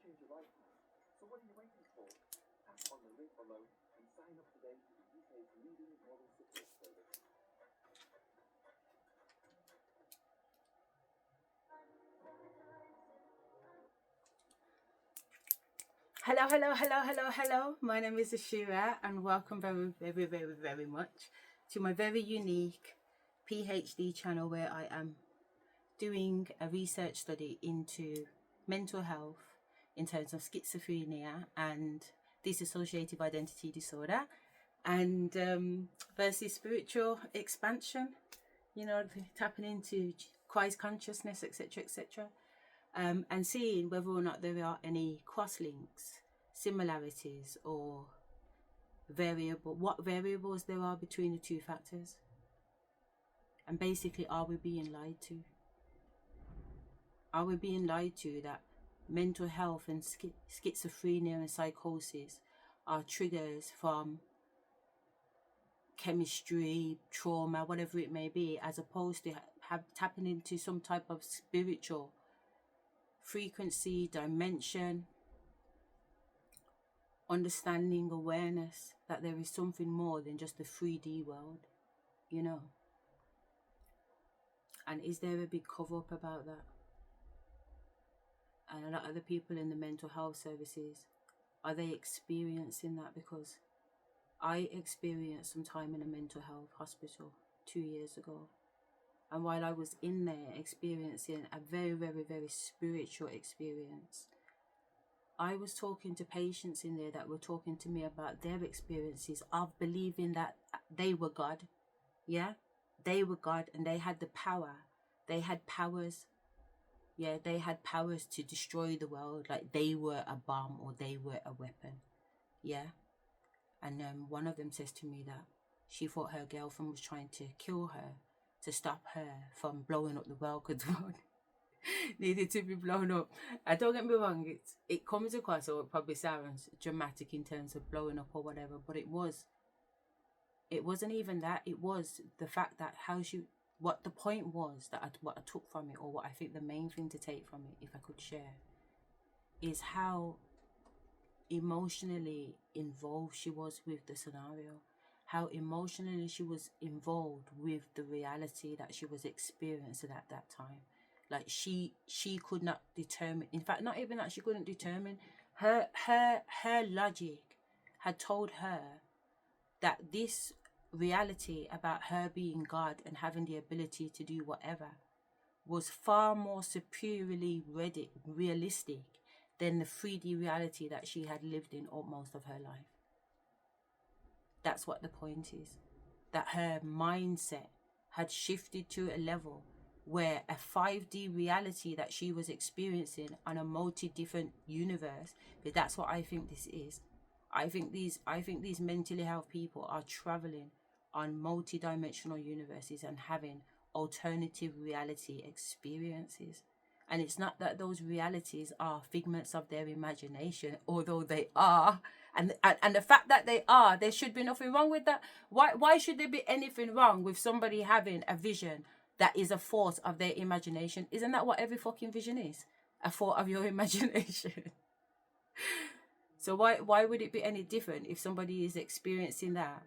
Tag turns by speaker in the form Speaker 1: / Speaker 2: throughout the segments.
Speaker 1: change your life now. So what are you waiting for? Tap on the link below and sign up today to the UK's leading moral support service.
Speaker 2: Hello, hello, hello, hello, hello. My name is Asherah and welcome very, very, very, very much to my very unique PhD channel where I am doing a research study into mental health in terms of schizophrenia and dissociative identity disorder and versus spiritual expansion, you know, tapping into Christ consciousness, etc., etc. And seeing whether or not there are any cross links, similarities, or what variables there are between the two factors. And basically, are we being lied to? Are we being lied to that mental health and schizophrenia and psychosis are triggers from chemistry, trauma, whatever it may be, as opposed to tapping into some type of spiritual frequency, dimension, understanding, awareness that there is something more than just the 3D world, you know? And is there a big cover up about that? And a lot of the people in the mental health services, are they experiencing that? Because I experienced some time in a mental health hospital 2 years ago. And while I was in there experiencing a very, very, very spiritual experience, I was talking to patients in there that were talking to me about their experiences of believing that they were God. Yeah, they were God and they had the power. They had powers. Yeah, they had powers to destroy the world, like they were a bomb or they were a weapon. Yeah. And one of them says to me that she thought her girlfriend was trying to kill her to stop her from blowing up the world, because the world needed to be blown up. And don't get me wrong, it comes across, or it probably sounds dramatic in terms of blowing up or whatever, but it wasn't even that. It was the fact that what the point was, what I took from it, or what I think the main thing to take from it, if I could share, is how emotionally involved she was with the scenario, how emotionally she was involved with the reality that she was experiencing at that time. Like she could not determine, in fact, not even that she couldn't determine, her logic had told her that this reality about her being God and having the ability to do whatever was far more superiorly realistic than the 3D reality that she had lived in most of her life. That's what the point is. That her mindset had shifted to a level where a 5D reality that she was experiencing on a multi-different universe, because that's what I think this is. I think these mentally health people are traveling on multi-dimensional universes and having alternative reality experiences. And it's not that those realities are figments of their imagination, although they are. And the fact that they are, there should be nothing wrong with that. Why should there be anything wrong with somebody having a vision that is a thought of their imagination? Isn't that what every fucking vision is? A thought of your imagination. So why would it be any different if somebody is experiencing that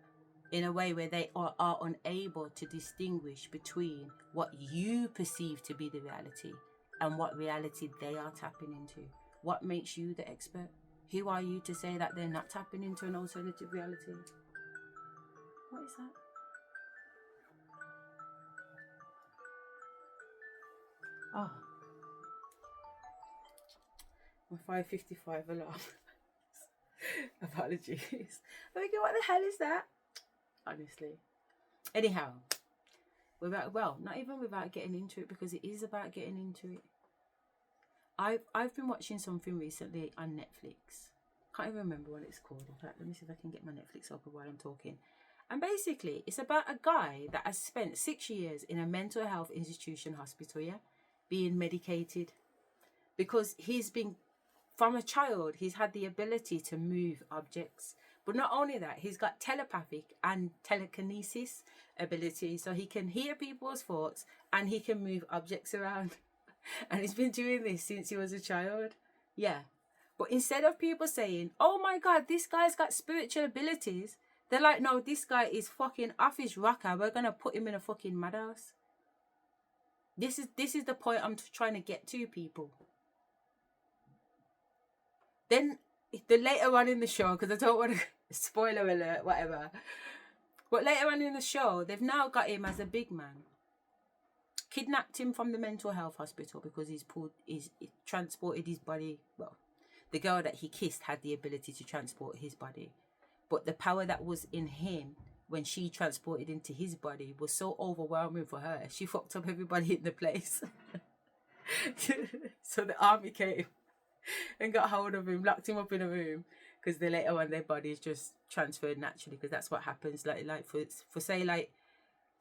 Speaker 2: in a way where they are unable to distinguish between what you perceive to be the reality and what reality they are tapping into? What makes you the expert? Who are you to say that they're not tapping into an alternative reality? What is that? Oh, my 5:55 alarm. Apologies. I'm thinking, what the hell is that? Honestly. Anyhow, not even without getting into it, because it is about getting into it. I've been watching something recently on Netflix. Can't even remember what it's called. In fact, let me see if I can get my Netflix open while I'm talking. And basically, it's about a guy that has spent 6 years in a mental health institution hospital, yeah, being medicated, because he's been, from a child, he's had the ability to move objects. But not only that, he's got telepathic and telekinesis ability, so he can hear people's thoughts and he can move objects around. And he's been doing this since he was a child. Yeah. But instead of people saying, oh my God, this guy's got spiritual abilities, they're like, no, this guy is fucking off his rocker. We're going to put him in a fucking madhouse. This is the point I'm trying to get to, people. Then, the later on in the show, because I don't want to, spoiler alert, whatever. But later on in the show, they've now got him as a big man. Kidnapped him from the mental health hospital because he transported his body. Well, the girl that he kissed had the ability to transport his body. But the power that was in him when she transported into his body was so overwhelming for her. She fucked up everybody in the place. So the army came and got hold of him, locked him up in a room, because they later on their bodies just transferred naturally, because that's what happens. Like for say like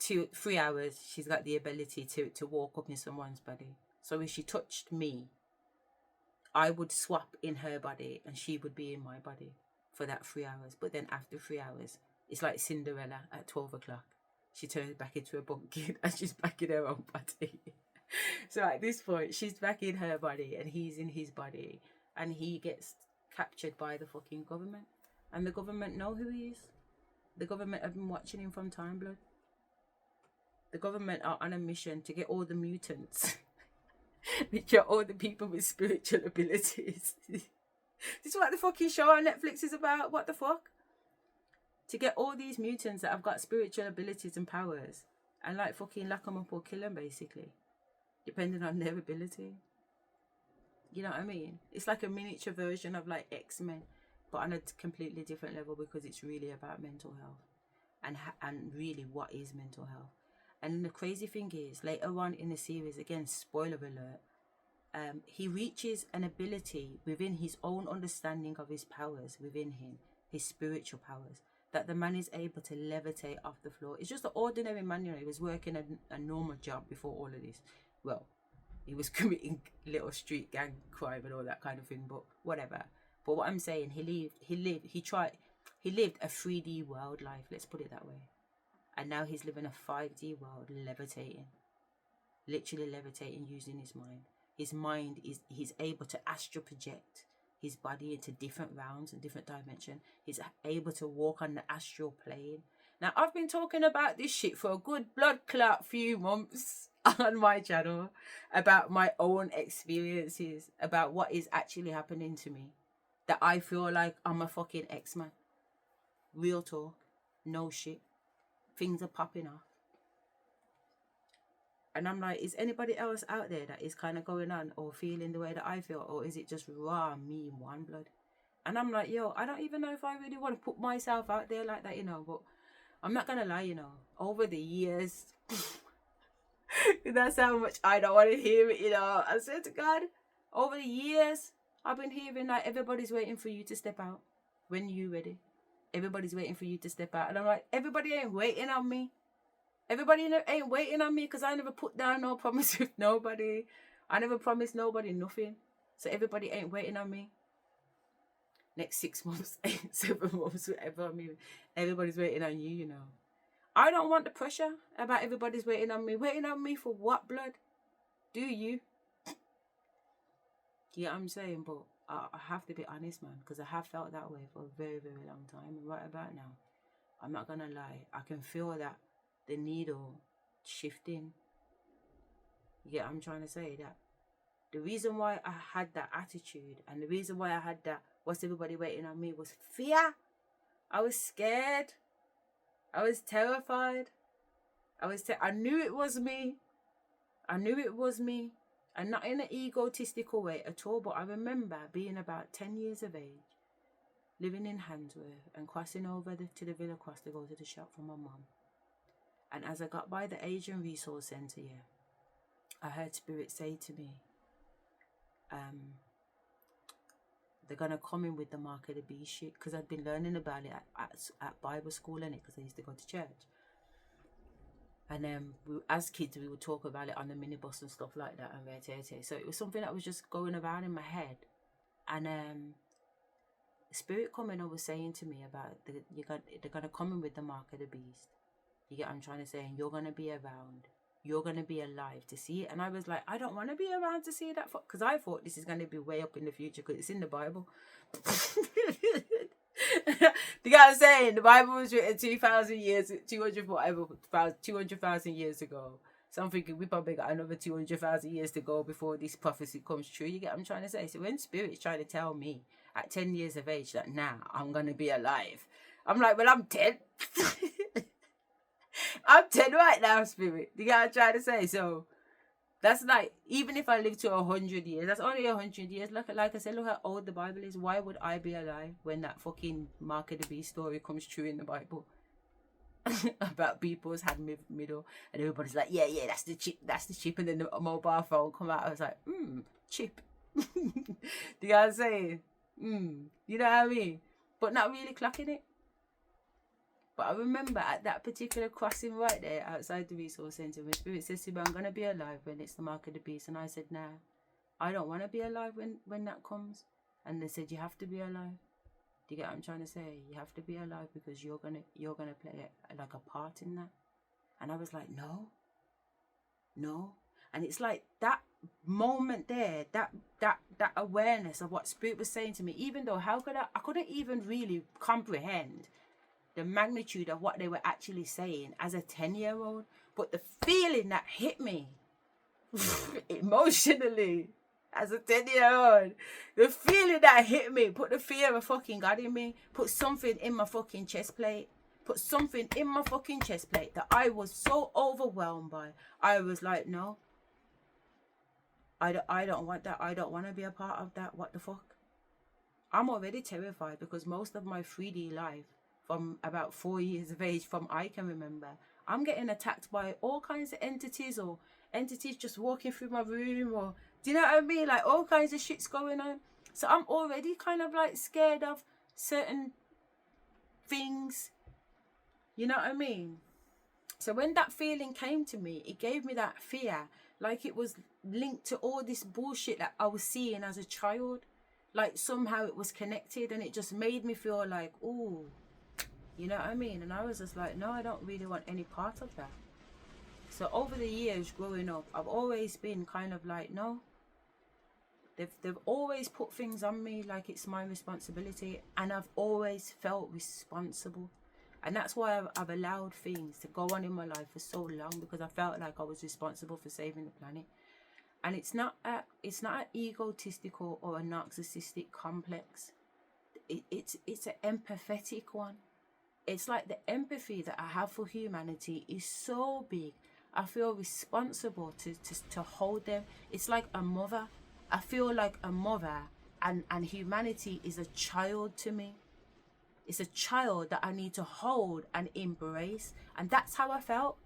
Speaker 2: 2-3 hours, she's got the ability to walk up in someone's body. So if she touched me, I would swap in her body and she would be in my body for that 3 hours. But then after 3 hours, it's like Cinderella at 12 o'clock. She turns back into a pumpkin and she's back in her own body. So at this point, she's back in her body and he's in his body, and he gets captured by the fucking government. And the government know who he is. The government have been watching him from time, blood. The government are on a mission to get all the mutants, which are all the people with spiritual abilities. This is what the fucking show on Netflix is about. What the fuck? To get all these mutants that have got spiritual abilities and powers and like fucking lock them up or kill them, basically, depending on their ability. You know what I mean? It's like a miniature version of like X-Men, but on a completely different level, because it's really about mental health and really what is mental health. And the crazy thing is, later on in the series, again, spoiler alert, he reaches an ability within his own understanding of his powers within him, his spiritual powers, that the man is able to levitate off the floor. It's just an ordinary man, you know. He was working a normal job before all of this. Well, he was committing little street gang crime and all that kind of thing, but whatever. But what I'm saying, he lived a 3D world life, let's put it that way. And now he's living a 5D world, levitating. Literally levitating using his mind. His mind he's able to astral project his body into different realms and different dimensions. He's able to walk on the astral plane. Now, I've been talking about this shit for a good blood clot few months on my channel about my own experiences, about what is actually happening to me. That I feel like I'm a fucking X-Man. Real talk. No shit. Things are popping off. And I'm like, is anybody else out there that is kind of going on or feeling the way that I feel? Or is it just raw me in one blood? And I'm like, yo, I don't even know if I really want to put myself out there like that, you know. But I'm not going to lie, you know. Over the years, that's how much I don't want to hear it, you know. I swear to God, over the years, I've been hearing like everybody's waiting for you to step out when you're ready. Everybody's waiting for you to step out. And I'm like, everybody ain't waiting on me. Everybody ain't waiting on me, because I never put down no promise with nobody. I never promised nobody nothing. So everybody ain't waiting on me. Next 6 months, 7 months, whatever. I mean, everybody's waiting on you, you know. I don't want the pressure about everybody's waiting on me. Waiting on me for what, blood? Do you? Yeah, I'm saying, but I have to be honest, man, because I have felt that way for a very, very long time. And right about now, I'm not going to lie, I can feel that the needle shifting. Yeah, I'm trying to say that the reason why I had that attitude and the reason why I had that, what's everybody waiting on me, was fear. I was scared. I was terrified. I knew it was me. I knew it was me. And not in an egotistical way at all, but I remember being about 10 years of age, living in Handsworth and crossing over to the Villa Cross to go to the shop for my mum. And as I got by the Asian Resource Centre, yeah, I heard Spirit say to me, they're going to come in with the Mark of the Beast shit, because I'd been learning about it at Bible school, innit, because I used to go to church. And as kids, we would talk about it on the minibus and stuff like that, and so it was something that was just going around in my head. And Spirit coming over saying to me about they're going to come in with the Mark of the Beast. You get what I'm trying to say? And you're going to be around. you're going to be alive to see it. And I was like, I don't want to be around to see that, because I thought this is going to be way up in the future because it's in the Bible. You know what I'm saying? The Bible was written 2,000 years, 200,000 years ago. So I'm thinking we probably got another 200,000 years to go before this prophecy comes true. You get what I'm trying to say? So when Spirit's trying to tell me at 10 years of age that I'm going to be alive, I'm like, well, I'm 10. I'm 10 right now, Spirit. You get what I'm trying to say? So that's like, even if I live to 100 years, that's only 100 years. Like I said, look how old the Bible is. Why would I be alive when that fucking Mark of the Beast story comes true in the Bible? About people's had middle, and everybody's like, yeah, that's the chip, and then the mobile phone come out. I was like, chip. Do you know what I'm saying? You know what I mean? But not really clocking it. But I remember at that particular crossing right there outside the resource centre, when Spirit says to me, I'm going to be alive when it's the Mark of the Beast. And I said, nah, I don't want to be alive when that comes. And they said, you have to be alive. Do you get what I'm trying to say? You have to be alive because you're gonna play like a part in that. And I was like, no. And it's like that moment there, that awareness of what Spirit was saying to me, even though I couldn't even really comprehend the magnitude of what they were actually saying as a 10-year-old. But the feeling that hit me emotionally as a 10-year-old, the feeling that hit me, put the fear of fucking God in me, put something in my fucking chest plate, that I was so overwhelmed by. I was like, no, I don't want that. I don't want to be a part of that. What the fuck? I'm already terrified because most of my 3D life, from about 4 years of age, from I can remember, I'm getting attacked by all kinds of entities, or entities just walking through my room, or do you know what I mean? Like all kinds of shit's going on. So I'm already kind of like scared of certain things. You know what I mean? So when that feeling came to me, it gave me that fear, like it was linked to all this bullshit that I was seeing as a child. Like somehow it was connected, and it just made me feel like, ooh, you know what I mean? And I was just like, no, I don't really want any part of that. So over the years growing up, I've always been kind of like, no. They've always put things on me like it's my responsibility, and I've always felt responsible. And that's why I've allowed things to go on in my life for so long, because I felt like I was responsible for saving the planet. And it's not an egotistical or a narcissistic complex. It's an empathetic one. It's like the empathy that I have for humanity is so big. I feel responsible to hold them. It's like a mother. I feel like a mother, and humanity is a child to me. It's a child that I need to hold and embrace. And that's how I felt.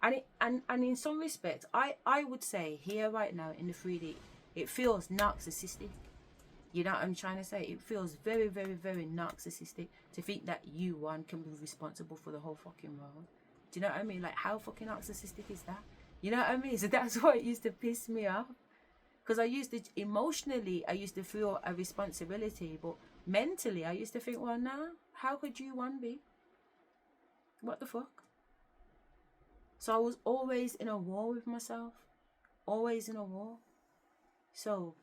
Speaker 2: And in some respects, I would say here right now in the 3D, it feels narcissistic. You know what I'm trying to say? It feels very, very, very narcissistic to think that you, one, can be responsible for the whole fucking world. Do you know what I mean? Like, how fucking narcissistic is that? You know what I mean? So that's why it used to piss me off. Because emotionally, I used to feel a responsibility. But mentally, I used to think, well, nah, how could you, one, be? What the fuck? So I was always in a war with myself. Always in a war. So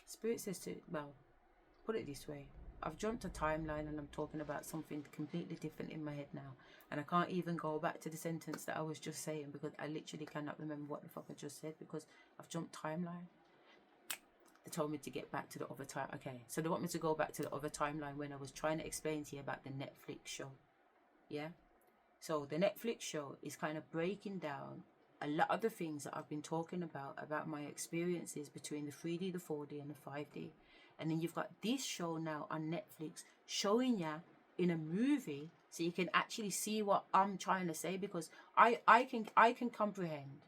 Speaker 2: Spirit says put it this way. I've jumped a timeline and I'm talking about something completely different in my head now. And I can't even go back to the sentence that I was just saying, because I literally cannot remember what the fuck I just said, because I've jumped timeline. They told me to get back to the other time. Okay, so they want me to go back to the other timeline when I was trying to explain to you about the Netflix show. Yeah? So the Netflix show is kind of breaking down a lot of the things that I've been talking about my experiences between the 3D, the 4D and the 5D. And then you've got this show now on Netflix showing you in a movie, so you can actually see what I'm trying to say, because I can comprehend,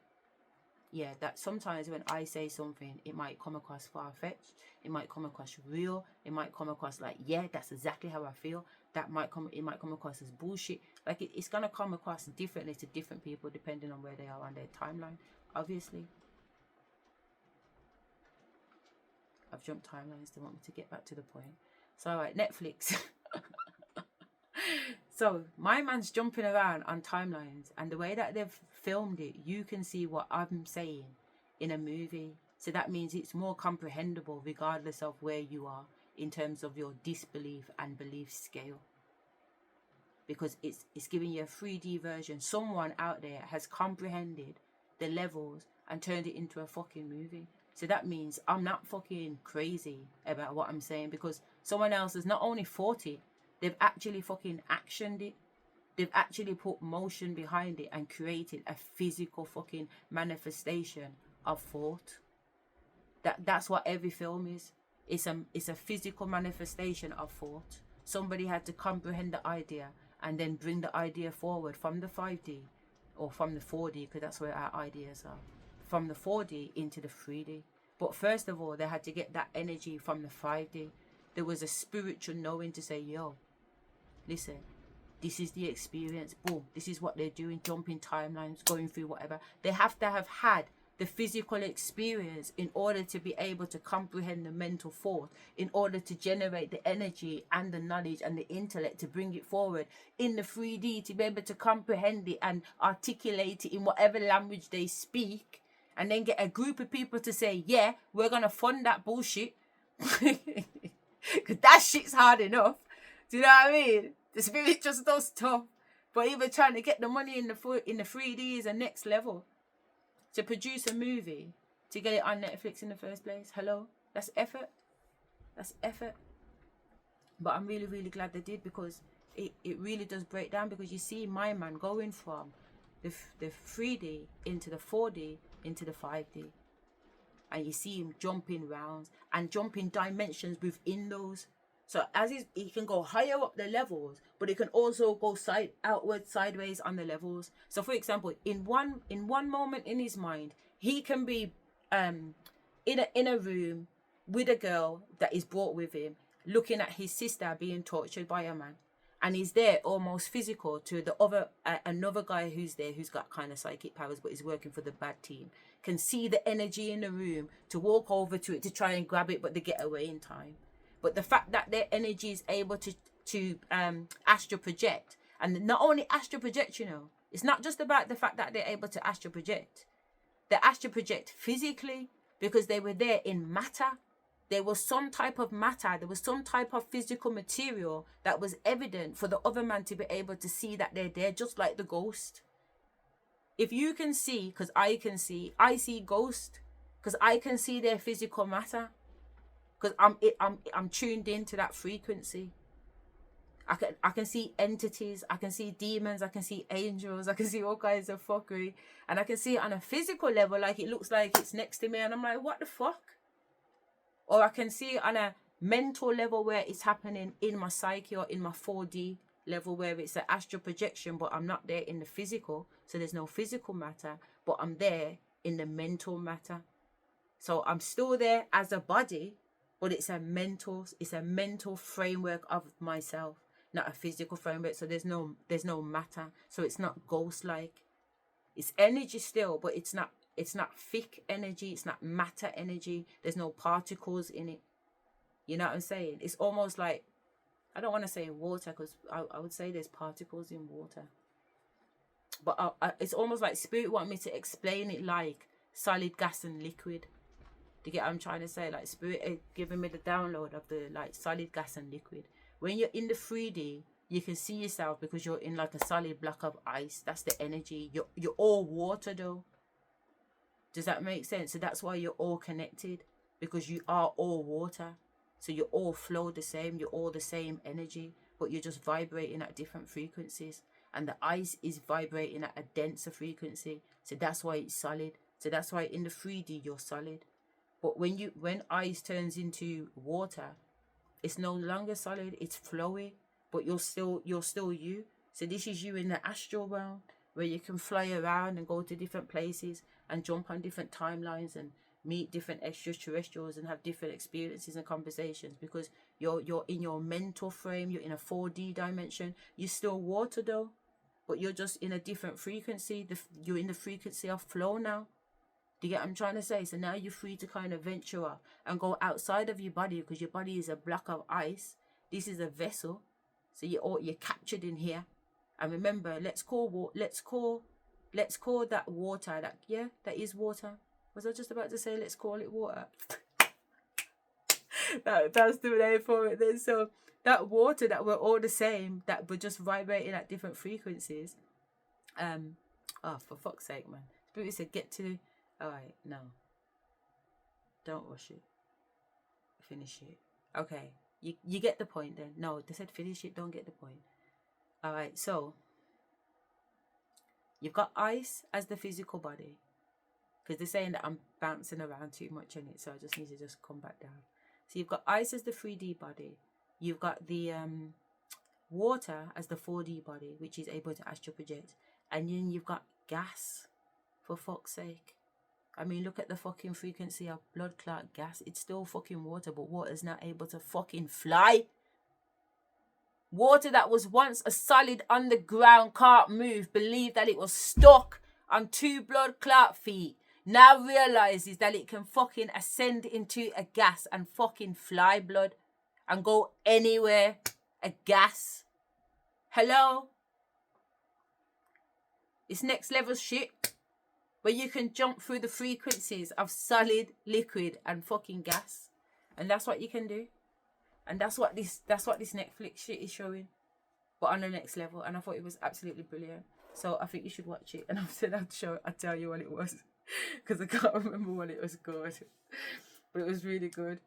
Speaker 2: yeah, that sometimes when I say something, it might come across far-fetched, it might come across real, it might come across like, yeah, that's exactly how I feel. It might come across as bullshit. Like it's gonna come across differently to different people depending on where they are on their timeline, obviously. I've jumped timelines. They want me to get back to the point. So alright, Netflix. So my man's jumping around on timelines, and the way that they've filmed it, you can see what I'm saying in a movie. So that means it's more comprehensible regardless of where you are in terms of your disbelief and belief scale. Because it's giving you a 3D version. Someone out there has comprehended the levels and turned it into a fucking movie. So that means I'm not fucking crazy about what I'm saying, because someone else has not only thought it, they've actually fucking actioned it. They've actually put motion behind it and created a physical fucking manifestation of thought. That's what every film is. It's a physical manifestation of thought. Somebody had to comprehend the idea and then bring the idea forward from the 5D or from the 4D, because that's where our ideas are. From the 4D into the 3D. But first of all, they had to get that energy from the 5D. There was a spiritual knowing to say, yo, listen, this is the experience. Boom, this is what they're doing, jumping timelines, going through whatever. They have to have had the physical experience in order to be able to comprehend the mental thought, in order to generate the energy and the knowledge and the intellect to bring it forward in the 3D, to be able to comprehend it and articulate it in whatever language they speak, and then get a group of people to say, yeah, we're going to fund that bullshit. Because that shit's hard enough. Do you know what I mean? The spirit just does stuff. But even trying to get the money in the 3D is a next level. To produce a movie, to get it on Netflix in the first place, hello? That's effort. That's effort. But I'm really, really glad they did, because it really does break down, because you see my man going from the 3D into the 4D into the 5D. And you see him jumping rounds and jumping dimensions within those. So as he can go higher up the levels, but it can also go outward, sideways on the levels. So for example, in one moment in his mind, he can be in a room with a girl that is brought with him, looking at his sister being tortured by a man. And he's there almost physical to the other another guy who's there, who's got kind of psychic powers, but is working for the bad team, can see the energy in the room to walk over to it to try and grab it, but they get away in time. But the fact that their energy is able to astral project, and not only astral project, you know, it's not just about the fact that they're able to astral project. They astral project physically because they were there in matter. There was some type of matter, there was some type of physical material that was evident for the other man to be able to see that they're there, just like the ghost. If you can see, because I see ghosts, because I can see their physical matter, because I'm tuned into that frequency. I can see entities, I can see demons, I can see angels, I can see all kinds of fuckery, and I can see it on a physical level, like it looks like it's next to me, and I'm like, what the fuck? Or I can see it on a mental level where it's happening in my psyche, or in my 4D level where it's an astral projection, but I'm not there in the physical. So there's no physical matter, but I'm there in the mental matter. So I'm still there as a body, but it's a mental framework of myself, not a physical framework. So there's no matter. So it's not ghost-like. It's energy still, but it's not thick energy, it's not matter energy, there's no particles in it. You know what I'm saying? It's almost like, I don't want to say water, because I would say there's particles in water. But it's almost like spirit want me to explain it like solid, gas and liquid. Do you get what I'm trying to say? Like spirit is giving me the download of the like solid, gas and liquid. When you're in the 3D, you can see yourself because you're in like a solid block of ice. That's the energy. You're all water though. Does that make sense? So that's why you're all connected, because you are all water. So you all flow the same. You're all the same energy, but you're just vibrating at different frequencies. And the ice is vibrating at a denser frequency. So that's why it's solid. So that's why in the 3D you're solid. But when ice turns into water, it's no longer solid. It's flowy, but you're still you. So this is you in the astral realm, where you can fly around and go to different places and jump on different timelines and meet different extraterrestrials and have different experiences and conversations, because you're in your mental frame. You're in a 4D dimension. You're still water though, but you're just in a different frequency. You're in the frequency of flow now. Do you get what I'm trying to say? So now you're free to kind of venture up and go outside of your body, because your body is a block of ice. This is a vessel. So you're captured in here. And remember, let's call that water, that is water. Was I just about to say let's call it water? That's the name for it then. So that water that we're all the same, that we're just vibrating at different frequencies. Oh, for fuck's sake, man. Spirit said get to, alright, no. Don't rush it. Finish it. Okay. You get the point then. No, they said finish it, don't get the point. Alright, so you've got ice as the physical body. Because they're saying that I'm bouncing around too much in it, so I just need to just come back down. So you've got ice as the 3D body. You've got the water as the 4D body, which is able to astral project. And then you've got gas, for fuck's sake. I mean, look at the fucking frequency of blood clot gas. It's still fucking water, but water's not able to fucking fly. Water that was once a solid underground, can't move, believed that it was stuck on 2 blood clot feet, now realizes that it can fucking ascend into a gas and fucking fly, blood, and go anywhere. A gas. Hello? It's next level shit, where you can jump through the frequencies of solid, liquid, and fucking gas. And that's what you can do. And that's what this Netflix shit is showing, but on the next level. And I thought it was absolutely brilliant. So I think you should watch it. And I said I'll tell you what it was, because I can't remember what it was called. But it was really good.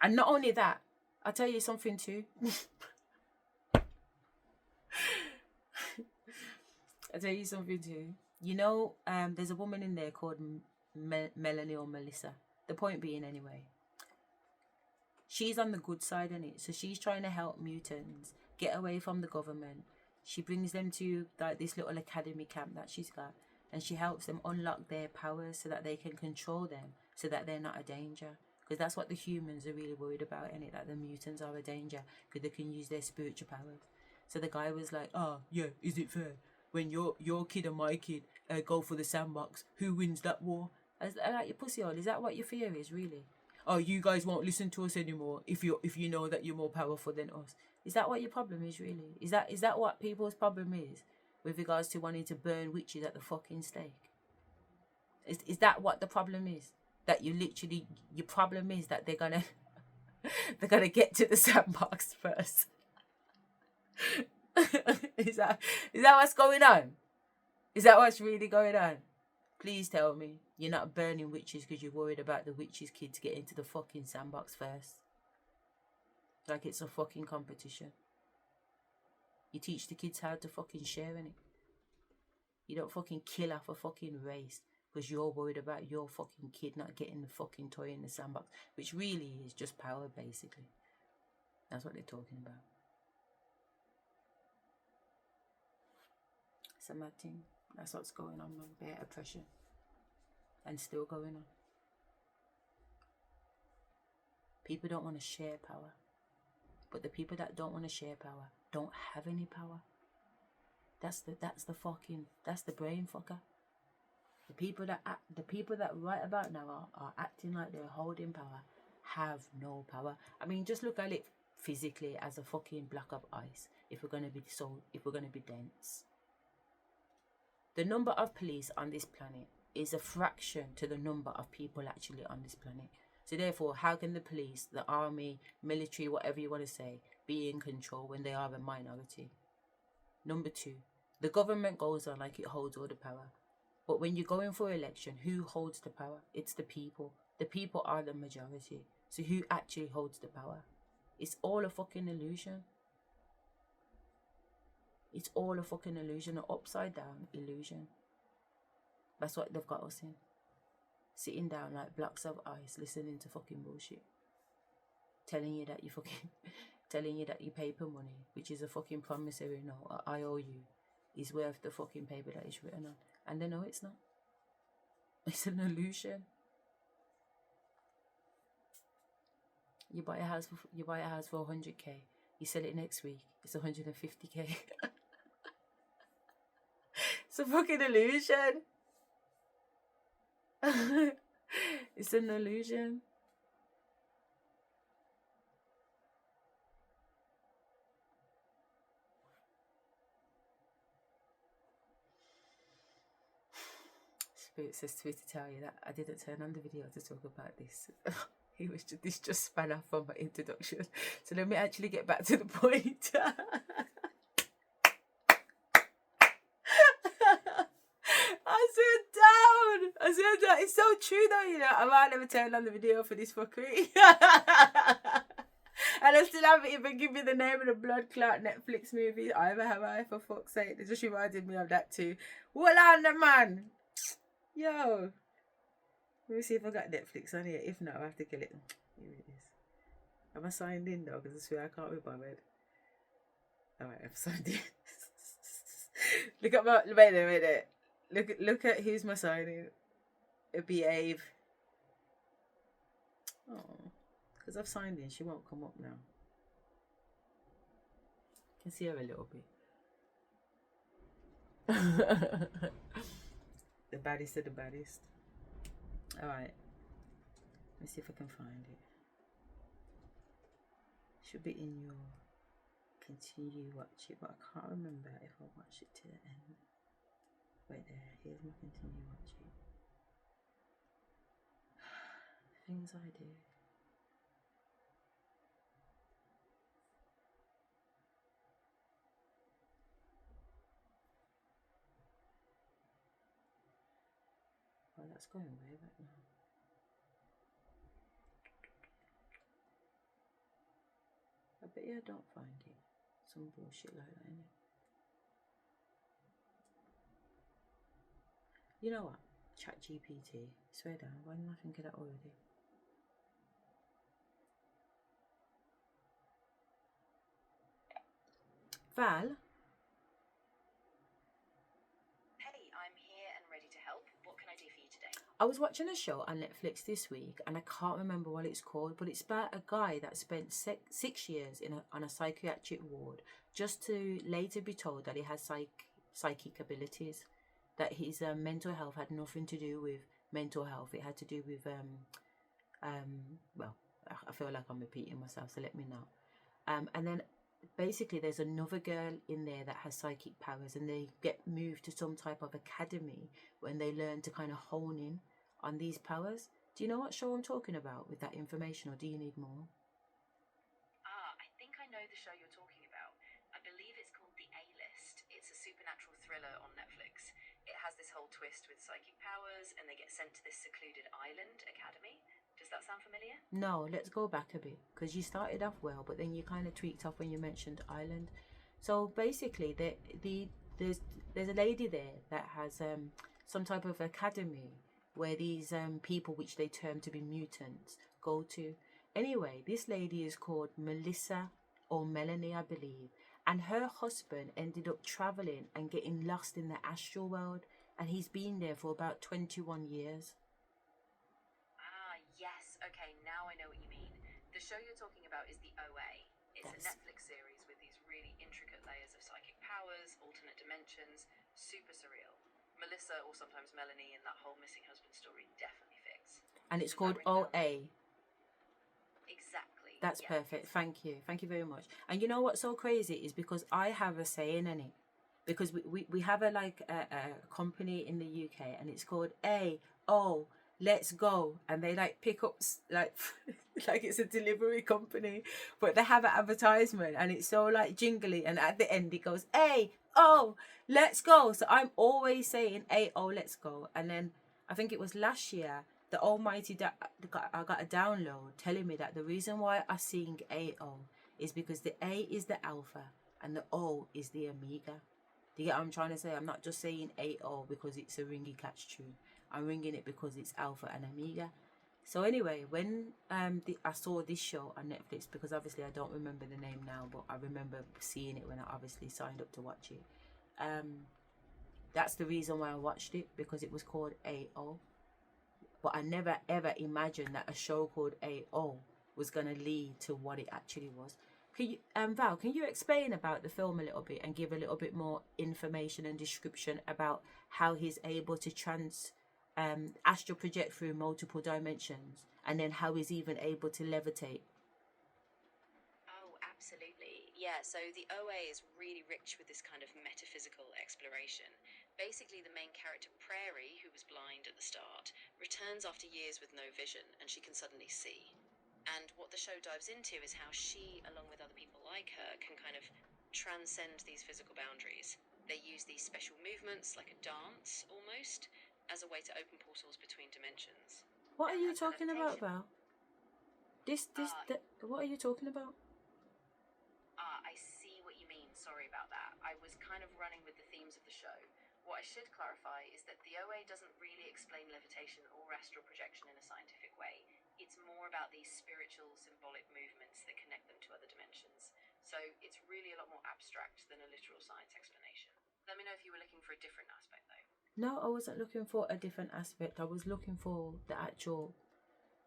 Speaker 2: And not only that, I'll tell you something too. I'll tell you something too. You know, there's a woman in there called Melanie or Melissa. The point being, anyway, she's on the good side in it. So she's trying to help mutants get away from the government. She brings them to like this little academy camp that she's got, and she helps them unlock their powers so that they can control them, so that they're not a danger. Because that's what the humans are really worried about, innit? That the mutants are a danger because they can use their spiritual powers. So the guy was like, oh, yeah, is it fair? When your kid and my kid go for the sandbox, who wins that war? I was like, your pussy hole, is that what your fear is, really? Oh, you guys won't listen to us anymore if you know that you're more powerful than us. Is that what your problem is, really? Is that what people's problem is with regards to wanting to burn witches at the fucking stake? Is that what the problem is? That you literally, your problem is that they're gonna get to the sandbox first. Is that what's going on? Is that what's really going on? Please tell me you're not burning witches because you're worried about the witches' kids getting to the fucking sandbox first. Like it's a fucking competition. You teach the kids how to fucking share in it. You don't fucking kill off a fucking race because you're worried about your fucking kid not getting the fucking toy in the sandbox, which really is just power, basically. That's what they're talking about. It's a mad thing. That's what's going on, man. Bare oppression. And still going on. People don't want to share power. But the people that don't want to share power don't have any power. That's the brain fucker. The people that right about now are acting like they're holding power have no power. I mean, just look at it physically as a fucking block of ice. If we're gonna be dense. The number of police on this planet is a fraction to the number of people actually on this planet. So therefore, how can the police, the army, military, whatever you want to say, be in control when they are a minority? Number 2, the government goes on like it holds all the power. But when you're going for election, who holds the power? It's the people. The people are the majority. So who actually holds the power? It's all a fucking illusion. It's all a fucking illusion, an upside down illusion. That's what they've got us in. Sitting down like blocks of ice, listening to fucking bullshit. Telling you that your paper money, which is a fucking promissory note, or IOU, is worth the fucking paper that it's written on. And they know it's not. It's an illusion. You buy a house for 100k. You sell it next week. It's 150k. It's a fucking illusion. It's an illusion. Spirit says to me to tell you that I didn't turn on the video to talk about this. This just span off from my introduction. So let me actually get back to the point. I said down. It's so true though, you know. I might never turn on the video for this fuckery. And I still haven't even given me the name of the blood clot Netflix movie either, have I? For fuck's sake. It just reminded me of that too. Hold on, the man. Yo. Let me see if I got Netflix on here. If not, I have to kill it. Here it is. Am I signed in though? Because I swear I can't be bothered. Alright, I'm signed in. Look at my... Wait there. Look at who's my sign in. Behave. Oh. Because I've signed in, she won't come up now. I can see her a little bit. The baddest of the baddest. Alright. Let's see if I can find it. Should be in your continue watch it, but I can't remember if I watched it to the end. Right there, here's my continue watch it. Things I do. Oh, that's going way back now. I bet you I don't find it. Some bullshit like that, innit? You know what? ChatGPT. Swear down. Why didn't I think of that already? Val?
Speaker 3: Hey, I'm here and ready to help. What can I do for you today?
Speaker 2: I was watching a show on Netflix this week and I can't remember what it's called, but it's about a guy that spent 6 years on a psychiatric ward just to later be told that he has psychic abilities, that his mental health had nothing to do with mental health. It had to do with, well, I feel like I'm repeating myself, so let me know. And then basically there's another girl in there that has psychic powers and they get moved to some type of academy when they learn to kind of hone in on these powers. Do you know what show I'm talking about with that information, or do you need more?
Speaker 3: I think I know the show you're talking about. I believe it's called The A-List. It's a supernatural thriller on Netflix. It has this whole twist with psychic powers and they get sent to this secluded island academy. Does that sound familiar?
Speaker 2: No, let's go back a bit, because you started off well, but then you kind of tweaked off when you mentioned island. So basically, there's a lady there that has some type of academy where these people, which they term to be mutants, go to. Anyway, this lady is called Melissa or Melanie, I believe, and her husband ended up traveling and getting lost in the astral world, and he's been there for about 21 years.
Speaker 3: Yes. Okay, now I know what you mean. The show you're talking about is The OA. It's a Netflix series with these really intricate layers of psychic powers, alternate dimensions, super surreal. Melissa, or sometimes Melanie, and that whole missing husband story definitely fits.
Speaker 2: And it's called OA.
Speaker 3: Exactly.
Speaker 2: That's perfect. Thank you very much. And you know what's so crazy is because I have a saying in it, because we have a company in the UK and it's called A-O, let's go, and they like pick up like like it's a delivery company, but they have an advertisement and it's so like jingly, and at the end it goes A-O, let's go. So I'm always saying A-O, let's go. And then I think it was last year the almighty I got a download telling me that the reason why I sing A-O is because the A is the alpha and the O is the omega. Do you get what I'm trying to say? I'm not just saying A-O because it's a ringy catch tune. I'm ringing it because it's alpha and omega. So anyway, when I saw this show on Netflix, because obviously I don't remember the name now, but I remember seeing it when I obviously signed up to watch it. That's the reason why I watched it, because it was called A-O. But I never ever imagined that a show called A-O was going to lead to what it actually was. Can you, Val, can you explain about the film a little bit and give a little bit more information and description about how he's able to astral project through multiple dimensions, and then how he's even able to levitate?
Speaker 3: Oh, absolutely. Yeah, so the OA is really rich with this kind of metaphysical exploration. Basically, the main character, Prairie, who was blind at the start, returns after years with no vision, and she can suddenly see. And what the show dives into is how she, along with other people like her, can kind of transcend these physical boundaries. They use these special movements, like a dance almost, as a way to open portals between dimensions.
Speaker 2: What are
Speaker 3: And
Speaker 2: you
Speaker 3: as an
Speaker 2: talking about,
Speaker 3: adaptation-
Speaker 2: Val? What are you talking about?
Speaker 3: I see what you mean. Sorry about that. I was kind of running with the themes of the show. What I should clarify is that the OA doesn't really explain levitation or astral projection in a scientific way. It's more about these spiritual, symbolic movements that connect them to other dimensions. So it's really a lot more abstract than a literal science explanation. Let me know if you were looking for a different aspect, though.
Speaker 2: No, I wasn't looking for a different aspect. I was looking for the actual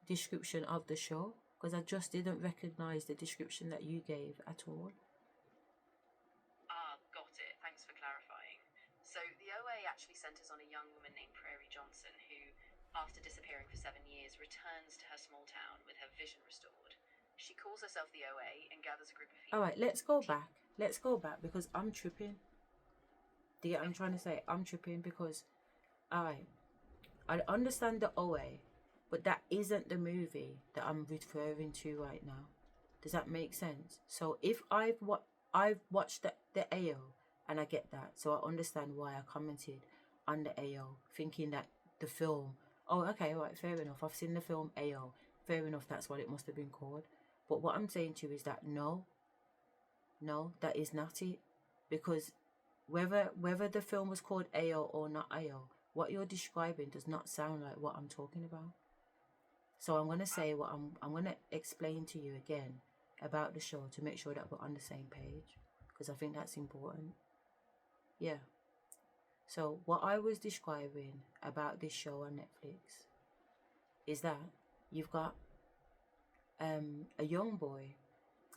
Speaker 2: description of the show, because I just didn't recognize the description that you gave at all.
Speaker 3: Got it. Thanks for clarifying. So the OA actually centers on a young woman named Prairie Johnson who, after disappearing for 7 years, returns to her small town with her vision restored. She calls herself the OA and gathers a group of people.
Speaker 2: All right, let's go back. Let's go back, because I'm tripping. Do you get what I'm trying to say? I'm tripping because, all right, I understand the OA, but that isn't the movie that I'm referring to right now. Does that make sense? So if I've watched the AO, and I get that, so I understand why I commented on the AO, thinking that the film, oh, okay, right, fair enough, I've seen the film AO, fair enough, that's what it must have been called. But what I'm saying to you is that no, that is not it, because whether the film was called AO or not AO, what you're describing does not sound like what I'm talking about. So I'm going to say what I'm going to explain to you again about the show to make sure that we're on the same page, because I think that's important. Yeah. So what I was describing about this show on Netflix is that you've got a young boy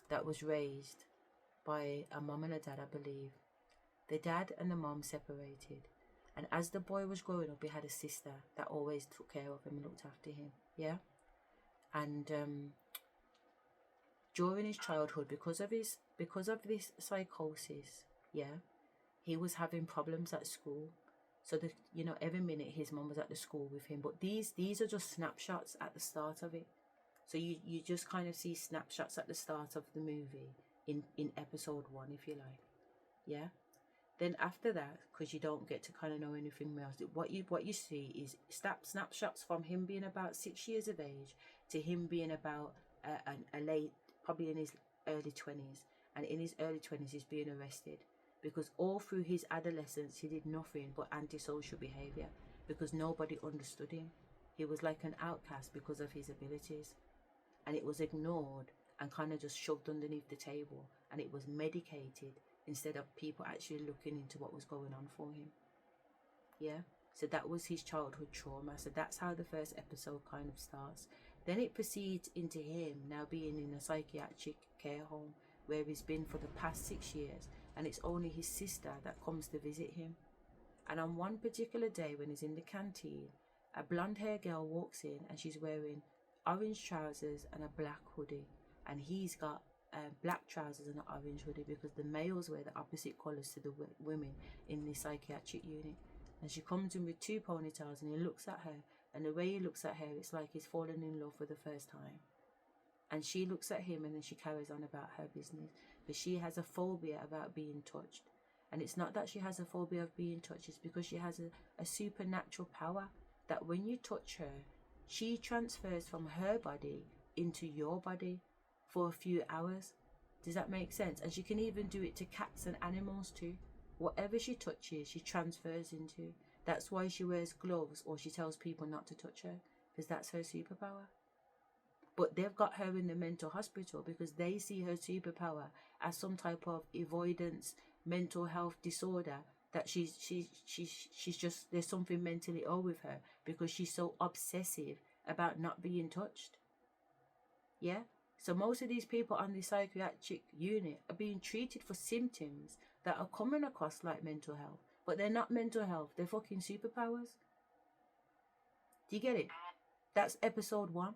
Speaker 2: that was raised by a mum and a dad, I believe. The dad and the mum separated, and as the boy was growing up, he had a sister that always took care of him and looked after him. Yeah. And during his childhood, because of this psychosis, yeah, he was having problems at school. So that, you know, every minute his mum was at the school with him. But these are just snapshots at the start of it. So you just kind of see snapshots at the start of the movie in episode 1, if you like. Yeah. Then after that, because you don't get to kind of know anything else, what you see is snapshots from him being about 6 years of age to him being about a late, probably in his early 20s. And in his early 20s, he's being arrested, because all through his adolescence, he did nothing but antisocial behavior, because nobody understood him. He was like an outcast because of his abilities, and it was ignored and kind of just shoved underneath the table, and it was medicated instead of people actually looking into what was going on for him. Yeah. So that was his childhood trauma. So that's how the first episode kind of starts. Then it proceeds into him now being in a psychiatric care home where he's been for the past 6 years, and it's only his sister that comes to visit him. And on one particular day when he's in the canteen, a blonde-haired girl walks in and she's wearing orange trousers and a black hoodie, and he's got black trousers and an orange hoodie, because the males wear the opposite colours to the women in the psychiatric unit. And she comes in with 2 ponytails, and he looks at her, and the way he looks at her, it's like he's fallen in love for the first time. And she looks at him, and then she carries on about her business, but she has a phobia about being touched. And it's not that she has a phobia of being touched, it's because she has a supernatural power that when you touch her, she transfers from her body into your body for a few hours. Does that make sense? And she can even do it to cats and animals too. Whatever she touches, she transfers into. That's why she wears gloves, or she tells people not to touch her, because that's her superpower. But they've got her in the mental hospital because they see her superpower as some type of avoidance mental health disorder, that she's just, there's something mentally ill with her because she's so obsessive about not being touched. Yeah. So most of these people on the psychiatric unit are being treated for symptoms that are coming across like mental health, but they're not mental health, they're fucking superpowers. Do you get it? That's episode 1.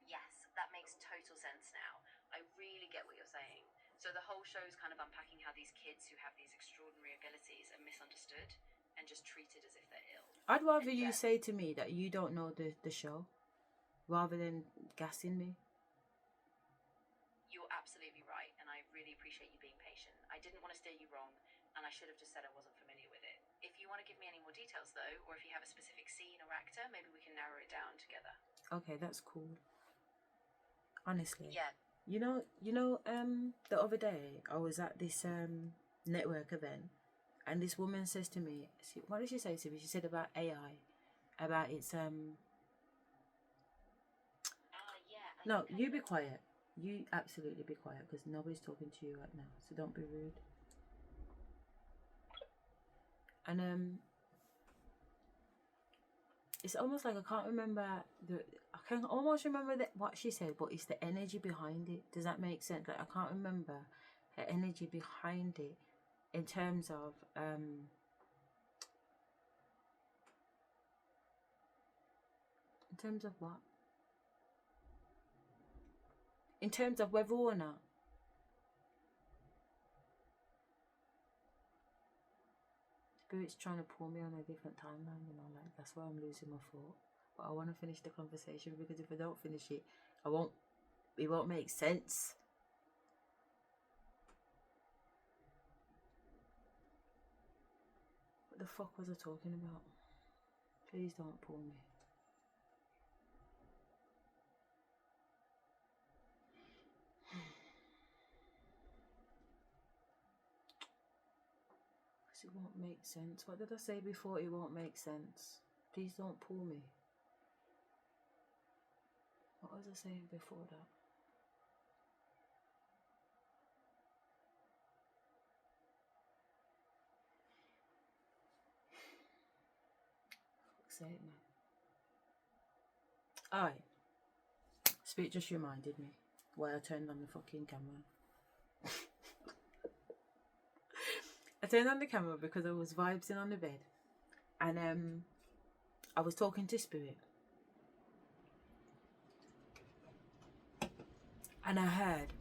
Speaker 3: Yes, that makes total sense now. I really get what you're saying. So the whole show is kind of unpacking how these kids who have these extraordinary abilities are misunderstood and just treated as if they're ill.
Speaker 2: I'd rather
Speaker 3: And
Speaker 2: you
Speaker 3: yet,
Speaker 2: say to me that you don't know the show rather than gassing me.
Speaker 3: you're absolutely right, and I really appreciate you being patient. I didn't want to steer you wrong, and I should have just said I wasn't familiar with it. If you want to give me any more details, though, or if you have a specific scene or actor, maybe we can narrow it down together.
Speaker 2: Okay, that's cool. Honestly.
Speaker 3: Yeah.
Speaker 2: You know, the other day I was at this network event, and this woman says to me, what did she say to me? She said about AI, about its
Speaker 3: Yeah.
Speaker 2: No, you be quiet. You absolutely be quiet because nobody's talking to you right now, so don't be rude. And it's almost like I can't remember I can almost remember what she said, but it's the energy behind it. Does that make sense? Like I can't remember her energy behind it in terms of what? In terms of whether or not Spirit's trying to pull me on a different timeline, you know, like that's why I'm losing my thought. But I want to finish the conversation because if I don't finish it, it won't make sense. What the fuck was I talking about? Please don't pull me. Because it won't make sense. What did I say before? It won't make sense. Please don't pull me. What was I saying before that? Fuck's sake, man. Alright. Spirit just reminded me why I turned on the fucking camera. I turned on the camera because I was vibing on the bed, and I was talking to Spirit, and I heard,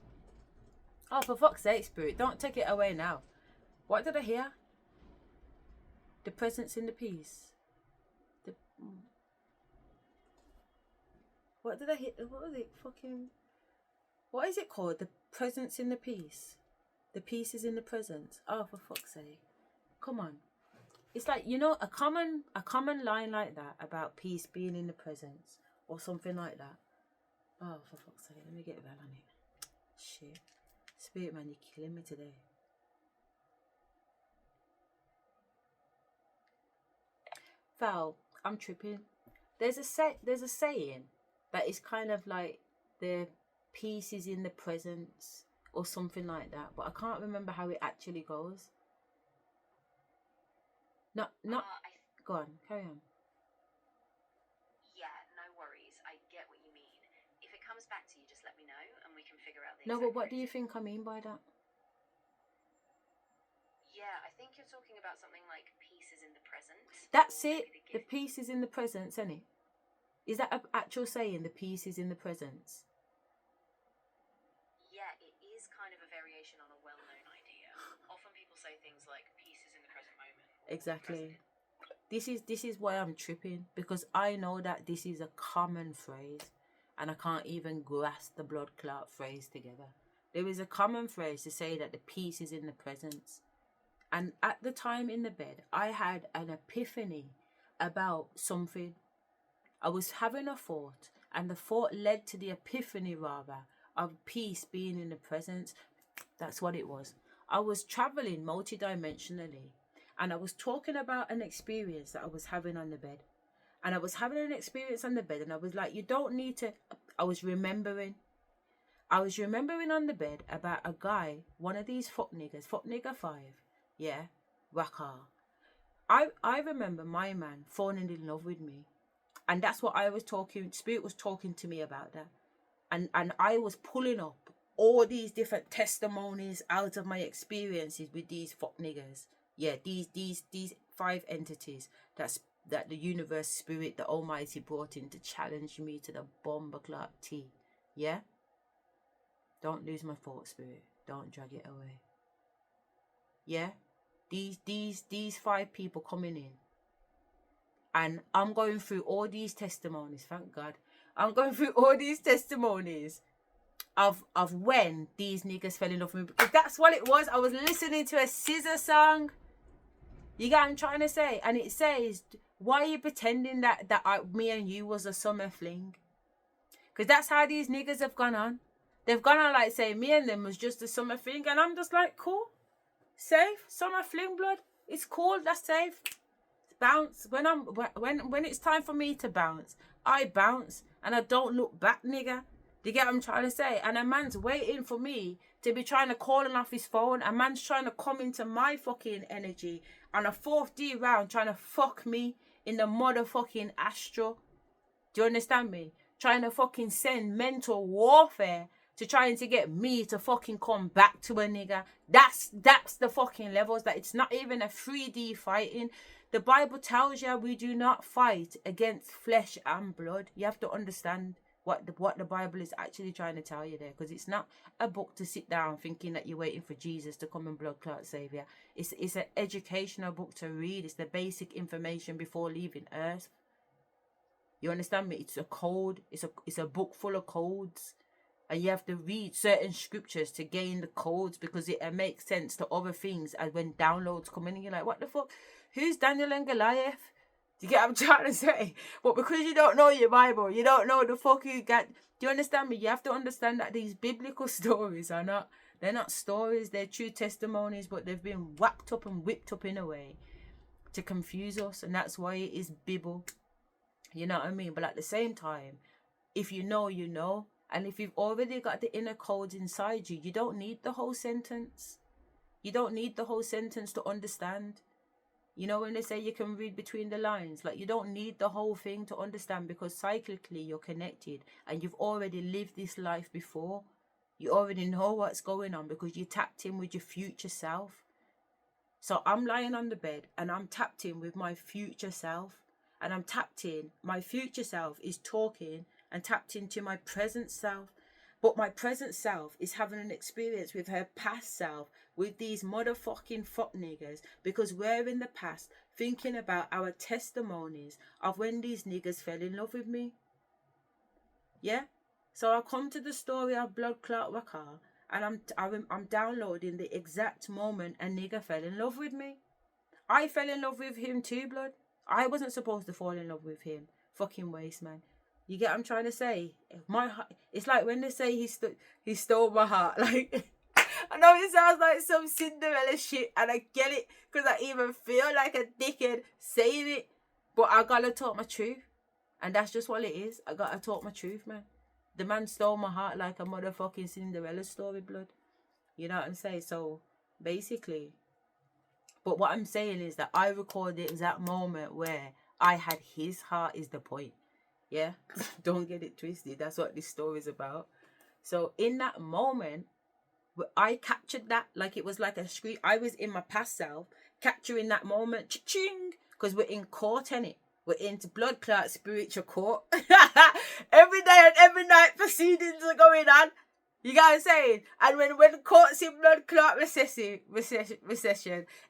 Speaker 2: oh, for fuck's sake, Spirit, don't take it away now. What did I hear? The presence in the peace. What did I hear? What was it? Fucking. What is it called? The presence in the peace. The peace is in the presence. Oh, for fuck's sake! Come on. It's like, you know, a common line like that about peace being in the presence or something like that. Oh, for fuck's sake! Let me get well on it. Shit, Spirit man, you're killing me today. Val, I'm tripping. There's a saying that is kind of like the peace is in the presence or something like that, but I can't remember how it actually goes. Not. Go on, carry on.
Speaker 3: Yeah, no worries. I get what you mean. If it comes back to you, just let me know and we can figure out the
Speaker 2: No,
Speaker 3: exact
Speaker 2: but what do you
Speaker 3: phrasing.
Speaker 2: think I mean by that?
Speaker 3: Yeah, I think you're talking about something like peace is in the present.
Speaker 2: That's
Speaker 3: or
Speaker 2: it.
Speaker 3: maybe
Speaker 2: The peace is in the presence, isn't it? Is that an actual saying? The peace is in the presence.
Speaker 3: Yeah, it is kind of a variation on a well-known idea. Often people say things like peace is in the present moment. Or
Speaker 2: Exactly.
Speaker 3: present.
Speaker 2: This is why I'm tripping, because I know that this is a common phrase and I can't even grasp the blood clot phrase together. There is a common phrase to say that the peace is in the presence. And at the time in the bed, I had an epiphany about something. I was having a thought, and the thought led to the epiphany, rather, of peace being in the presence. That's what it was. I was traveling multidimensionally, and I was talking about an experience that I was having on the bed. And I was having an experience on the bed, and I was like, you don't need to. I was remembering on the bed about a guy, one of these fuck nigger 5, yeah, Raka. I remember my man falling in love with me. And that's what I was talking, Spirit was talking to me about that. And I was pulling up all these different testimonies out of my experiences with these fuck niggers. Yeah, these 5 entities that the universe, Spirit, the Almighty brought in to challenge me to the bomber clock T. Yeah? Don't lose my thought, Spirit. Don't drag it away. Yeah? these 5 people coming in, and I'm going through all these testimonies. Thank God, I'm going through all these testimonies of when these niggas fell in love with me, because that's what it was. I was listening to a Scissor song. You get what I'm trying to say? And it says, why are you pretending that me and you was a summer fling? Because that's how these niggas have gone on. They've gone on like saying me and them was just a summer fling, and I'm just like, cool, safe, summer fling, blood. It's cool, that's safe. Bounce. When it's time for me to bounce, I bounce, and I don't look back, nigga. Do you get what I'm trying to say? And a man's waiting for me to be trying to call off his phone. A man's trying to come into my fucking energy on a 4th round, trying to fuck me in the motherfucking astral. Do you understand me? Trying to fucking send mental warfare to trying to get me to fucking come back to a nigga. That's the fucking levels. That it's not even a 3D fighting. The Bible tells you we do not fight against flesh and blood. You have to understand what the Bible is actually trying to tell you there, because it's not a book to sit down thinking that you're waiting for Jesus to come and blood clot save you. It's an educational book to read. It's the basic information before leaving Earth. You understand me? It's a code. It's a book full of codes, and you have to read certain scriptures to gain the codes, because it makes sense to other things. And when downloads come in, and you're like, what the fuck? Who's Daniel and Goliath? Do you get what I'm trying to say? But because you don't know your Bible, you don't know the fuck you got. Do you understand me? You have to understand that these biblical stories they're not stories, they're true testimonies, but they've been whacked up and whipped up in a way to confuse us, and that's why it is Bible. You know what I mean? But at the same time, if you know, you know. And if you've already got the inner codes inside you, you don't need the whole sentence. You don't need the whole sentence to understand. You know, when they say you can read between the lines, like, you don't need the whole thing to understand, because cyclically you're connected and you've already lived this life before. You already know what's going on because you tapped in with your future self. So I'm lying on the bed and I'm tapped in with my future self, and I'm tapped in. My future self is talking and tapped into my present self. But my present self is having an experience with her past self, with these motherfucking fuck niggas, because we're in the past thinking about our testimonies of when these niggas fell in love with me. Yeah? So I come to the story of Blood Clot Waka, and I'm downloading the exact moment a nigga fell in love with me. I fell in love with him too, blood. I wasn't supposed to fall in love with him. Fucking waste, man. You get what I'm trying to say? My heart, it's like when they say he stole my heart. Like, I know it sounds like some Cinderella shit, and I get it, because I even feel like a dickhead saying it. But I gotta talk my truth, and that's just what it is. I gotta talk my truth, man. The man stole my heart like a motherfucking Cinderella story, blood. You know what I'm saying? So basically, but what I'm saying is that I record the exact moment where I had his heart is the point. Yeah, don't get it twisted. That's what this story is about. So in that moment, I captured that like it was like a screen. I was in my past self, capturing that moment, cha-ching, because we're in court, innit? We're into blood clot spiritual court. Every day and every night proceedings are going on. You get what I'm saying? And when court's in blood clot recession,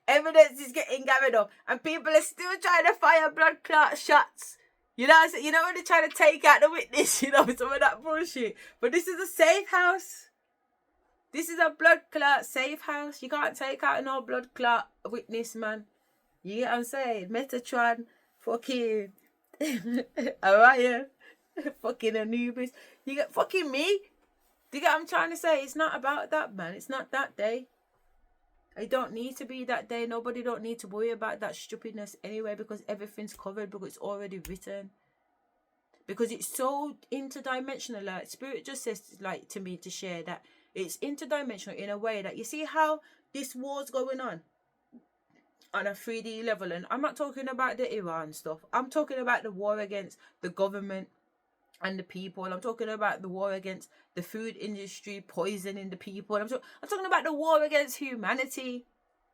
Speaker 2: evidence is getting gathered up, and people are still trying to fire blood clot shots. You know what I'm saying? You know when they're trying to take out the witness, you know, some of that bullshit. But this is a safe house. This is a blood clot safe house. You can't take out no blood clot witness, man. You get what I'm saying? Metatron, fucking Orion, fucking Anubis. You get fucking me. Do you get what I'm trying to say? It's not about that, man. It's not that day. It don't need to be that day. Nobody don't need to worry about that stupidness anyway, because everything's covered, because it's already written. Because it's so interdimensional. Like, Spirit just says, like, to me to share that it's interdimensional in a way that you see how this war's going on a 3D level. And I'm not talking about the Iran stuff. I'm talking about the war against the government and the people. I'm talking about the war against the food industry poisoning the people. I'm talking about the war against humanity.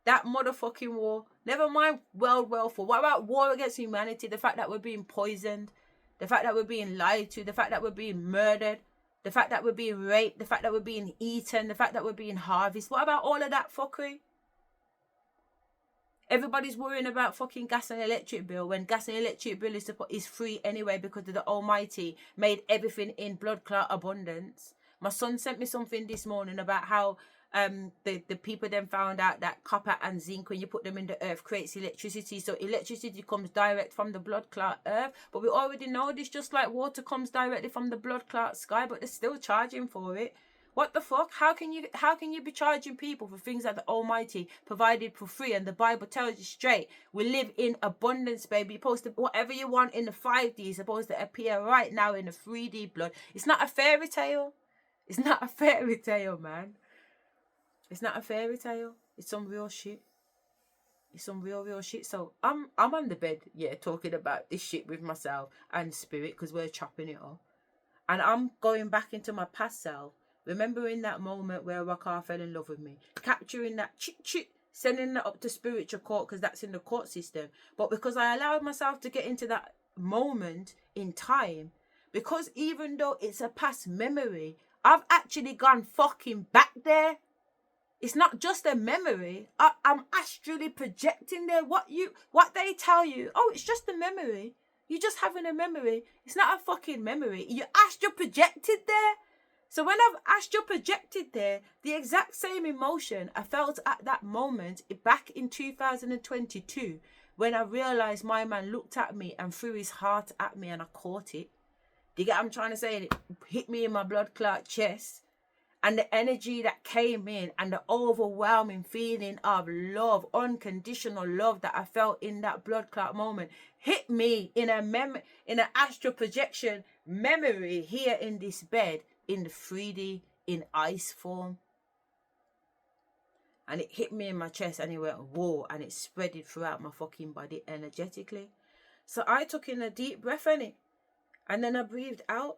Speaker 2: That motherfucking war. Never mind world welfare. What about war against humanity? The fact that we're being poisoned. The fact that we're being lied to. The fact that we're being murdered. The fact that we're being raped. The fact that we're being eaten. The fact that we're being harvested. What about all of that fuckery? Everybody's worrying about fucking gas and electric bill when gas and electric bill is free anyway because of the Almighty made everything in blood clot abundance. My son sent me something this morning about how the people then found out that copper and zinc, when you put them in the earth, creates electricity. So electricity comes direct from the blood clot earth. But we already know this, just like water comes directly from the blood clot sky, but they're still charging for it. What the fuck? How can you be charging people for things that the Almighty provided for free? And the Bible tells you straight, we live in abundance, baby. You're supposed to, whatever you want in the 5D is supposed to appear right now in the 3D blood. It's not a fairy tale. It's not a fairy tale, man. It's not a fairy tale. It's some real shit. It's some real shit. So I'm on the bed, yeah, talking about this shit with myself and spirit, because we're chopping it off. And I'm going back into my past self, remembering that moment where Rakar fell in love with me, capturing that chit, sending that up to spiritual court, because that's in the court system. But because I allowed myself to get into that moment in time, because even though it's a past memory, I've actually gone fucking back there. It's not just a memory. I'm astrally projecting there. What they tell you, oh, it's just a memory. You're just having a memory. It's not a fucking memory. You astral projected there. So when I've astral projected there, the exact same emotion I felt at that moment back in 2022, when I realized my man looked at me and threw his heart at me and I caught it. Do you get what I'm trying to say? And it hit me in my blood clot chest. And the energy that came in and the overwhelming feeling of love, unconditional love that I felt in that blood clot moment hit me in an astral projection memory here in this bed in the 3D in ice form. And it hit me in my chest and it went whoa, and it spread it throughout my fucking body energetically. So I took in a deep breath in it and then I breathed out.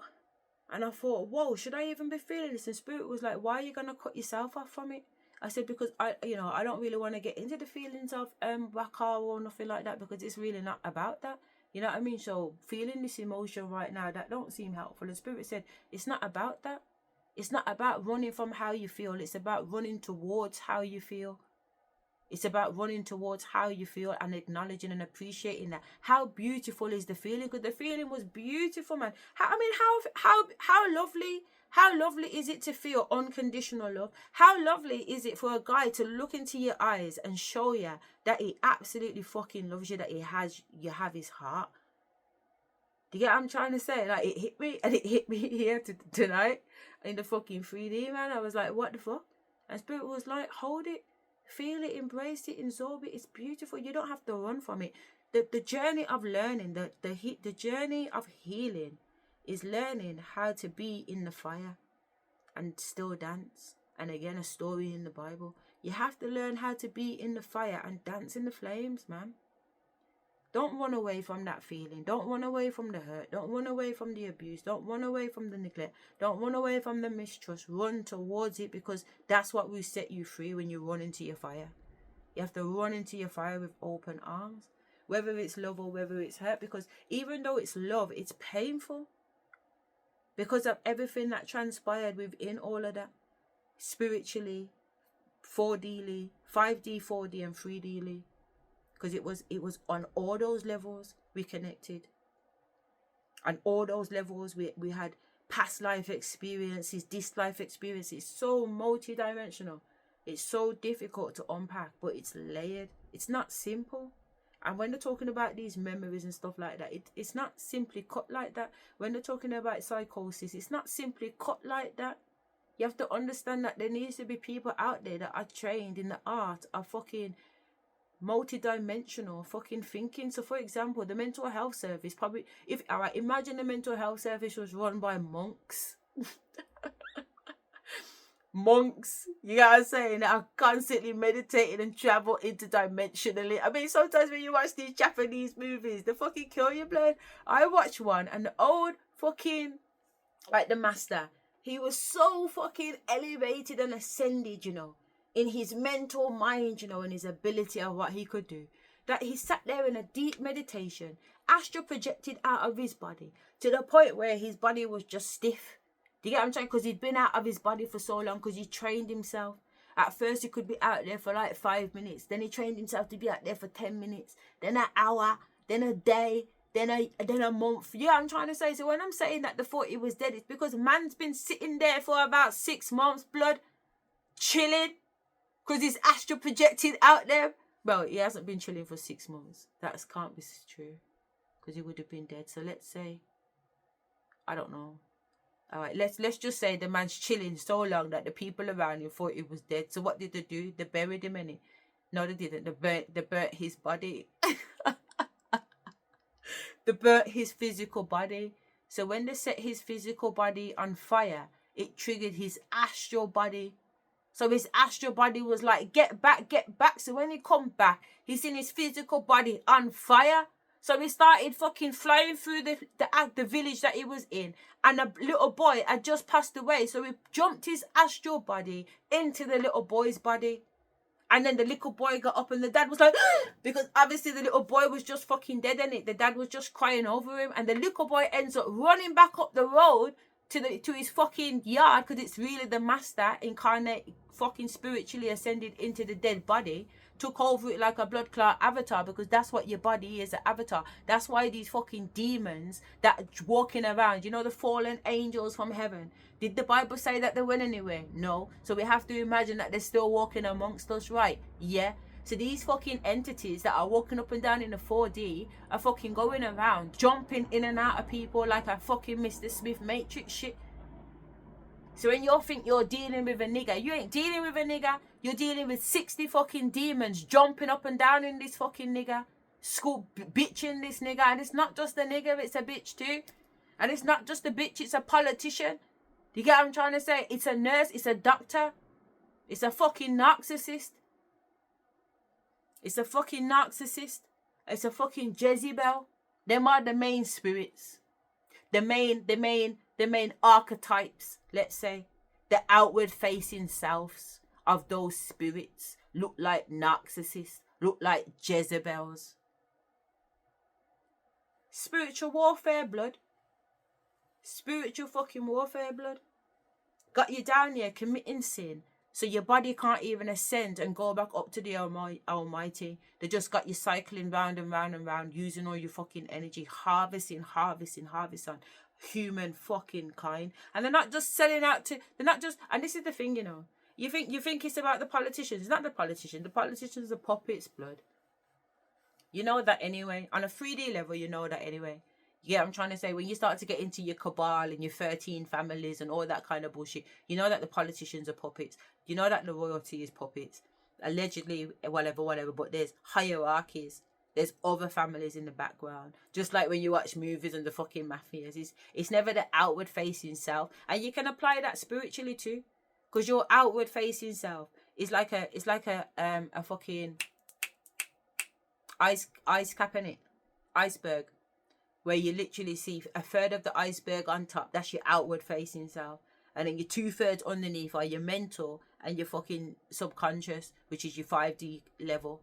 Speaker 2: And I thought, whoa, should I even be feeling this? And Spirit was like, why are you going to cut yourself off from it? I said, because I don't really want to get into the feelings of Rakar or nothing like that, because it's really not about that. You know what I mean? So feeling this emotion right now, that don't seem helpful. And Spirit said, it's not about that. It's not about running from how you feel. It's about running towards how you feel. It's about running towards how you feel and acknowledging and appreciating that. How beautiful is the feeling? Because the feeling was beautiful, man. How lovely is it to feel unconditional love? How lovely is it for a guy to look into your eyes and show you that he absolutely fucking loves you, that you have his heart? Do you get what I'm trying to say? Like, it hit me, and it hit me here tonight in the fucking 3D, man. I was like, what the fuck? And Spirit was like, hold it. Feel it, embrace it, absorb it. It's beautiful. You don't have to run from it. The journey of learning, the journey of healing is learning how to be in the fire and still dance. And again, a story in the Bible. You have to learn how to be in the fire and dance in the flames, man. Don't run away from that feeling. Don't run away from the hurt. Don't run away from the abuse. Don't run away from the neglect. Don't run away from the mistrust. Run towards it, because that's what will set you free when you run into your fire. You have to run into your fire with open arms, whether it's love or whether it's hurt, because even though it's love, it's painful because of everything that transpired within all of that, spiritually, 4D, 5D, 4D and 3D. Because it was on all those levels we connected. On all those levels we had past life experiences, this life experiences. It's so multidimensional. It's so difficult to unpack, but it's layered. It's not simple. And when they're talking about these memories and stuff like that, it's not simply cut like that. When they're talking about psychosis, it's not simply cut like that. You have to understand that there needs to be people out there that are trained in the art of fucking multi-dimensional fucking thinking. So for example, the mental health service, probably, imagine the mental health service was run by monks. Monks, you know what I'm saying, that are constantly meditating and travel interdimensionally. I mean, sometimes when you watch these Japanese movies, they fucking kill you, blood. I watched one, and the old fucking, like, the master, he was so fucking elevated and ascended, you know, in his mental mind, you know, and his ability of what he could do, that he sat there in a deep meditation, astral projected out of his body, to the point where his body was just stiff. Do you get what I'm saying? Because he'd been out of his body for so long, because he trained himself. At first, he could be out there for like 5 minutes. Then he trained himself to be out there for 10 minutes. Then an hour. Then a day. Then a month. Yeah, I'm trying to say. So when I'm saying that they thought he was dead, it's because man's been sitting there for about 6 months, blood, chilling, because he's astral projected out there. Well, he hasn't been chilling for 6 months. That can't be true, because he would have been dead. So let's say, I don't know. All right, let's just say the man's chilling so long that the people around him thought he was dead. So what did they do? They buried him in it. No, they didn't. They burnt his body. They burnt his physical body. So when they set his physical body on fire, it triggered his astral body. So his astral body was like, get back, get back. So when he come back, he's in his physical body on fire. So he started fucking flying through the village that he was in. And a little boy had just passed away. So he jumped his astral body into the little boy's body. And then the little boy got up and the dad was like, because obviously the little boy was just fucking dead, innit? The dad was just crying over him. And the little boy ends up running back up the road to his fucking yard, because it's really the master incarnate, fucking spiritually ascended into the dead body, took over it like a blood clot avatar, because that's what your body is, an avatar. That's why these fucking demons that are walking around, you know, the fallen angels from heaven, did the Bible say that they went anywhere? No. So we have to imagine that they're still walking amongst us, right? Yeah. So these fucking entities that are walking up and down in the 4D are fucking going around, jumping in and out of people like a fucking Mr. Smith Matrix shit. So when you think you're dealing with a nigger, you ain't dealing with a nigger. You're dealing with 60 fucking demons jumping up and down in this fucking nigger. School bitching this nigger. And it's not just a nigger, it's a bitch too. And it's not just a bitch, it's a politician. Do you get what I'm trying to say? It's a nurse, it's a doctor. It's a fucking narcissist. It's a fucking narcissist. It's a fucking Jezebel. Them are the main spirits. The main archetypes, let's say. The outward facing selves of those spirits look like narcissists, look like Jezebels. Spiritual warfare, blood. Spiritual fucking warfare, blood. Got you down here committing sin, so your body can't even ascend and go back up to the Almighty. They just got you cycling round and round and round, using all your fucking energy, harvesting human fucking kind. And they're not just selling out to, they're not just, and this is the thing, you know, you think it's about the politicians. It's not the politicians. The politicians are puppets, blood. You know that anyway. On a 3D level, you know that anyway. Yeah, I'm trying to say, when you start to get into your cabal and your 13 families and all that kind of bullshit, you know that the politicians are puppets. You know that the royalty is puppets. Allegedly, whatever, but there's hierarchies. There's other families in the background. Just like when you watch movies and the fucking mafias. It's never the outward facing self. And you can apply that spiritually too. Because your outward facing self is like a fucking ice cap in it. Iceberg. Where you literally see a third of the iceberg on top. That's your outward facing self. And then your 2/3 underneath are your mental and your fucking subconscious, which is your 5D level.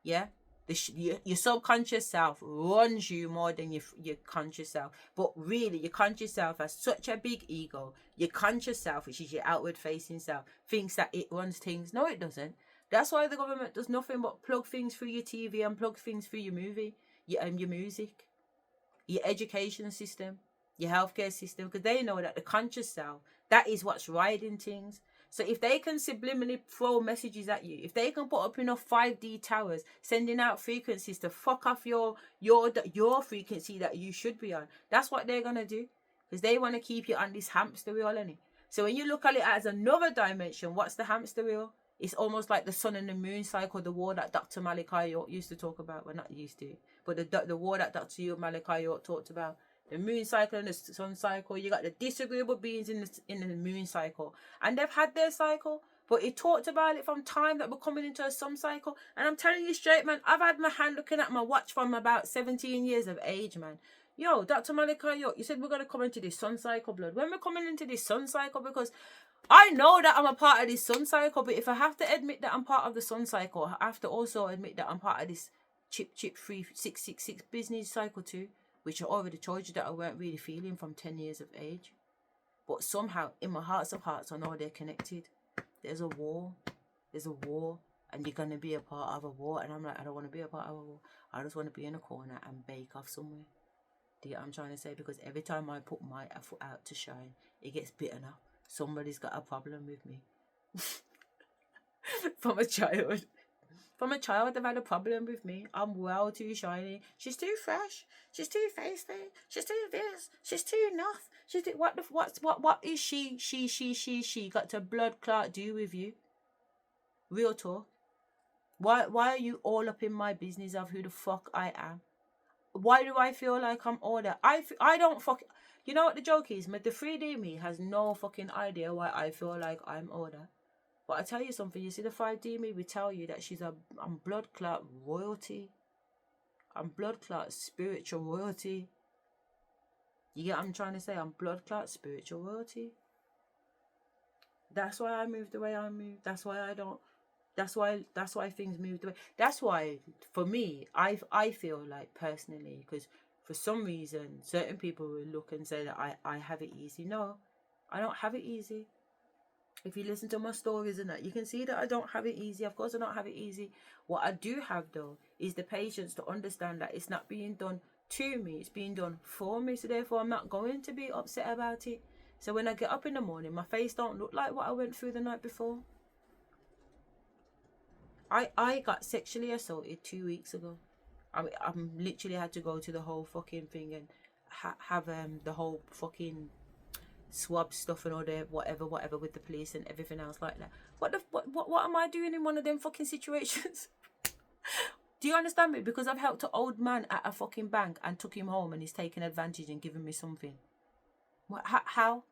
Speaker 2: Yeah? Your subconscious self runs you more than your conscious self. But really, your conscious self has such a big ego. Your conscious self, which is your outward facing self, thinks that it runs things. No, it doesn't. That's why the government does nothing but plug things through your TV and plug things through your movie, your music, your education system, your healthcare system, because they know that the conscious self, that is what's riding things. So if they can subliminally throw messages at you, if they can put up enough 5D towers, sending out frequencies to fuck off your frequency that you should be on, that's what they're gonna do, because they want to keep you on this hamster wheel, innit? So when you look at it as another dimension, what's the hamster wheel? It's almost like the sun and the moon cycle, the war that Dr. Malachi York used to talk about. Well, not used to, but the war that Dr. Malachi York talked about. The moon cycle and the sun cycle. You got the disagreeable beings in the moon cycle. And they've had their cycle. But he talked about it from time that we're coming into a sun cycle. And I'm telling you straight, man, I've had my hand looking at my watch from about 17 years of age, man. Yo, Dr. Malachi York, you said we're going to come into this sun cycle, blood. When we're coming into this sun cycle, because I know that I'm a part of this sun cycle, but if I have to admit that I'm part of the sun cycle, I have to also admit that I'm part of this chip 3666 business cycle too, which I already told you that I weren't really feeling from 10 years of age. But somehow, in my hearts of hearts, I know they're connected. There's a war. There's a war, and you're gonna be a part of a war. And I'm like, I don't want to be a part of a war. I just want to be in a corner and bake off somewhere. Do you get what I'm trying to say? Because every time I put my foot out to shine, it gets bitten up. Somebody's got a problem with me. From a child. From a child, they've had a problem with me. I'm well too shiny. She's too fresh. She's too feisty. She's too this. She's too enough. She's too, what is she got to blood clot do with you? Real talk. Why are you all up in my business of who the fuck I am? Why do I feel like I'm older? I don't fuck. You know what the joke is? The 3D me has no fucking idea why I feel like I'm older. But I tell you something, you see the 5D me, we tell you that I'm blood clot royalty. I'm blood clot spiritual royalty. You get what I'm trying to say? I'm blood clot spiritual royalty. That's why I moved the way I moved. That's why things moved away. That's why, for me, I feel like personally, because for some reason, certain people will look and say that I have it easy. No, I don't have it easy. If you listen to my stories and that, you can see that I don't have it easy. Of course I don't have it easy. What I do have, though, is the patience to understand that it's not being done to me. It's being done for me. So therefore, I'm not going to be upset about it. So when I get up in the morning, my face don't look like what I went through the night before. I got sexually assaulted 2 weeks ago. I'm literally had to go to the whole fucking thing and have the whole fucking swab stuff and all the whatever with the police and everything else like that. What am I doing in one of them fucking situations? Do you understand me? Because I've helped an old man at a fucking bank and took him home and he's taking advantage and giving me something. What? How?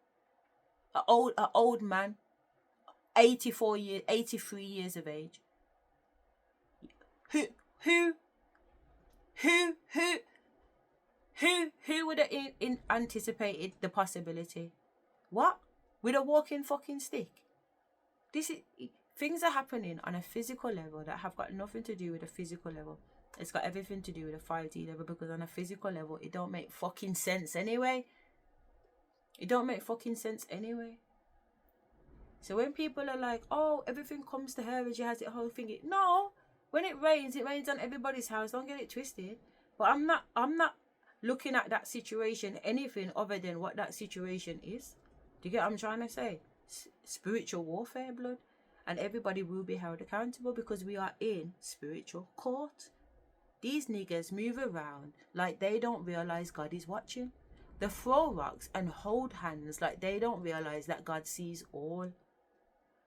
Speaker 2: An old man, 83 years of age. Who would have anticipated the possibility? What? With a walking fucking stick? Things are happening on a physical level that have got nothing to do with a physical level. It's got everything to do with a 5D level, because on a physical level, it don't make fucking sense anyway. It don't make fucking sense anyway. So when people are like, oh, everything comes to her and she has it whole thing. No. When it rains on everybody's house. Don't get it twisted. But I'm not looking at that situation anything other than what that situation is. Do you get what I'm trying to say? Spiritual warfare, blood. And everybody will be held accountable because we are in spiritual court. These niggas move around like they don't realize God is watching. They throw rocks and hold hands like they don't realize that God sees all.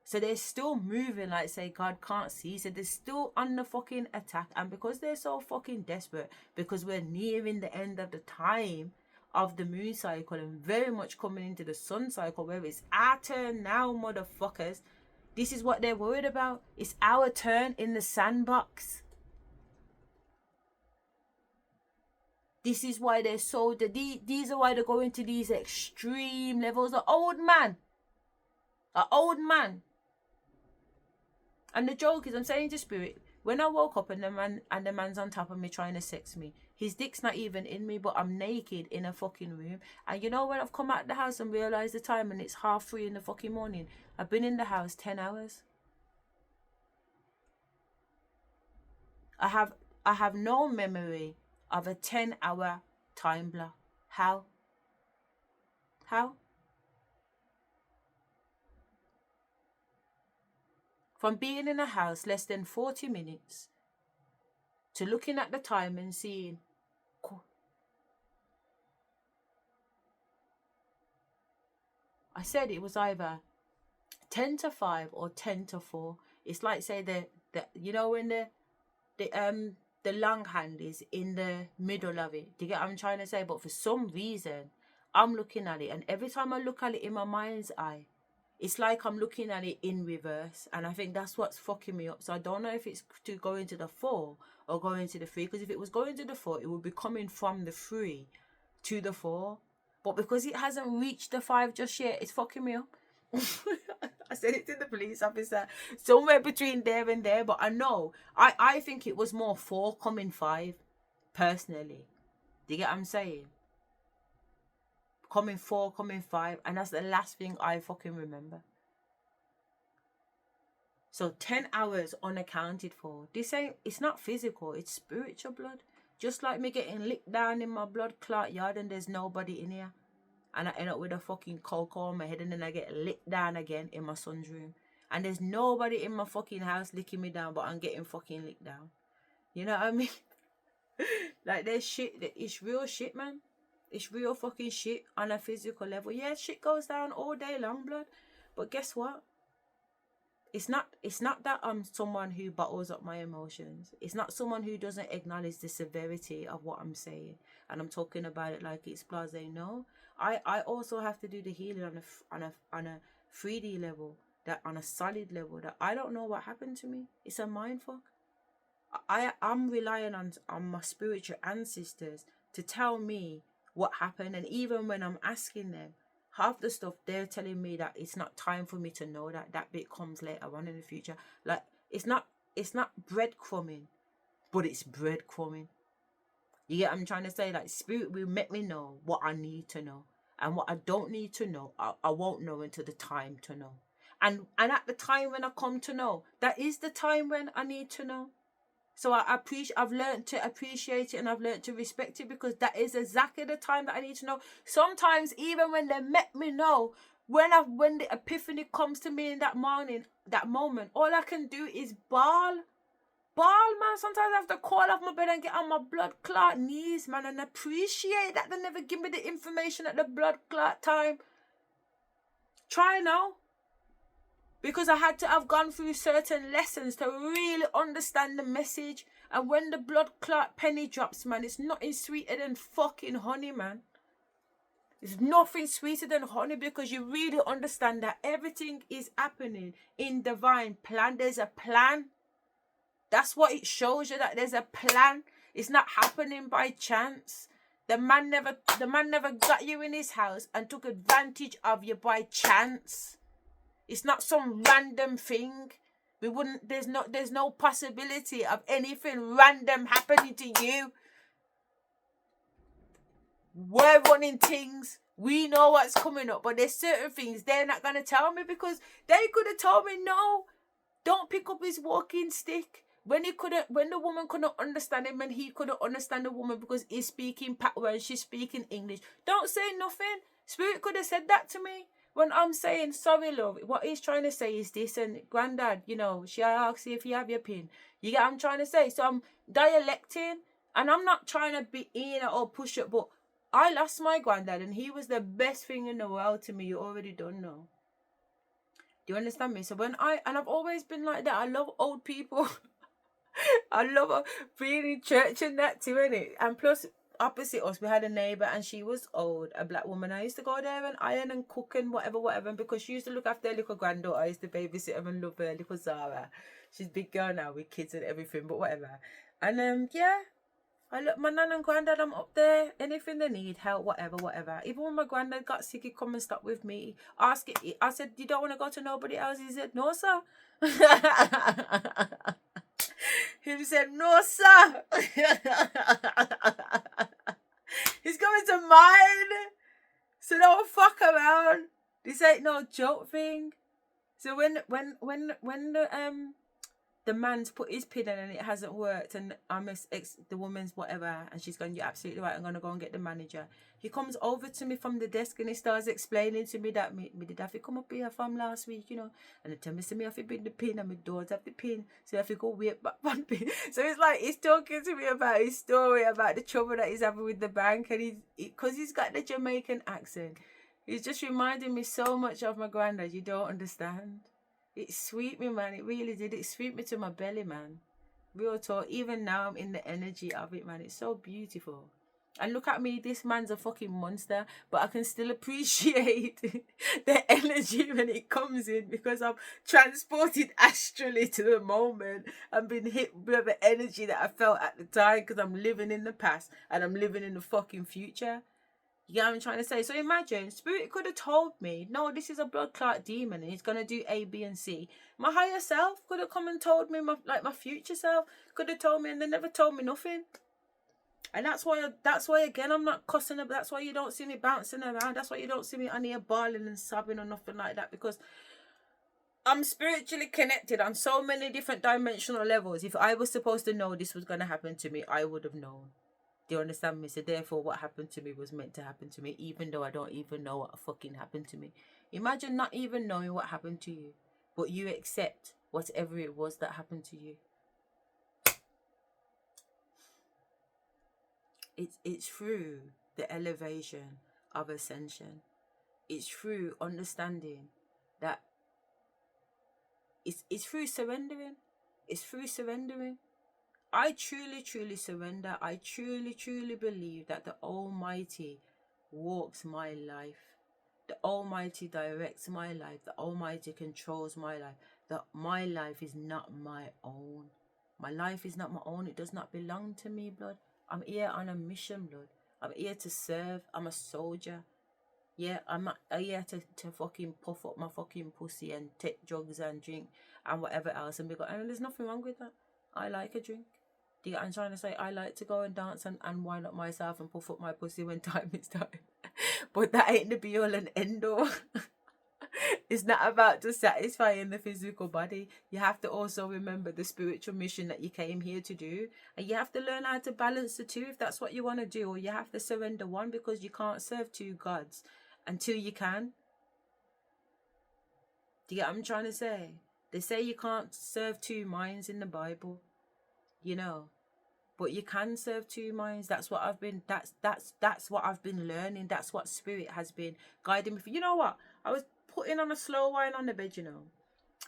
Speaker 2: So they're still moving like, say, God can't see. So they're still under fucking attack. And because they're so fucking desperate, because we're nearing the end of the time of the moon cycle and very much coming into the sun cycle where it's our turn now, motherfuckers. This is what they're worried about. It's our turn in the sandbox. This is why they're so... These are why they're going to these extreme levels. An old man. And the joke is, I'm saying to Spirit, when I woke up and the man's on top of me trying to sex me, his dick's not even in me, but I'm naked in a fucking room. And you know when I've come out of the house and realised the time and it's 3:30 in the fucking morning, I've been in the house 10 hours. I have no memory of a 10-hour time block. How? From being in a house less than 40 minutes to looking at the time and seeing, I said it was either 10 to 5 or 10 to 4. It's like, say, the you know when the long hand is in the middle of it. Do you get what I'm trying to say? But for some reason, I'm looking at it, and every time I look at it in my mind's eye, it's like I'm looking at it in reverse. And I think that's what's fucking me up. So I don't know if it's to go into the 4 or go into the 3. Because if it was going to the 4, it would be coming from the 3 to the 4. But because it hasn't reached the 5 just yet, it's fucking me up. I said it to the police officer. Somewhere between there and there. But I know. I think it was more 4 coming 5. Personally. Do you get what I'm saying? Coming 4, coming 5, and that's the last thing I fucking remember. So 10 hours unaccounted for. This ain't, it's not physical, it's spiritual blood. Just like me getting licked down in my blood clot yard and there's nobody in here. And I end up with a fucking cocoa on my head and then I get licked down again in my son's room. And there's nobody in my fucking house licking me down, but I'm getting fucking licked down. You know what I mean? Like, there's shit, it's real shit, man. It's real fucking shit on a physical level. Yeah, shit goes down all day long, blood. But guess what? It's not that I'm someone who bottles up my emotions. It's not someone who doesn't acknowledge the severity of what I'm saying. And I'm talking about it like it's blasé. No. I also have to do the healing on a 3D level, that on a solid level, that I don't know what happened to me. It's a mind fuck. I'm relying on my spiritual ancestors to tell me what happened, and even when I'm asking them, half the stuff they're telling me that it's not time for me to know, that bit comes later on in the future. Like, it's not breadcrumbing, but it's breadcrumbing. You get what I'm trying to say? Like, spirit will make me know what I need to know, and what I don't need to know, I won't know until the time to know. And at the time when I come to know, that is the time when I need to know. So I've learned to appreciate it, and I've learned to respect it, because that is exactly the time that I need to know. Sometimes even when they make me know, when the epiphany comes to me in that morning, that moment, all I can do is bawl, man. Sometimes I have to crawl off my bed and get on my blood clot knees, man, and appreciate that they never give me the information at the blood clot time. Try now. Because I had to have gone through certain lessons to really understand the message. And when the blood clot penny drops, man, it's nothing sweeter than fucking honey, man. It's nothing sweeter than honey, because you really understand that everything is happening in divine plan. There's a plan. That's what it shows you, that there's a plan. It's not happening by chance. The man never got you in his house and took advantage of you by chance. It's not some random thing. There's no possibility of anything random happening to you. We're running things. We know what's coming up, but there's certain things they're not going to tell me, because they could have told me, no, don't pick up his walking stick. When the woman couldn't understand him, and he couldn't understand the woman because he's speaking Patwa and she's speaking English. Don't say nothing. Spirit could have said that to me. When I'm saying, sorry, love, what he's trying to say is this, and granddad, she asks you if you have your pin. You get what I'm trying to say? So I'm dialecting, and I'm not trying to be in or push it, but I lost my granddad, and he was the best thing in the world to me. You already don't know. Do you understand me? So I've always been like that. I love old people. I love being in church and that too, innit? And plus, opposite us, we had a neighbour, and she was old, a black woman. I used to go there and iron and cook and whatever, and because she used to look after her little granddaughter, I used to babysit her and love her, little Zara. She's a big girl now with kids and everything, but whatever. And yeah, I look, my nan and granddad, I'm up there, anything they need, help, whatever. Even when my granddad got sick, he'd come and stop with me. I said, you don't want to go to nobody else? He said, no, sir. He said, no, sir. He's coming to mine. So don't fuck around. This ain't no joke thing. So when the man's put his pin in and it hasn't worked, and the woman's whatever, and she's going, you're absolutely right, I'm going to go and get the manager. He comes over to me from the desk and he starts explaining to me that me did have to come up here from last week, and they tell me, I have to bring the pin, and my don't have the pin, so I have to go wait back one pin. So it's like he's talking to me about his story, about the trouble that he's having with the bank, and because he's got the Jamaican accent, he's just reminding me so much of my granddad. You don't understand. It sweet me, man. It really did. It sweet me to my belly, man. Real talk. Even now, I'm in the energy of it, man. It's so beautiful. And look at me. This man's a fucking monster, but I can still appreciate the energy when it comes in, because I'm transported astrally to the moment. I'm being hit with the energy that I felt at the time, because I'm living in the past and I'm living in the fucking future. You know what I'm trying to say? So imagine, Spirit could have told me, no, this is a blood clot demon and he's going to do A, B, and C. My higher self could have come and told me, my future self could have told me, and they never told me nothing. And that's why again, I'm not cussing up. That's why you don't see me bouncing around. That's why you don't see me on here bawling and sobbing or nothing like that, because I'm spiritually connected on so many different dimensional levels. If I was supposed to know this was going to happen to me, I would have known. Do you understand me? So therefore what happened to me was meant to happen to me, even though I don't even know what fucking happened to me. Imagine not even knowing what happened to you, but you accept whatever it was that happened to you. It's through the elevation of ascension. It's through understanding that it's through surrendering. It's through surrendering. I truly surrender. I truly believe that the Almighty walks my life. The Almighty directs my life. The Almighty controls my life. That my life is not my own. My life is not my own. It does not belong to me, blood. I'm here on a mission, blood. I'm here to serve. I'm a soldier. Yeah, I'm not here to fucking puff up my fucking pussy and take drugs and drink and whatever else and there's nothing wrong with that. I like a drink. I'm trying to say I like to go and dance and wind up myself and puff up my pussy when time is time. But that ain't the be all and end all. It's not about just satisfying the physical body. You have to also remember the spiritual mission that you came here to do. And you have to learn how to balance the two if that's what you want to do. Or you have to surrender one, because you can't serve two gods until you can. Do you get what I'm trying to say? They say you can't serve two minds in the Bible, you know, but you can serve two minds. That's what I've been. That's what I've been learning. That's what spirit has been guiding me. You know what? I was putting on a slow wine on the bed, you know,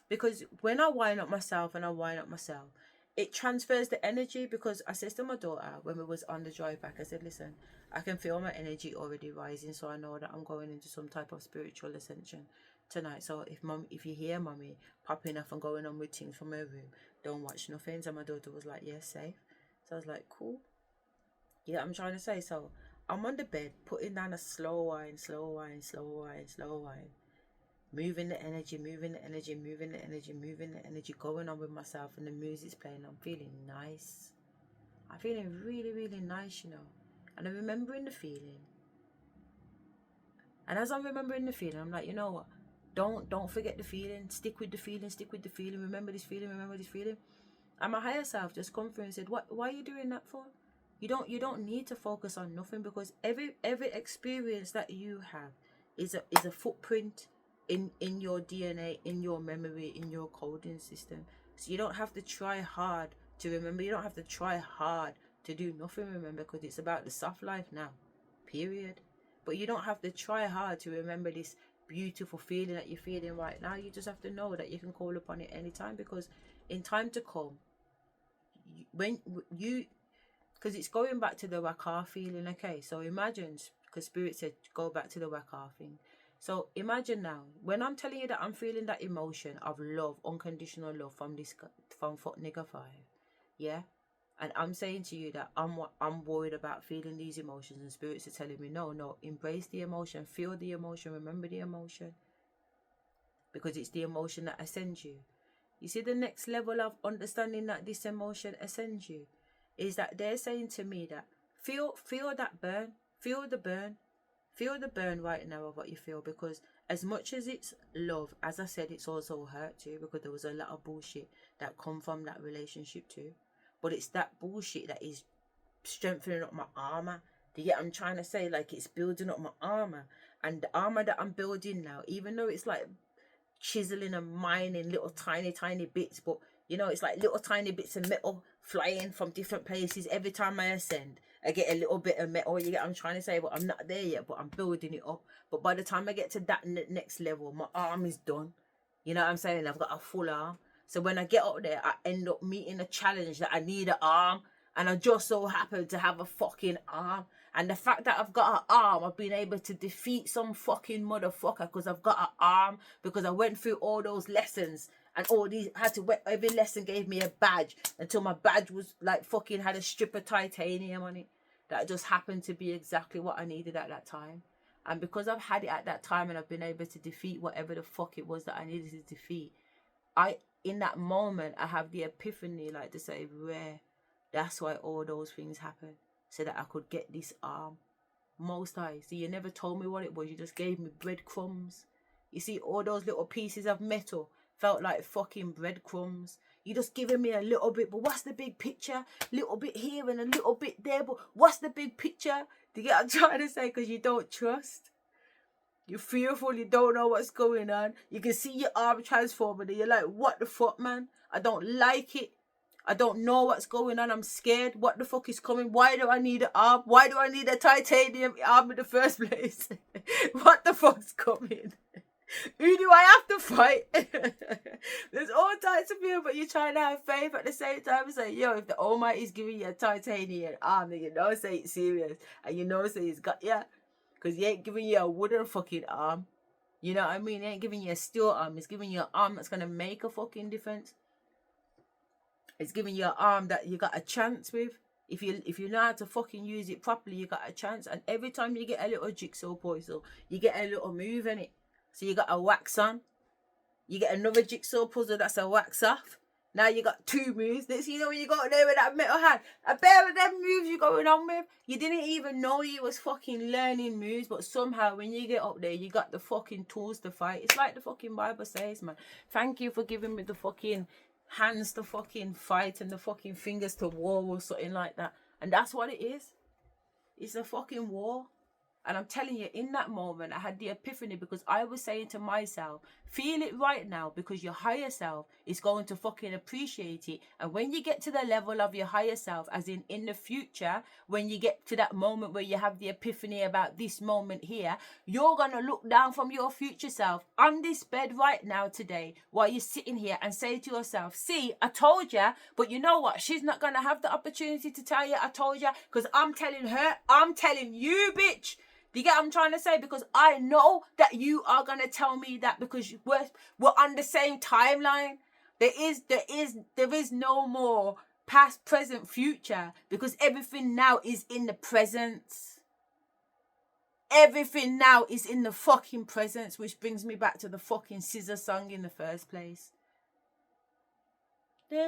Speaker 2: because when I wind up myself and I wind up myself, it transfers the energy. Because I said to my daughter when we was on the drive back, I said, listen, I can feel my energy already rising, so I know that I'm going into some type of spiritual ascension tonight. So if you hear mommy popping off and going on with things from her room, don't watch nothing. And my daughter was like, yes, safe. So I was like, cool. Yeah, I'm trying to say. So I'm on the bed putting down a slow wine, moving the energy, going on with myself, and the music's playing. I'm feeling nice. I'm feeling really nice, you know. And I'm remembering the feeling. And as I'm remembering the feeling, I'm like, you know what? Don't forget the feeling. Stick with the feeling. Remember this feeling. And my higher self just come through and said, why are you doing that for? You don't need to focus on nothing, because every experience that you have is a footprint in your DNA, in your memory, in your coding system. So you don't have to try hard to remember. You don't have to try hard to do nothing, remember, because it's about the soft life now. Period. But you don't have to try hard to remember this beautiful feeling that you're feeling right now. You just have to know that you can call upon it anytime, because in time to come, when you, because it's going back to the waka feeling, okay? So imagine, because Spirit said go back to the waka thing. So imagine now, when I'm telling you that I'm feeling that emotion of love, unconditional love from Fuck Nigga 5, yeah? And I'm saying to you that I'm worried about feeling these emotions, and spirits are telling me, no, embrace the emotion, feel the emotion, remember the emotion, because it's the emotion that ascends you. You see, the next level of understanding that this emotion ascends you is that they're saying to me that feel that burn, feel the burn right now of what you feel, because as much as it's love, as I said, it's also hurt too, because there was a lot of bullshit that come from that relationship too. But it's that bullshit that is strengthening up my armor. Do you get what I'm trying to say? Like, it's building up my armor. And the armor that I'm building now, even though it's like chiseling and mining little tiny bits, but you know, it's like little tiny bits of metal flying from different places. Every time I ascend, I get a little bit of metal. You get what I'm trying to say? But I'm not there yet, but I'm building it up. But by the time I get to that next level, my arm is done. You know what I'm saying? I've got a full arm. So when I get up there, I end up meeting a challenge that I need an arm, and I just so happen to have a fucking arm. And the fact that I've got an arm, I've been able to defeat some fucking motherfucker because I've got an arm, because I went through all those lessons, and all these every lesson gave me a badge, until my badge was like fucking had a strip of titanium on it. That just happened to be exactly what I needed at that time. And because I've had it at that time, and I've been able to defeat whatever the fuck it was that I needed to defeat, in that moment, I have the epiphany, like to say, rare. That's why all those things happen, so that I could get this arm. Most High. So you never told me what it was. You just gave me breadcrumbs. You see, all those little pieces of metal felt like fucking breadcrumbs. You're just giving me a little bit, but what's the big picture? Little bit here and a little bit there, but what's the big picture? Do you get what I'm trying to say? Because you don't trust. You're fearful, you don't know what's going on. You can see your arm transforming and you're like, what the fuck, man? I don't like it. I don't know what's going on. I'm scared. What the fuck is coming? Why do I need an arm? Why do I need a titanium arm in the first place? What the fuck's coming? Who do I have to fight? There's all types of people, but you're trying to have faith at the same time and say, yo, if the Almighty's giving you a titanium arm, then you know say it's serious. And you know say he's got you. Because he ain't giving you a wooden fucking arm. You know what I mean? He ain't giving you a steel arm. He's giving you an arm that's going to make a fucking difference. It's giving you an arm that you got a chance with. If you know how to fucking use it properly, you got a chance. And every time you get a little jigsaw puzzle, you get a little move in it. So you got a wax on. You get another jigsaw puzzle that's a wax off. Now you got 2 moves. Next you know when you got there with that metal hand, a pair of them moves you going on with. You didn't even know you was fucking learning moves, but somehow when you get up there, you got the fucking tools to fight. It's like the fucking Bible says, man. Thank you for giving me the fucking hands to fucking fight and the fucking fingers to war or something like that. And that's what it is. It's a fucking war. And I'm telling you, in that moment, I had the epiphany because I was saying to myself, feel it right now because your higher self is going to fucking appreciate it. And when you get to the level of your higher self, as in the future, when you get to that moment where you have the epiphany about this moment here, you're going to look down from your future self on this bed right now today while you're sitting here and say to yourself, see, I told you, but you know what? She's not going to have the opportunity to tell you I told you because I'm telling her, I'm telling you, bitch. Do you get what I'm trying to say? Because I know that you are going to tell me that because we're on the same timeline. There is no more past, present, future because everything now is in the presence. Everything now is in the fucking presence, which brings me back to the fucking scissor song in the first place. He's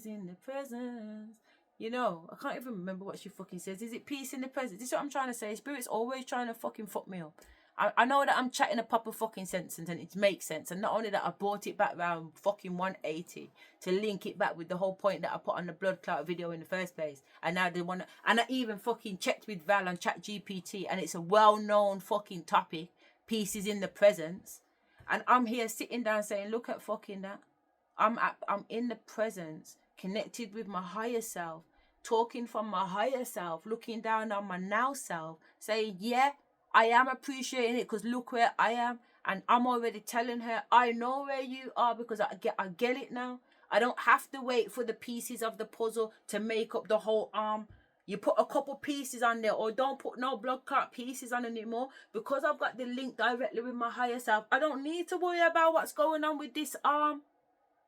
Speaker 2: in the presence. You know, I can't even remember what she fucking says. Is it peace in the present? This is what I'm trying to say. Spirit's always trying to fucking fuck me up. I know that I'm chatting a proper fucking sentence and it makes sense. And not only that, I brought it back round fucking 180 to link it back with the whole point that I put on the blood clot video in the first place. And now they want to... And I even fucking checked with Val on ChatGPT and it's a well-known fucking topic. Peace is in the presence. And I'm here sitting down saying, look at fucking that. I'm in the presence, connected with my higher self, talking from my higher self, looking down on my now self, saying, yeah, I am appreciating it because look where I am. And I'm already telling her, I know where you are because I get it now. I don't have to wait for the pieces of the puzzle to make up the whole arm. You put a couple pieces on there or don't put no blood clot pieces on anymore because I've got the link directly with my higher self. I don't need to worry about what's going on with this arm.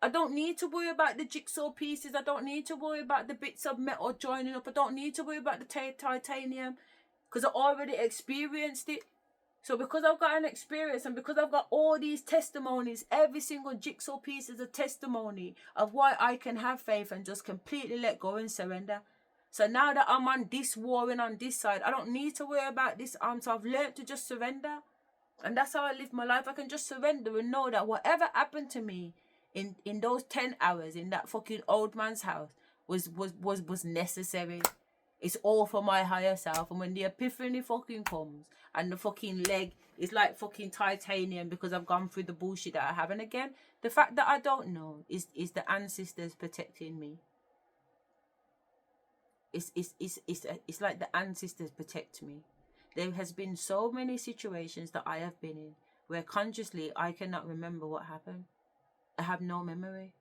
Speaker 2: I don't need to worry about the jigsaw pieces. I don't need to worry about the bits of metal joining up. I don't need to worry about the titanium because I already experienced it. So because I've got an experience and because I've got all these testimonies, every single jigsaw piece is a testimony of why I can have faith and just completely let go and surrender. So now that I'm on this war and on this side, I don't need to worry about this arm. So I've learned to just surrender. And that's how I live my life. I can just surrender and know that whatever happened to me in those 10 hours in that fucking old man's house was necessary. It's all for my higher self. And when the epiphany fucking comes and the fucking leg is like fucking titanium because I've gone through the bullshit that I have. And again, the fact that I don't know is the ancestors protecting me. It's like the ancestors protect me. There has been so many situations that I have been in where consciously I cannot remember what happened. I have no memory.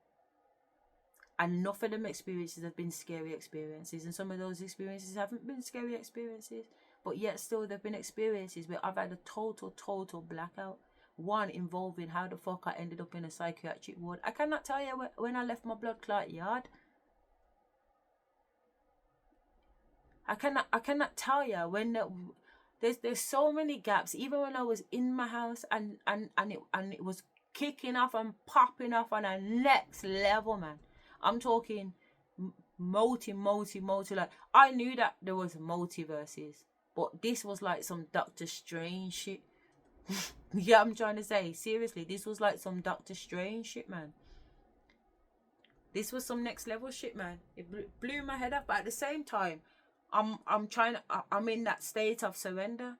Speaker 2: And enough of them experiences have been scary experiences. And some of those experiences haven't been scary experiences. But yet still there have been experiences where I've had a total blackout. One involving how the fuck I ended up in a psychiatric ward. I cannot tell you when I left my blood clot yard. I cannot tell you when there's so many gaps. Even when I was in my house and it was kicking off and popping off on a next level, man. I'm talking multi. Like I knew that there was multiverses, but this was like some Doctor Strange shit. Yeah, I'm trying to say, seriously, this was like some Doctor Strange shit, man. This was some next level shit, man. It blew my head up. But at the same time, I'm in that state of surrender.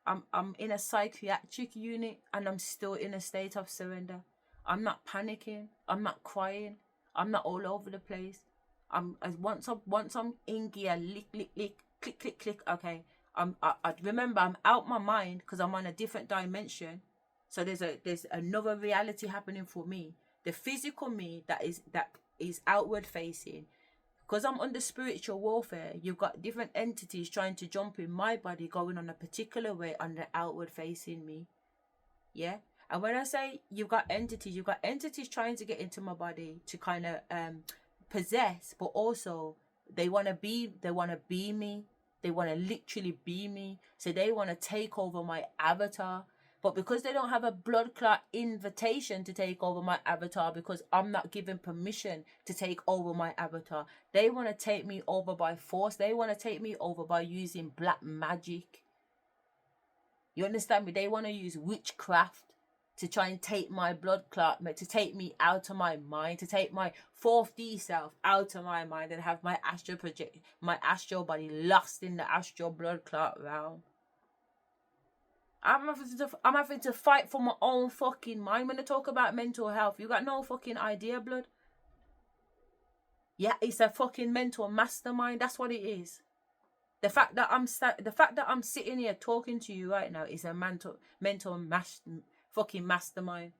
Speaker 2: I'm in a psychiatric unit and I'm still in a state of surrender. I'm not panicking. I'm not crying. I'm not all over the place. Once I'm in gear, lick, click, click, click. Okay. I remember I'm out my mind because I'm on a different dimension. So there's another reality happening for me. The physical me that is outward facing. Because I'm under spiritual warfare, you've got different entities trying to jump in my body, going on a particular way on the outward facing me. Yeah? And when I say you've got entities trying to get into my body to kind of possess, but also they want to be me. They want to literally be me. So they want to take over my avatar. But because they don't have a blood clot invitation to take over my avatar, because I'm not given permission to take over my avatar, they want to take me over by force. They want to take me over by using black magic. You understand me? They want to use witchcraft to try and take my blood clot, to take me out of my mind, to take my 4D self out of my mind and have my astral body lost in the astral blood clot realm. I'm having to fight for my own fucking mind. When I talk about mental health, you got no fucking idea, blood. Yeah, it's a fucking mental mastermind. That's what it is. The fact that I'm sitting here talking to you right now is a fucking mastermind,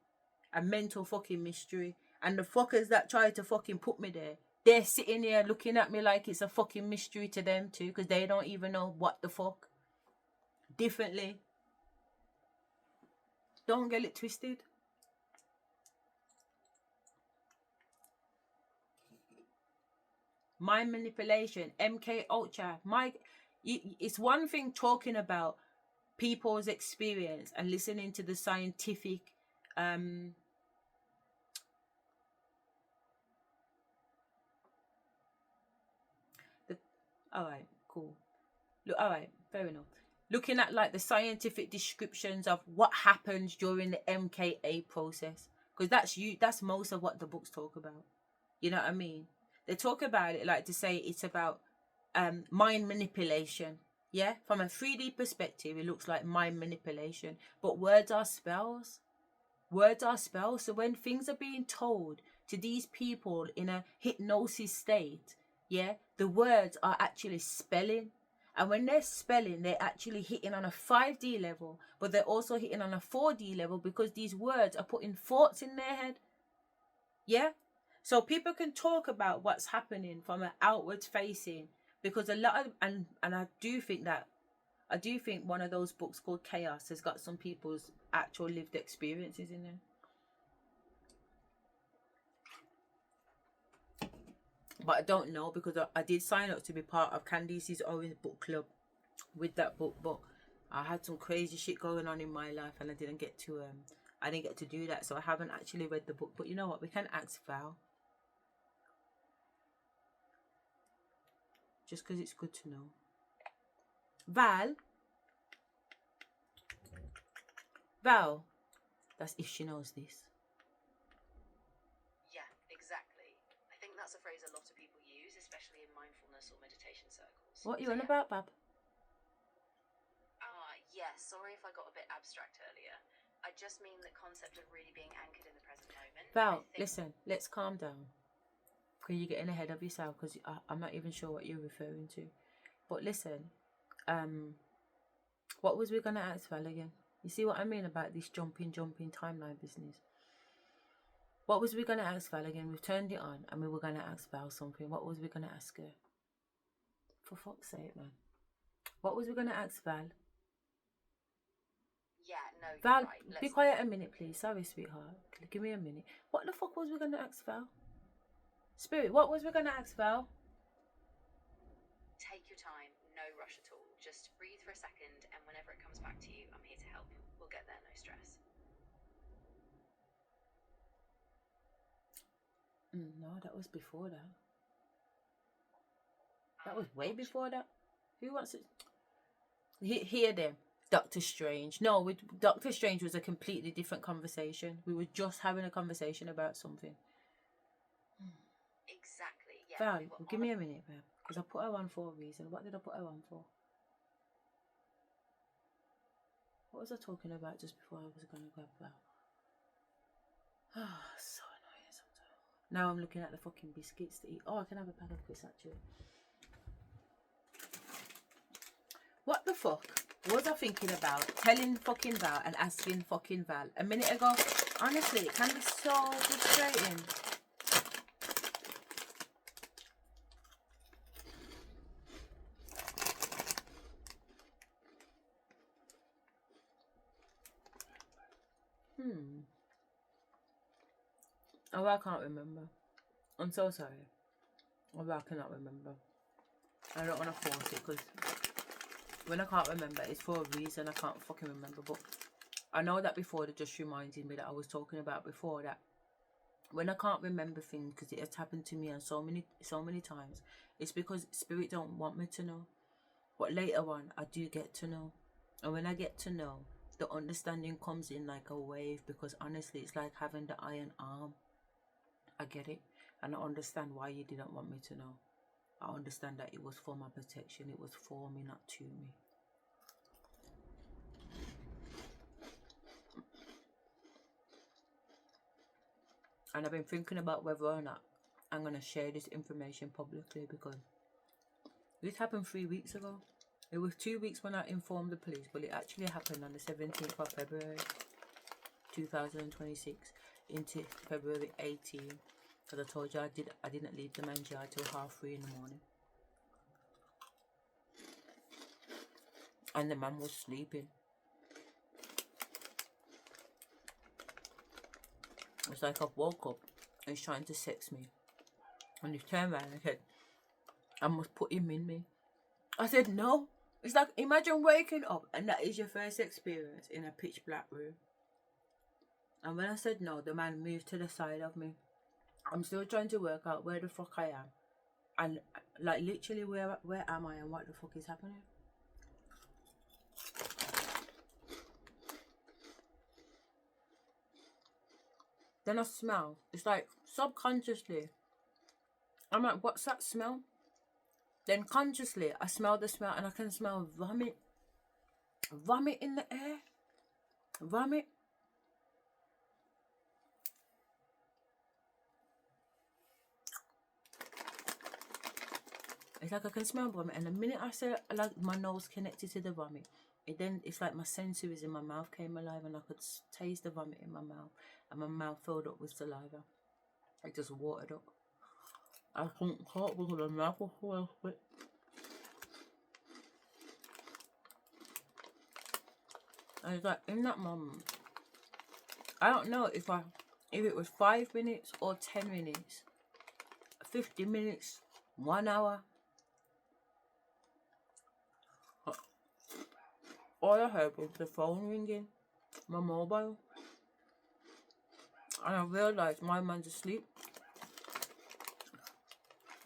Speaker 2: a mental fucking mystery. And the fuckers that try to fucking put me there, they're sitting here looking at me like it's a fucking mystery to them too, because they don't even know what the fuck. Differently. Don't get it twisted. Mind manipulation, MK Ultra. It's one thing talking about people's experience and listening to the scientific all right, cool. Look, all right, fair enough. Looking at like the scientific descriptions of what happens during the MKA process, because that's most of what the books talk about. You know what I mean? They talk about it like to say it's about mind manipulation. Yeah, from a 3D perspective, it looks like mind manipulation, but words are spells. Words are spells. So when things are being told to these people in a hypnosis state, yeah, the words are actually spelling. And when they're spelling, they're actually hitting on a 5D level, but they're also hitting on a 4D level because these words are putting thoughts in their head. Yeah? So people can talk about what's happening from an outward facing, because a lot of, and I do think one of those books called Chaos has got some people's actual lived experiences in there. But I don't know, because I did sign up to be part of Candice's Orange Book Club with that book, but I had some crazy shit going on in my life and I didn't get to do that, so I haven't actually read the book. But you know what, we can ask Val, just because it's good to know. Val, that's if she knows this.
Speaker 3: Yeah, exactly. I think that's a phrase a lot of people use, especially in mindfulness or meditation circles.
Speaker 2: What are you on about, Bab?
Speaker 3: Yeah, sorry if I got a bit abstract earlier. I just mean the concept of really being anchored in the present moment.
Speaker 2: Val, listen, let's calm down. Because you're getting ahead of yourself, because I'm not even sure what you're referring to. But listen, what was we going to ask Val again? You see what I mean about this jumping timeline business? What was we going to ask Val again? We've turned it on and we were going to ask Val something. What was we going to ask her? For fuck's sake, man. What was we going to ask Val?
Speaker 3: Yeah, no,
Speaker 2: Val,
Speaker 3: right.
Speaker 2: be quiet a minute, please. Sorry, sweetheart. Give me a minute. What the fuck was we going to ask Val? Spirit, what was we going to ask Val?
Speaker 3: Take your time, no rush at all. Just breathe for a second, and whenever it comes back to you, I'm here to help. We'll get there, no stress.
Speaker 2: No, that was before that. That was way before that. Who wants it? Hear them. Doctor Strange. No, with Doctor Strange was a completely different conversation. We were just having a conversation about something.
Speaker 3: Exactly. Yeah.
Speaker 2: Val,
Speaker 3: we were
Speaker 2: give
Speaker 3: on
Speaker 2: me a minute, babe. Because I put her on for a reason. What did I put her on for? What was I talking about just before I was going to grab Val? Oh, so annoying sometimes. Now I'm looking at the fucking biscuits to eat. Oh, I can have a pack of crisps actually. What the fuck was I thinking about telling fucking Val and asking fucking Val a minute ago? Honestly, it can be so frustrating. Oh, I can't remember. I'm so sorry. Oh, I cannot remember. I don't want to force it because when I can't remember, it's for a reason. I can't fucking remember. But I know that before, that just reminded me that I was talking about before, that when I can't remember things, because it has happened to me on so many times, it's because spirit don't want me to know. But later on, I do get to know. And when I get to know, the understanding comes in like a wave, because honestly, it's like having the iron arm. I get it. And I understand why you didn't want me to know. I understand that it was for my protection. It was for me, not to me. And I've been thinking about whether or not I'm going to share this information publicly, because this happened 3 weeks ago. It was 2 weeks when I informed the police, but it actually happened on the 17th of February 2026 into February 18th. Because I told you I didn't leave the man's yard till 3:30 in the morning. And the man was sleeping. It's like I woke up and he's trying to sex me. And he turned around and said, I must put him in me. I said, no. It's like, imagine waking up and that is your first experience in a pitch black room. And when I said no, the man moved to the side of me. I'm still trying to work out where the fuck I am. And like literally where am I and what the fuck is happening? Then I smell. It's like subconsciously. I'm like, what's that smell? Then consciously, I smell the smell and I can smell vomit. Vomit in the air. Vomit. It's like I can smell vomit, and the minute I say like my nose connected to the vomit, it's like my sensories in my mouth came alive, and I could taste the vomit in my mouth, and my mouth filled up with saliva. It just watered up. I couldn't talk because the mouth was full of spit. And it's like in that moment, I don't know if it was 5 minutes or 10 minutes, 50 minutes, 1 hour. All I heard was the phone ringing, my mobile. And I realised my man's asleep.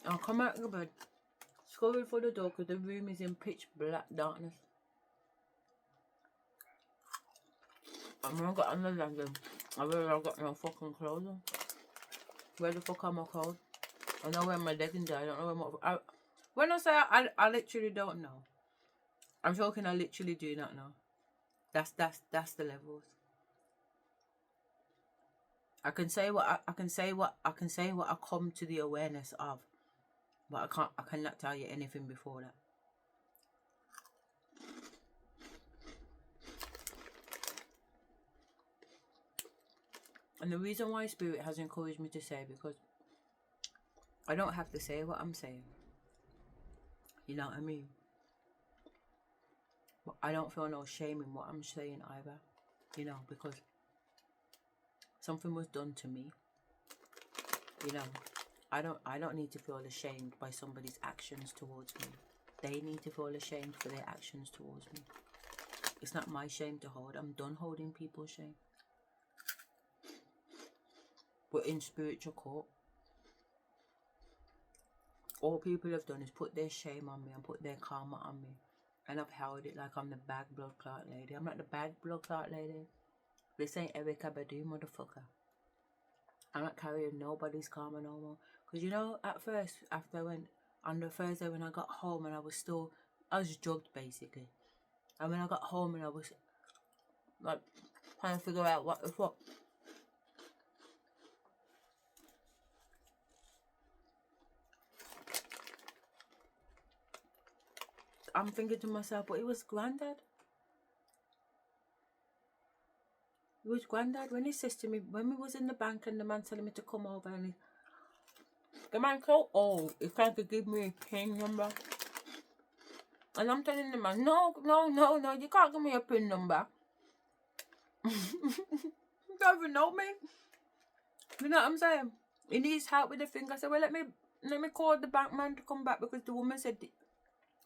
Speaker 2: I come out of the bed, scurried for the door because the room is in pitch black darkness. And when I got on the landing, I realised I got no fucking clothes on. Where the fuck are my clothes? I know where my leggings are. I don't know where when I say I literally don't know. I'm talking I literally do not know. That's the levels. I can say what I can say what I come to the awareness of, but I cannot tell you anything before that. And the reason why Spirit has encouraged me to say, because I don't have to say what I'm saying. You know what I mean? But I don't feel no shame in what I'm saying either. You know, because something was done to me. You know, I don't need to feel ashamed by somebody's actions towards me. They need to feel ashamed for their actions towards me. It's not my shame to hold. I'm done holding people's shame. But in spiritual court, all people have done is put their shame on me and put their karma on me. And I've held it like I'm the bad blood clot lady. I'm not the bad blood clot lady. This ain't Erica Badu, motherfucker. I'm not carrying nobody's karma no more. Because you know, at first, after I went, on the Thursday when I got home and I was drugged basically. And when I got home and I was like trying to figure out what the fuck. I'm thinking to myself, but it was Granddad. It was Granddad when he says to me, when we was in the bank and the man telling me to come over and the man so old, he's trying to give me a PIN number. And I'm telling the man, no, you can't give me a PIN number. You don't even know me. You know what I'm saying? He needs help with the thing. I said, well, let me call the bank man to come back, because the woman said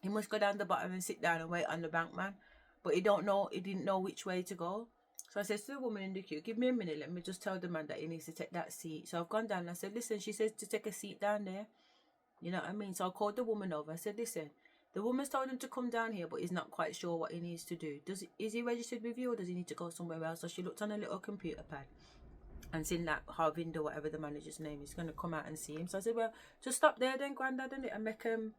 Speaker 2: he must go down the bottom and sit down and wait on the bank man. But he didn't know which way to go. So I said to the woman in the queue, give me a minute, let me just tell the man that he needs to take that seat. So I've gone down and I said, listen, she says to take a seat down there. You know what I mean? So I called the woman over. I said, listen, the woman's told him to come down here, but he's not quite sure what he needs to do. Is he registered with you, or does he need to go somewhere else? So she looked on a little computer pad and seen that Harvinder, whatever the manager's name is, going to come out and see him. So I said, well, just stop there then, Granddad, and make him,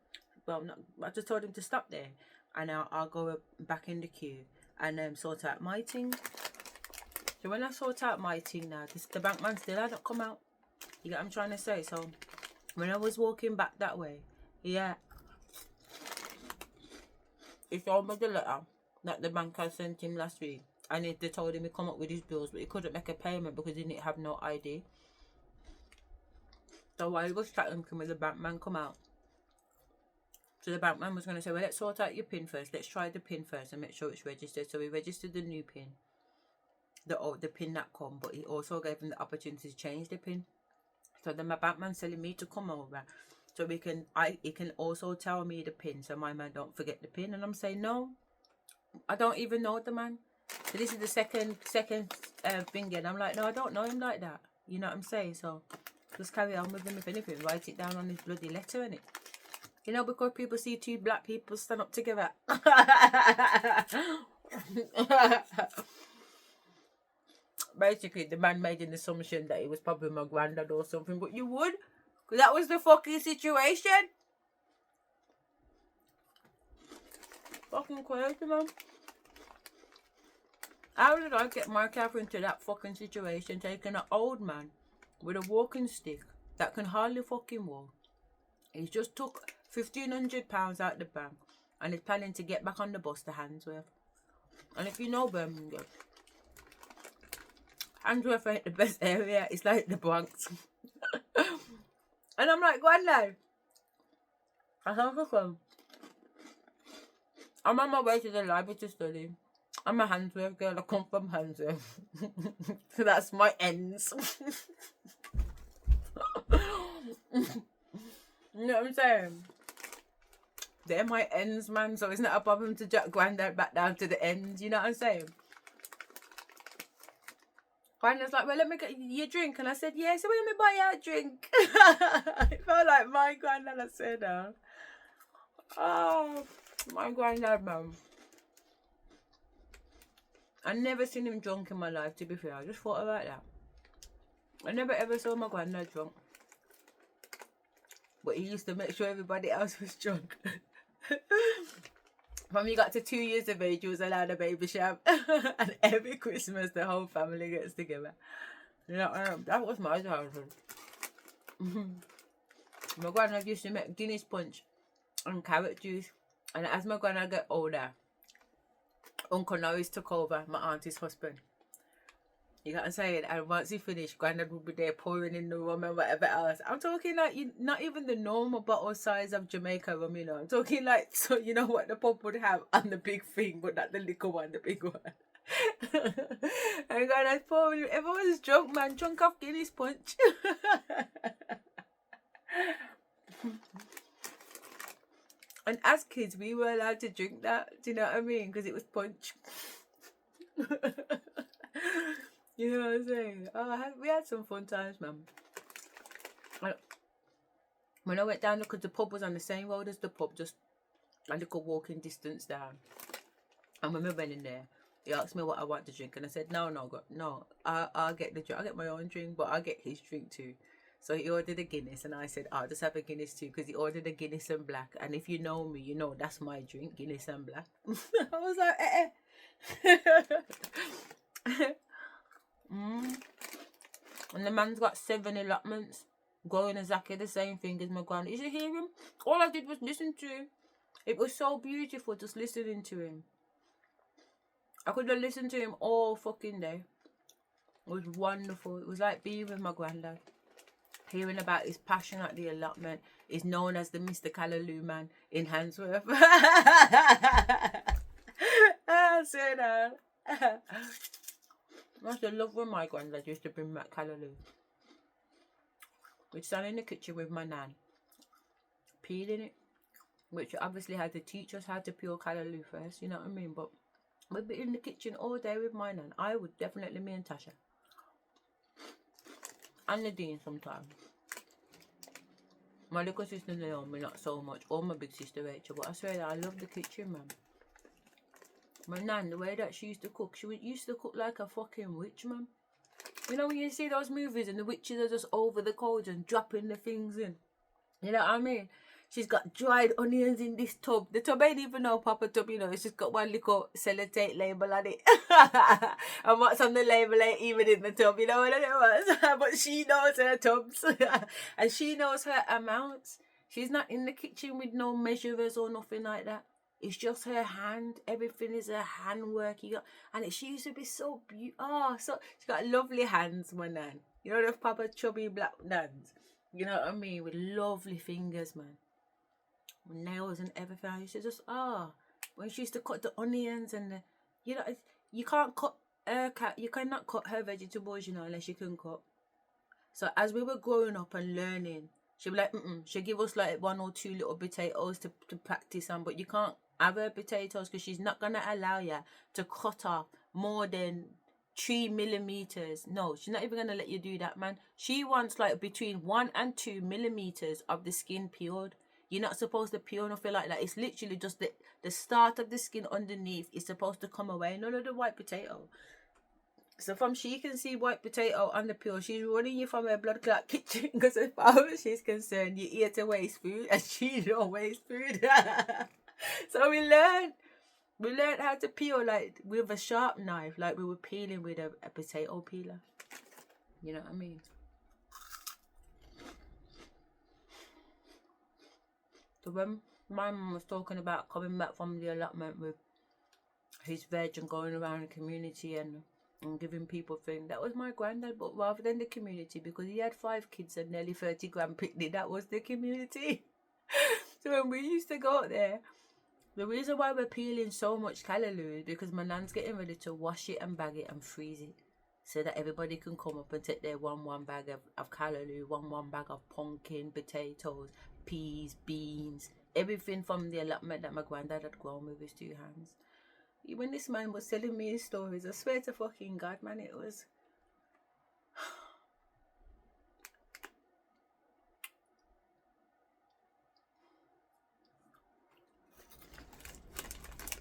Speaker 2: I just told him to stop there, and I'll go back in the queue and sort out my thing. So when I sort out my thing now, the bank man still hadn't come out. You get what I'm trying to say? So when I was walking back that way, yeah, he showed me the letter that the bank had sent him last week. And they told him to come up with his bills, but he couldn't make a payment because he didn't have no ID. So while he was chatting to me, the bank man come out. So the bank man was going to say, well, let's sort out your PIN first. Let's try the PIN first and make sure it's registered. So we registered the new PIN. The PIN that come, but he also gave him the opportunity to change the PIN. So then my bank man's telling me to come over, so he can also tell me the PIN, so my man don't forget the PIN. And I'm saying, no, I don't even know the man. So this is the second thing, and I'm like, no, I don't know him like that. You know what I'm saying? So just carry on with him. If anything, write it down on his bloody letter, innit? You know, because people see two black people stand up together. Basically, the man made an assumption that it was probably my granddad or something, but you would, because that was the fucking situation. Fucking crazy, man. How did I get my Catherine into that fucking situation, taking an old man with a walking stick that can hardly fucking walk? He's just took £1,500 out the bank and is planning to get back on the bus to Handsworth. And if you know Birmingham, Handsworth ain't the best area. It's like the Bronx. And I'm like, Granddad, I can't come. I'm on my way to the library to study. I'm a Handsworth girl. I come from Handsworth. So that's my ends. You know what I'm saying? They're my ends, man. So it's not a problem to jack Granddad back down to the ends. You know what I'm saying? Granddad's like, well, let me get you a drink. And I said, yeah. So let me buy you a drink. It felt like my Granddad, I said, oh, my Granddad, man. I never seen him drunk in my life, to be fair. I just thought about that. I never ever saw my Granddad drunk. But he used to make sure everybody else was drunk. When we got to 2 years of age, he was allowed a baby shower. And every Christmas, the whole family gets together. You know, that was my childhood. My Granddad used to make Guinness punch and carrot juice. And as my Granddad got older, Uncle Norris took over, my auntie's husband. You got to say it. And once he finished, Granddad would be there pouring in the rum and whatever else. I'm talking like not even the normal bottle size of Jamaica rum, you know. I'm talking like, so you know what the pub would have on the big thing, but not the liquor one, the big one. And Granddad's pouring. Everyone's drunk, man. Drunk off Guinness punch. And as kids, we were allowed to drink that. Do you know what I mean? Because it was punch. You know what I'm saying? Oh, we had some fun times, man. When I went down, because the pub was on the same road as the pub, just a little walking distance down. And when we went in there, he asked me what I want to drink, and I said, no, I'll get the drink. I'll get my own drink, but I'll get his drink too. So he ordered a Guinness, and I said, I'll just have a Guinness too, because he ordered a Guinness and black. And if you know me, you know that's my drink, Guinness and black. I was like, And the man's got 7 allotments, going exactly the same thing as my granddad. You should hear him. All I did was listen to him. It was so beautiful just listening to him. I could have listened to him all fucking day. It was wonderful. It was like being with my granddad. Hearing about his passion at the allotment. He's known as the Mr. Callaloo man in Handsworth. I said that. I used to love when my granddad used to bring back Callaloo. We'd stand in the kitchen with my nan, peeling it, which obviously had to teach us how to peel Callaloo first, you know what I mean? But we'd be in the kitchen all day with my nan. I would definitely, me and Tasha. And Nadine sometimes. My little sister Naomi, not so much. Or my big sister Rachel. But I swear that I love the kitchen, man. My nan, the way that she used to cook, she used to cook like a fucking witch, man. You know when you see those movies and the witches are just over the cauldron dropping the things in? You know what I mean? She's got dried onions in this tub. The tub ain't even no proper tub, you know. It's just got one little sellotape label on it. And what's on the label ain't even in the tub, you know what it was? But she knows her tubs. And she knows her amounts. She's not in the kitchen with no measurers or nothing like that. It's just her hand. Everything is her handwork. And she used to be so beautiful. Oh, so she got lovely hands, my nan. You know the proper chubby black nans. You know what I mean? With lovely fingers, man. With nails and everything. I used to just, when she used to cut the onions and the, you know, you can't cut you cannot cut her vegetables, you know, unless you can cut. So as we were growing up and learning, she'd be like, she'd give us like 1 or 2 little potatoes to practice on, but you can't have her potatoes because she's not going to allow you to cut off more than 3 millimeters. No, she's not even going to let you do that, man. She wants like between 1 and 2 millimeters of the skin peeled. You're not supposed to peel nothing like that. It's literally just the start of the skin underneath is supposed to come away. None of the white potato. So from she can see white potato on the peel, she's running you from her blood clot kitchen because as far as she's concerned, you're here to waste food and she don't waste food. So we learned how to peel like with a sharp knife, like we were peeling with a potato peeler. You know what I mean? So when my mum was talking about coming back from the allotment with his veg and going around the community and giving people things, that was my granddad, but rather than the community, because he had 5 kids and nearly 30 grand picnic, that was the community. So when we used to go out there, the reason why we're peeling so much callaloo is because my nan's getting ready to wash it and bag it and freeze it so that everybody can come up and take their one bag of callaloo, one bag of pumpkin, potatoes, peas, beans, everything from the allotment that my granddad had grown with his 2 hands. When this man was telling me his stories, I swear to fucking God, man, it was...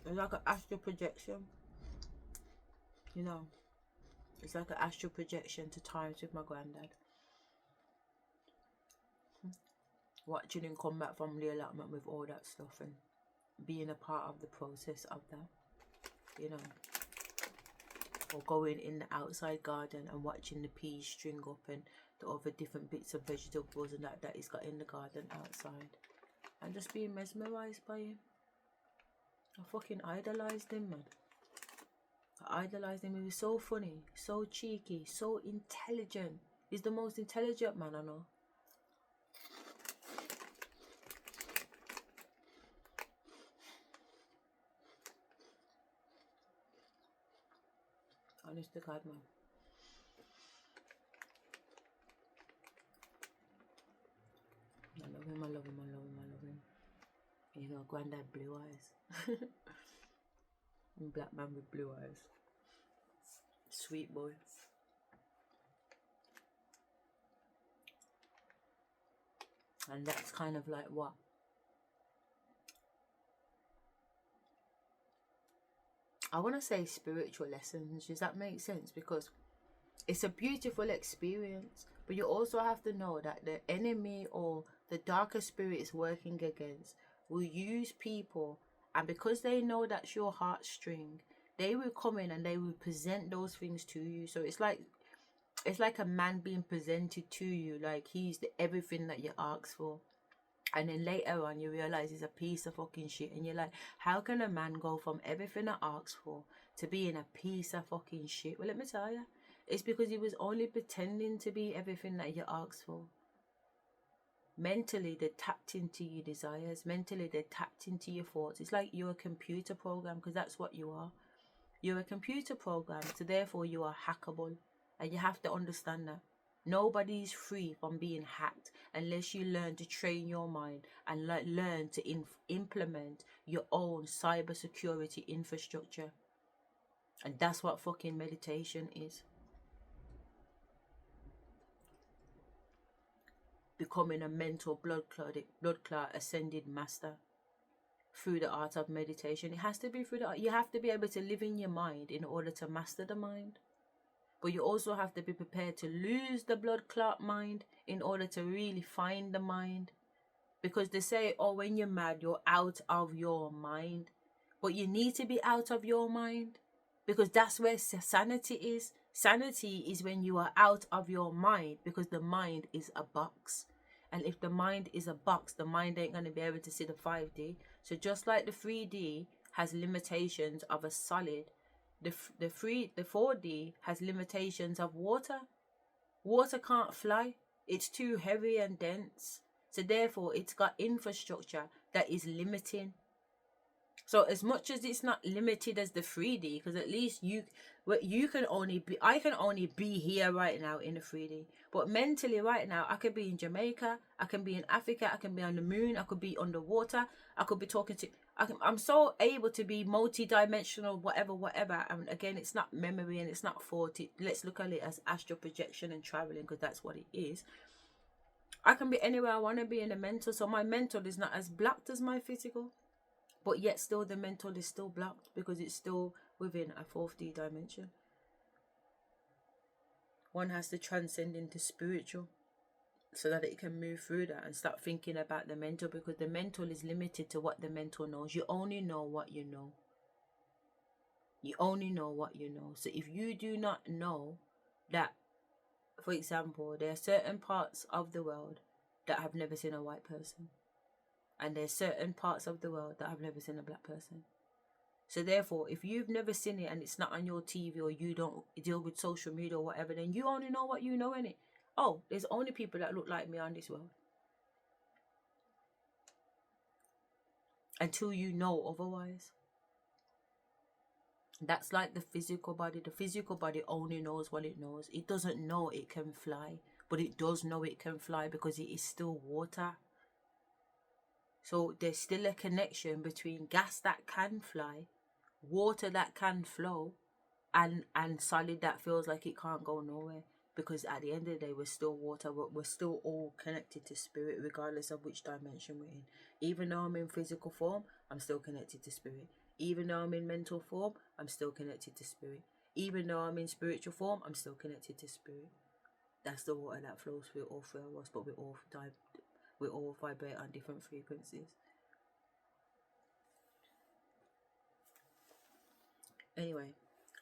Speaker 2: It's like an astral projection. You know, it's like an astral projection to times with my granddad. Watching him come back from the allotment with all that stuff and being a part of the process of that, you know. Or going in the outside garden and watching the peas string up and the other different bits of vegetables and that he's got in the garden outside. And just being mesmerised by him. I fucking idolised him, man. I idolised him. He was so funny, so cheeky, so intelligent. He's the most intelligent man I know. Honest to God, man. I love him, I love him, I love him, I love him. You know, granddad blue eyes. Black man with blue eyes. Sweet boy. And that's kind of like what I want to say spiritual lessons. Does that make sense? Because it's a beautiful experience, but you also have to know that the enemy or the darker spirits working against will use people, and because they know that's your heartstring, they will come in and they will present those things to you. So it's like a man being presented to you like he's the everything that you ask for. And then later on you realize it's a piece of fucking shit, and you're like, how can a man go from everything I asked for to being a piece of fucking shit? Well, let me tell you, it's because he was only pretending to be everything that you asked for. Mentally, they tapped into your desires. Mentally, they tapped into your thoughts. It's like you're a computer program, because that's what you are. You're a computer program, so therefore you are hackable. And you have to understand that. Nobody is free from being hacked unless you learn to train your mind and learn to implement your own cybersecurity infrastructure. And that's what fucking meditation is. Becoming a mental blood clot ascended master through the art of meditation. It has to be through the art. You have to be able to live in your mind in order to master the mind. But you also have to be prepared to lose the blood clot mind in order to really find the mind. Because they say, oh, when you're mad, you're out of your mind. But you need to be out of your mind, because that's where sanity is. Sanity is when you are out of your mind, because the mind is a box. And if the mind is a box, the mind ain't going to be able to see the 5D. So just like the 3D has limitations of a solid, the 4D has limitations of water. Water can't fly. It's too heavy and dense. So therefore, it's got infrastructure that is limiting. So as much as it's not limited as the 3D, because at least I can only be here right now in the 3D. But mentally right now, I could be in Jamaica, I can be in Africa, I can be on the moon, I could be underwater, I could be talking to... I'm so able to be multi-dimensional, whatever. And again, it's not memory and it's not thought. Let's look at it as astral projection and traveling, because that's what it is. I can be anywhere I want to be in the mental. So my mental is not as blocked as my physical. But yet still the mental is still blocked, because it's still within a 4D dimension. One has to transcend into spiritual, so that it can move through that and start thinking about the mental, because the mental is limited to what the mental knows. You only know what you know. You only know what you know. So if you do not know that, for example, there are certain parts of the world that have never seen a white person, and there's certain parts of the world that have never seen a black person. So therefore, if you've never seen it and it's not on your TV, or you don't deal with social media or whatever, then you only know what you know, innit? Oh, there's only people that look like me on this world. Until you know otherwise. That's like the physical body. The physical body only knows what it knows. It doesn't know it can fly, but it does know it can fly because it is still water. So there's still a connection between gas that can fly, water that can flow, and solid that feels like it can't go nowhere. Because at the end of the day, we're still water, but we're still all connected to spirit, regardless of which dimension we're in. Even though I'm in physical form, I'm still connected to spirit. Even though I'm in mental form, I'm still connected to spirit. Even though I'm in spiritual form, I'm still connected to spirit. That's the water that flows through all three of us, but we all vibrate on different frequencies. Anyway,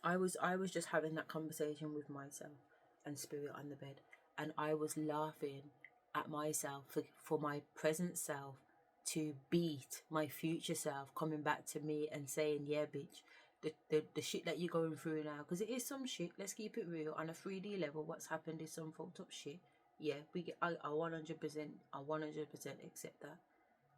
Speaker 2: I was just having that conversation with myself and spirit on the bed, and I was laughing at myself for my present self to beat my future self coming back to me and saying, yeah, bitch, the shit that you're going through now, because it is some shit, let's keep it real, on a 3D level, what's happened is some fucked up shit. Yeah, I 100% accept that.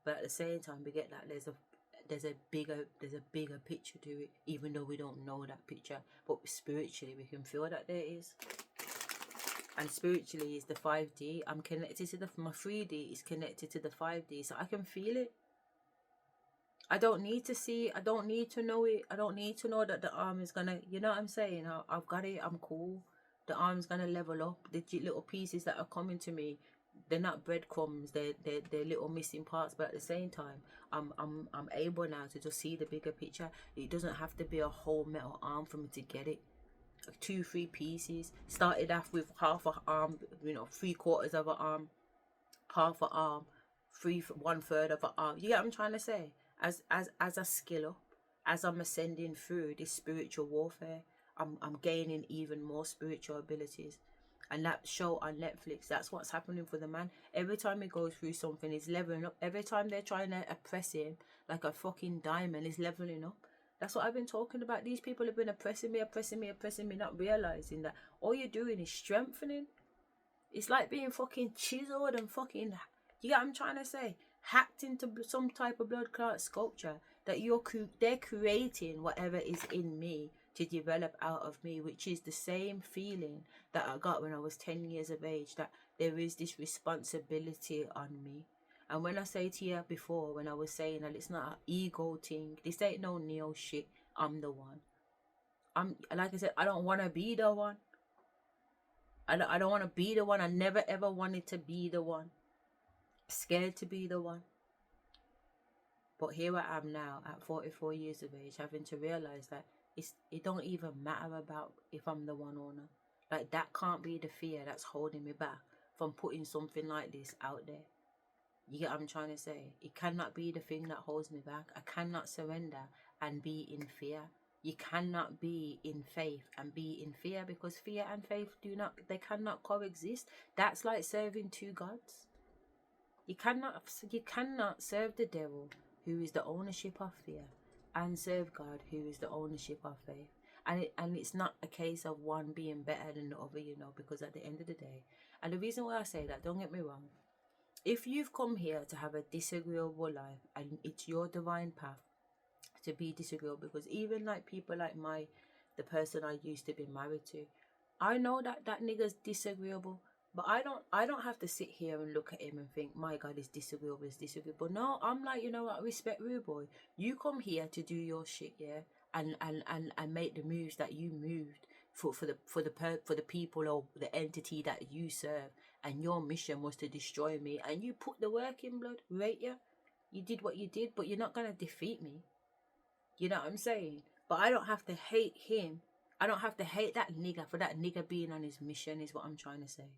Speaker 2: But at the same time, we get that there's a bigger picture to it, even though we don't know that picture. But spiritually, we can feel that there is. And spiritually is the 5D. I'm connected to my 3D is connected to the 5D, so I can feel it. I don't need to see it. I don't need to know it. I don't need to know that the arm is gonna, you know what I'm saying? I've got it. I'm cool. The arm's gonna level up. The little pieces that are coming to me, breadcrumbs. They're little missing parts. But at the same time, I'm able now to just see the bigger picture. It doesn't have to be a whole metal arm for me to get it. 2-3 pieces. Started off with half a arm, 3/4 of an arm, half an arm, 1/3 of an arm. You get what I'm trying to say? As I skill up, as I'm ascending through this spiritual warfare, I'm gaining even more spiritual abilities. And that show on Netflix, that's what's happening for the man. Every time he goes through something, he's leveling up. Every time they're trying to oppress him like a fucking diamond, he's leveling up. That's what I've been talking about. These people have been oppressing me, not realizing that all you're doing is strengthening. It's like being fucking chiseled and fucking, you get what I'm trying to say? Hacked into some type of blood clot sculpture that they're creating whatever is in me to develop out of me, which is the same feeling that I got when I was 10 years of age, that there is this responsibility on me. And when I say to you before, when I was saying that it's not an ego thing, this ain't no neo shit, I'm the one. Like I said, I don't want to be the one. I don't want to be the one. I never ever wanted to be the one. Scared to be the one. But here I am now at 44 years of age, having to realize that it don't even matter about if I'm the one or not. Like, that can't be the fear that's holding me back from putting something like this out there. You get what I'm trying to say? It cannot be the thing that holds me back. I cannot surrender and be in fear. You cannot be in faith and be in fear, because fear and faith they cannot coexist. That's like serving two gods. You cannot serve the devil, who is the ownership of fear, and serve God, who is the ownership of faith. And it's not a case of one being better than the other, because at the end of the day, and the reason why I say that, don't get me wrong, if you've come here to have a disagreeable life and it's your divine path to be disagreeable, because even like people like the person I used to be married to, I know that nigga's disagreeable, but I don't have to sit here and look at him and think, my God, it's disagreeable. No, I'm like, you know what, respect rude boy. You come here to do your shit, yeah, and make the moves that you moved for the people or the entity that you serve, and your mission was to destroy me, and you put the work in, blood, right? Yeah, you did what you did, but you're not gonna defeat me. You know what I'm saying? But I don't have to hate him. I don't have to hate that nigga for that nigga being on his mission, is what I'm trying to say.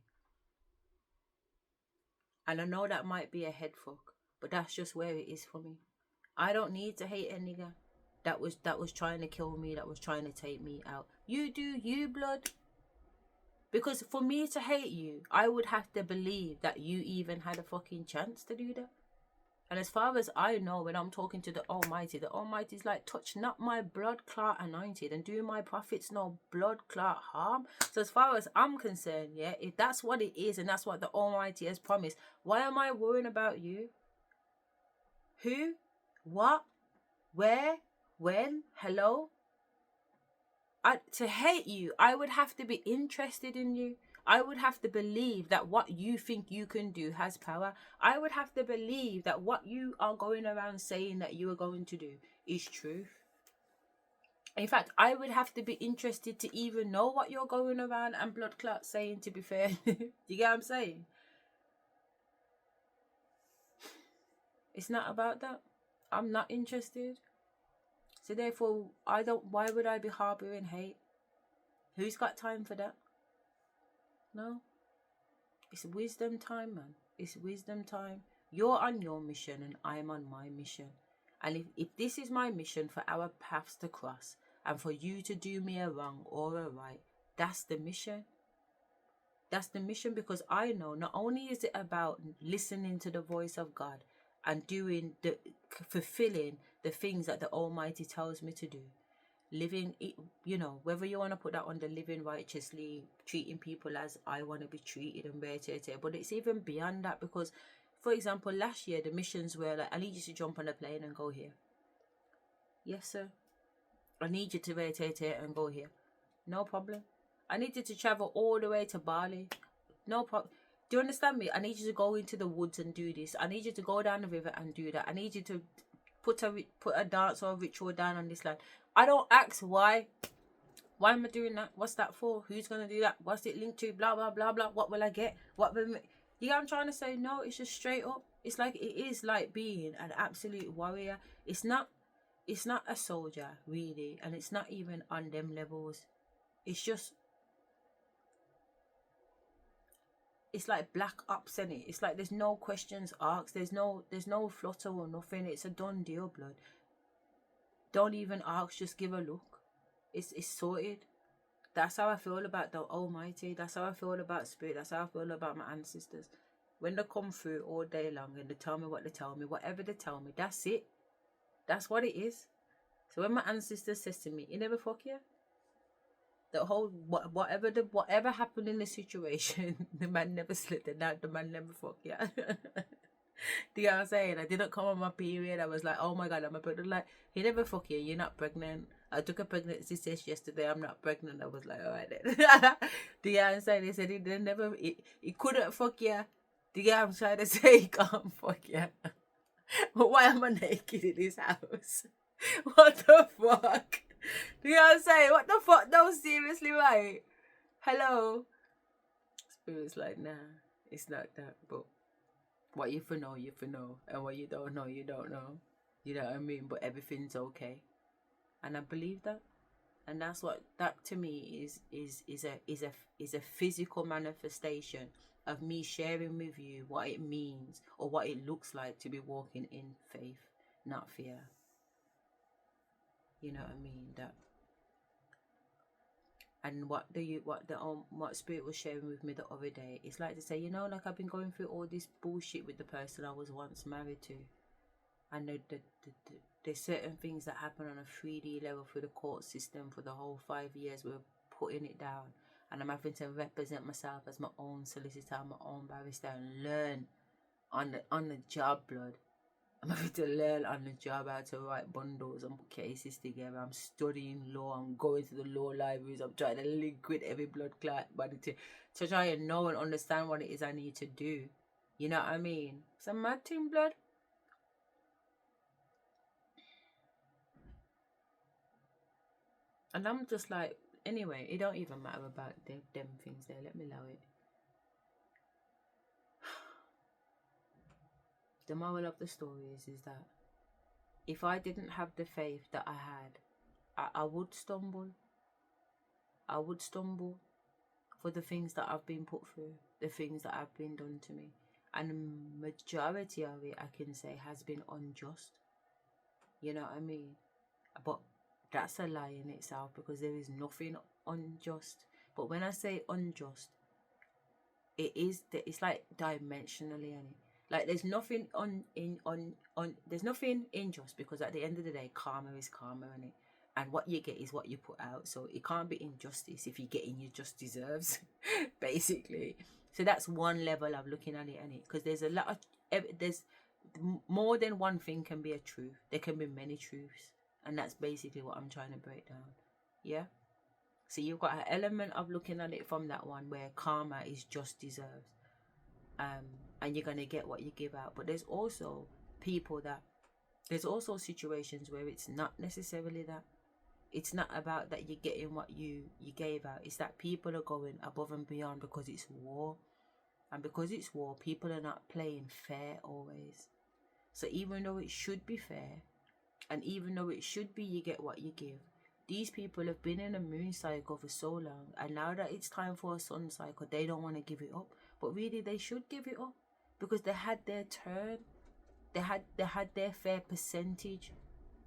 Speaker 2: And I know that might be a head fuck, but that's just where it is for me. I don't need to hate a nigga that was trying to kill me, that was trying to take me out. You do you, blood. Because for me to hate you, I would have to believe that you even had a fucking chance to do that. And as far as I know, when I'm talking to the Almighty's like, touch not my blood clot anointed and do my prophets no blood clot harm. So as far as I'm concerned, yeah, if that's what it is and that's what the Almighty has promised, why am I worrying about you? Who? What? Where? When? Hello? To hate you, I would have to be interested in you. I would have to believe that what you think you can do has power. I would have to believe that what you are going around saying that you are going to do is truth. In fact, I would have to be interested to even know what you're going around and blood clot saying, to be fair. You get what I'm saying? It's not about that. I'm not interested. So therefore, why would I be harboring hate? Who's got time for that? No. It's wisdom time, man. It's wisdom time. You're on your mission and I'm on my mission. And if this is my mission, for our paths to cross and for you to do me a wrong or a right, that's the mission. That's the mission, because I know not only is it about listening to the voice of God and fulfilling the things that the Almighty tells me to do. Living, whether you want to put that under living righteously, treating people as I want to be treated and but it's even beyond that, because, for example, last year the missions were like, I need you to jump on a plane and go here. Yes, sir. I need you to and go here. No problem. I need you to travel all the way to Bali. No problem. Do you understand me? I need you to go into the woods and do this. I need you to go down the river and do that. I need you to put a dance or a ritual down on this land. I don't ask why. Why am I doing that? What's that for? Who's going to do that? What's it linked to? Blah, blah, blah, blah. What will I get? Yeah, I'm trying to say no. It's just straight up. It's like it is like being an absolute warrior. It's not. It's not a soldier really, and it's not even on them levels. It's just. It's like black ops in it. It's like there's no questions asked. There's no flutter or nothing. It's a done deal, blood. Don't even ask. Just give a look. It's sorted. That's how I feel about the Almighty. That's how I feel about Spirit. That's how I feel about my ancestors. When they come through all day long and they tell me what they tell me, whatever they tell me, that's it. That's what it is. So when my ancestors says to me, "You never fuck you," the whole whatever happened in the situation, the man never slipped it out. The man never fuck you. Do you know what I'm saying? I didn't come on my period. I was like, oh my God, I'm a pregnant. Like, he never fuck you. You're not pregnant. I took a pregnancy test yesterday. I'm not pregnant. I was like, all right then. Do you know what I'm saying? They said he couldn't fuck you. Do you know what I'm trying to say? He can't fuck you. But why am I naked in his house? What the fuck? Do you know what I'm saying? What the fuck? No, seriously, right? Hello? Spirit's like, nah, it's not that, but what you for know, you for know. And what you don't know, you don't know. You know what I mean? But everything's okay. And I believe that. And that's what that to me is a physical manifestation of me sharing with you what it means or what it looks like to be walking in faith, not fear. You know what I mean? That. And what Spirit was sharing with me the other day, it's like to say, you know, like I've been going through all this bullshit with the person I was once married to, and there's certain things that happen on a 3D level through the court system for the whole 5 years. We're putting it down, and I'm having to represent myself as my own solicitor, my own barrister, and learn on the job, blood. I'm having to learn on the job how to write bundles and put cases together. I'm studying law. I'm going to the law libraries. I'm trying to link with every blood clot body to try and know and understand what it is I need to do. You know what I mean? It's a mad thing, blood. And I'm just like, anyway, it don't even matter about them things there. Let me allow it. The moral of the story is that if I didn't have the faith that I had, I would stumble. I would stumble for the things that I've been put through, the things that have been done to me. And the majority of it, I can say, has been unjust. You know what I mean? But that's a lie in itself, because there is nothing unjust. But when I say unjust, it's like dimensionally, and like there's nothing there's nothing unjust, because at the end of the day, karma is karma, and and what you get is what you put out. So it can't be injustice if you're getting your just deserves, basically. So that's one level of looking at it, and because there's a lot of there's more than one thing can be a truth. There can be many truths, and that's basically what I'm trying to break down. Yeah. So you've got an element of looking at it from that one where karma is just deserved, and you're gonna get what you give out. But there's also there's also situations where it's not necessarily that. It's not about that you're getting what you gave out. It's that people are going above and beyond because it's war, and because it's war, people are not playing fair always. So even though it should be fair, and even though it should be you get what you give, these people have been in a moon cycle for so long, and now that it's time for a sun cycle, they don't want to give it up. But really, they should give it up, because they had their turn. They had their fair percentage.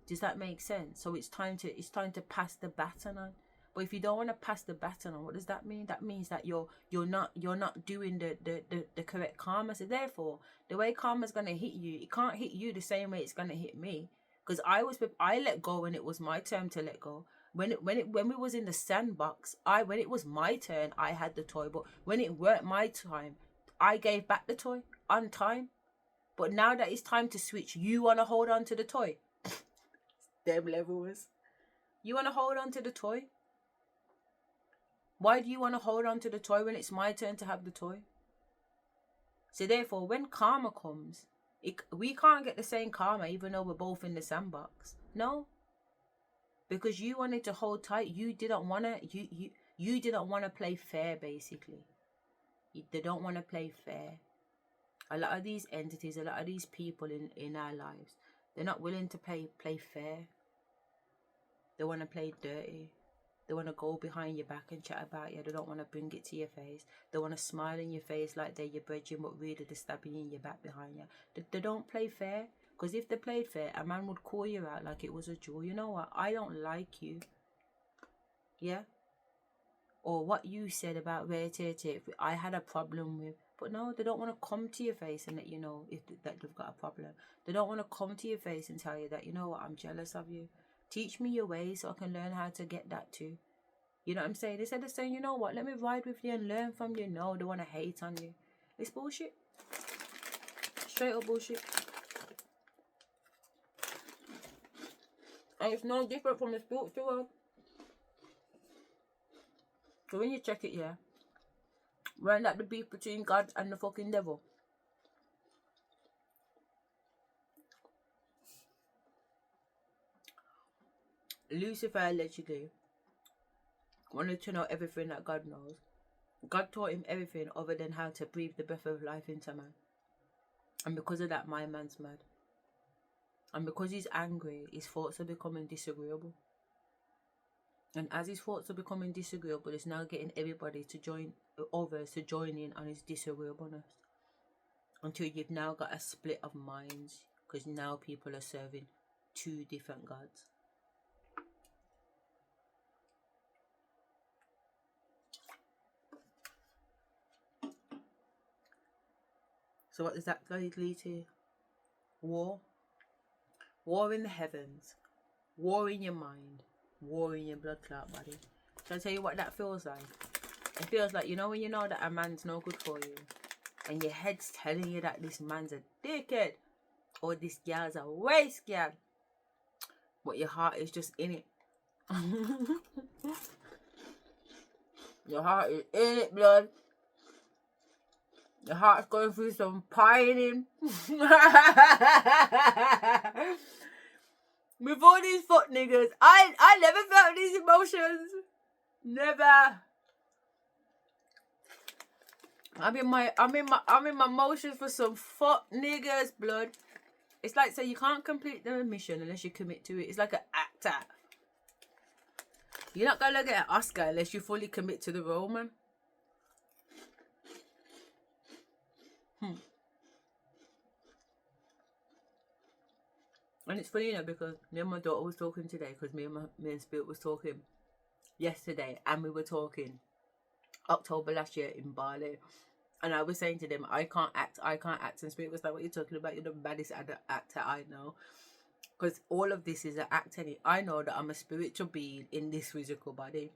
Speaker 2: Does that make sense? So it's time to pass the baton on. But if you don't want to pass the baton on, what does that mean? That means that you're not doing the correct karma. So therefore, the way karma's gonna hit you, it can't hit you the same way it's gonna hit me. Because I let go when it was my turn to let go. When we was in the sandbox, when it was my turn, I had the toy. But when it weren't my time, I gave back the toy on time. But now that it's time to switch, you wanna hold on to the toy. Them levels. You wanna hold on to the toy? Why do you wanna hold on to the toy when it's my turn to have the toy? So therefore, when karma comes, we can't get the same karma even though we're both in the sandbox. No. Because you wanted to hold tight. You didn't wanna you didn't wanna play fair, basically. They don't wanna play fair. A lot of these entities, a lot of these people in our lives, they're not willing to play fair. They want to play dirty. They want to go behind your back and chat about you. They don't want to bring it to your face. They want to smile in your face like they're your brethren, but really they're stabbing you in your back behind you. They don't play fair. Because if they played fair, a man would call you out like it was a jewel. You know what? I don't like you. Yeah? Or what you said about rare I had a problem with. But no, they don't want to come to your face and let you know that they've got a problem. They don't want to come to your face and tell you that, you know what, I'm jealous of you. Teach me your ways so I can learn how to get that too. You know what I'm saying? Instead of saying, you know what, let me ride with you and learn from you. No, they want to hate on you. It's bullshit. Straight up bullshit. And it's no different from the spiritual world. So when you check it, yeah, weren't that the beef between God and the fucking devil? Lucifer allegedly wanted to know everything that God knows. God taught him everything other than how to breathe the breath of life into man. And because of that, my man's mad. And because he's angry, his thoughts are becoming disagreeable. And as his thoughts are becoming disagreeable, it's now getting everybody to join, others to join in on his disagreeableness. Until you've now got a split of minds. Because now people are serving two different gods. So what does that lead to? War. War in the heavens. War in your mind. War in your blood clot body. Shall I tell you what that feels like? It feels like, you know when you know that a man's no good for you, and your head's telling you that this man's a dickhead, or this gal's a waste gal, but your heart is just in it. Your heart is in it, blood. Your heart's going through some pining. With all these fuck niggas, I never felt these emotions. Never. I'm in my emotions for some fuck niggas, blood. It's like, so you can't complete the mission unless you commit to it. It's like an actor. You're not gonna get an Oscar unless you fully commit to the role, man. And it's funny, you know, because me and my daughter was talking today, because me and Spirit was talking yesterday, and we were talking October last year in Bali, and I was saying to them, I can't act, and Spirit was like, what are you talking about? You're the baddest actor I know. Because all of this is an act, and I know that I'm a spiritual being in this physical body.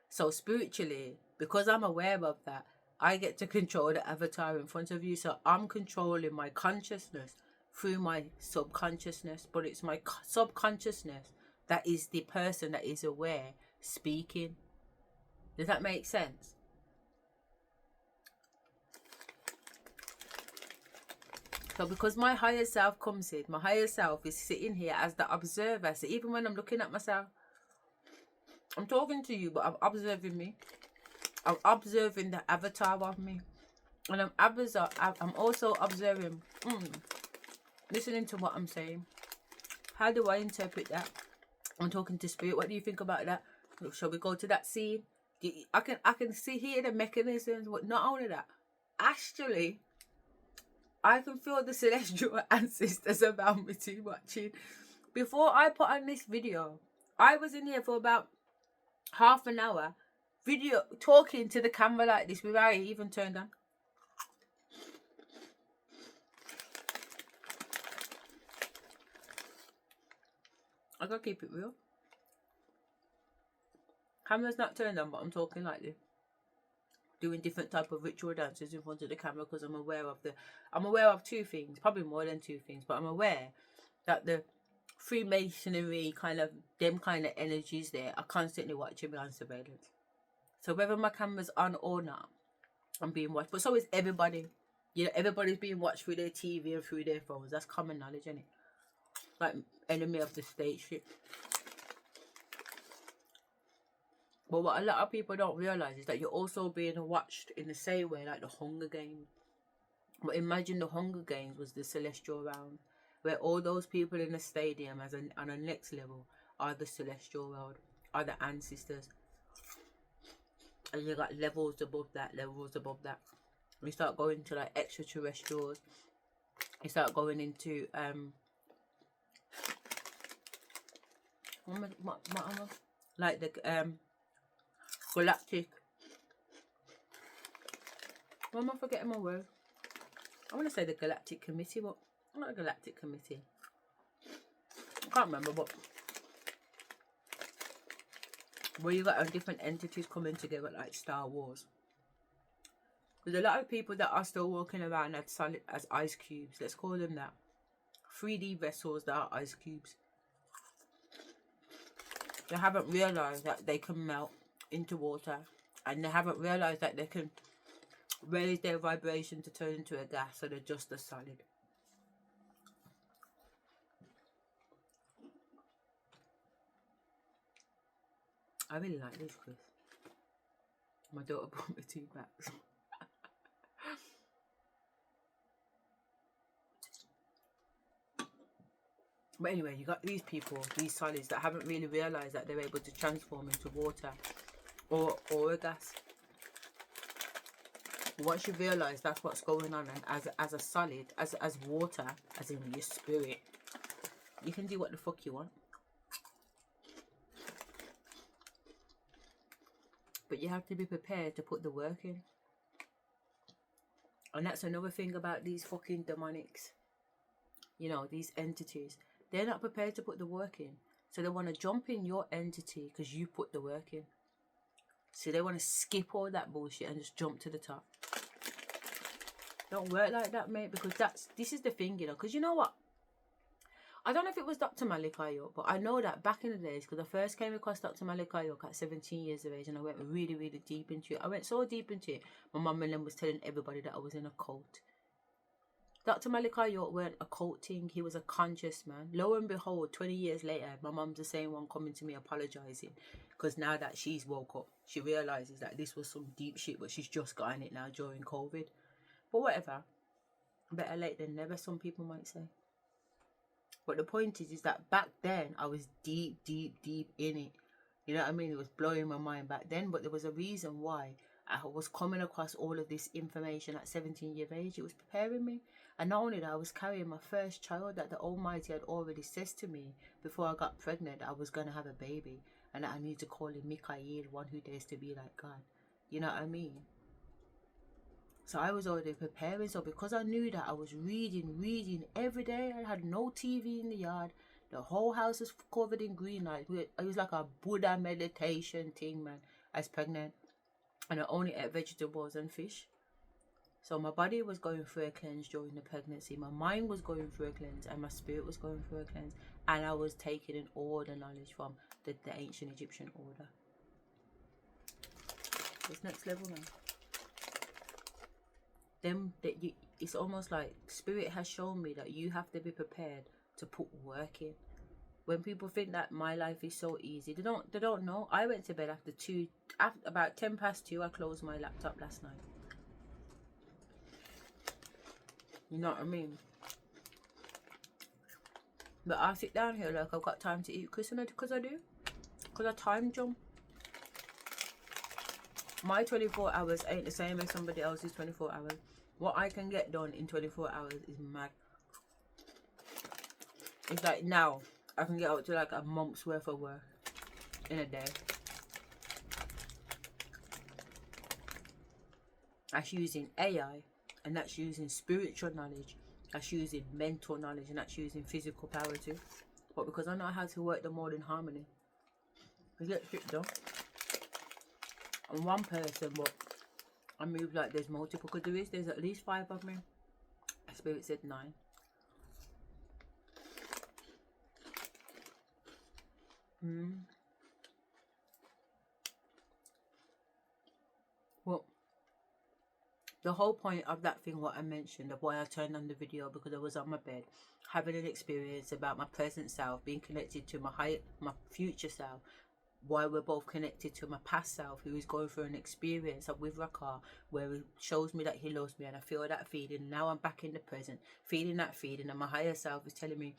Speaker 2: So spiritually, because I'm aware of that, I get to control the avatar in front of you. So I'm controlling my consciousness through my subconsciousness, but it's my subconsciousness that is the person that is aware speaking. Does that make sense? So because my higher self comes in, my higher self is sitting here as the observer. So even when I'm looking at myself, I'm talking to you, but I'm observing me. I'm observing the avatar of me. And I'm also observing, listening to what I'm saying. How do I interpret that? I'm talking to Spirit. What do you think about that? Shall we go to that scene? I can see here the mechanisms, but not only that, actually, I can feel the celestial ancestors around me too watching. Before I put on this video, I was in here for about half an hour, talking to the camera like this without it even turned on. I gotta keep it real. Camera's not turned on, but I'm talking like this, doing different type of ritual dances in front of the camera, because I'm aware of two things, probably more than two things, but I'm aware that the Freemasonry kind of energies there are constantly watching me on surveillance. So whether my camera's on or not, I'm being watched. But so is everybody. You know, everybody's being watched through their TV and through their phones. That's common knowledge, isn't it? Like enemy of the state shit. But what a lot of people don't realise is that you're also being watched in the same way like the Hunger Games. But imagine the Hunger Games was the celestial realm, where all those people in the stadium on a next level are the celestial world, are the ancestors. And you got levels above that, levels above that. You start going to like extraterrestrials. You start going into like the galactic. Why am I forgetting my word? I want to say the Galactic Committee, but not the Galactic Committee. I can't remember, but where you got different entities coming together like Star Wars. There's a lot of people that are still walking around as solid as ice cubes. Let's call them that. 3D vessels that are ice cubes. They haven't realized that they can melt into water, and they haven't realized that they can raise their vibration to turn into a gas, so they're just a solid. I really like this, Chris. My daughter bought me 2 packs. But anyway, you got these people, these solids that haven't really realized that they're able to transform into water or a gas. Once you realize that's what's going on, and as a solid, as water, as in your spirit, you can do what the fuck you want. But you have to be prepared to put the work in. And that's another thing about these fucking demonics. You know, these entities. They're not prepared to put the work in. So they want to jump in your entity because you put the work in. So they want to skip all that bullshit and just jump to the top. Don't work like that, mate, because this is the thing, you know. Because you know what? I don't know if it was Dr. Malik Ayok, but I know that back in the days, because I first came across Dr. Malik Ayok at 17 years of age, and I went really, really deep into it. I went so deep into it, my mum and them was telling everybody that I was in a cult. Dr. Malik Ayok weren't a cult thing, he was a conscious man. Lo and behold, 20 years later, my mum's the same one coming to me apologising, because now that she's woke up, she realises that this was some deep shit, but she's just gotten it now during COVID. But whatever, better late than never, some people might say. But the point is that back then, I was deep in it. You know what I mean? It was blowing my mind back then, but there was a reason why I was coming across all of this information at 17 years of age. It was preparing me. And not only that, I was carrying my first child that the Almighty had already said to me before I got pregnant that I was going to have a baby. And that I need to call him Mikael, one who dares to be like God. You know what I mean? So I was already preparing. So because I knew that, I was reading every day. I had no TV in the yard. The whole house was covered in green light. It was like a Buddha meditation thing, man. I was pregnant. And I only ate vegetables and fish. So my body was going through a cleanse during the pregnancy. My mind was going through a cleanse. And my spirit was going through a cleanse. And I was taking in all the knowledge from the ancient Egyptian order. It's next level, man. It's almost like spirit has shown me that you have to be prepared to put work in. When people think that my life is so easy, they don't know. I went to bed after about 10 past 2. I closed my laptop last night. You know what I mean? But I sit down here like I've got time to eat Chris, because I do. Because I time jump. My 24 hours ain't the same as somebody else's 24 hours. What I can get done in 24 hours is mad. It's like now, I can get up to like a month's worth of work in a day. That's using AI, and that's using spiritual knowledge. That's using mental knowledge, and that's using physical power too. But because I know how to work them all in harmony, I get shit done. I'm one person, but I move like there's multiple, because there's at least 5 of me. Spirit said 9. Well, the whole point of that thing, what I mentioned, of why I turned on the video, because I was on my bed having an experience about my present self being connected to my future self, why we're both connected to my past self, who is going through an experience with Rakar, where he shows me that he loves me, and I feel that feeling. Now I'm back in the present, feeling that feeling, and my higher self is telling me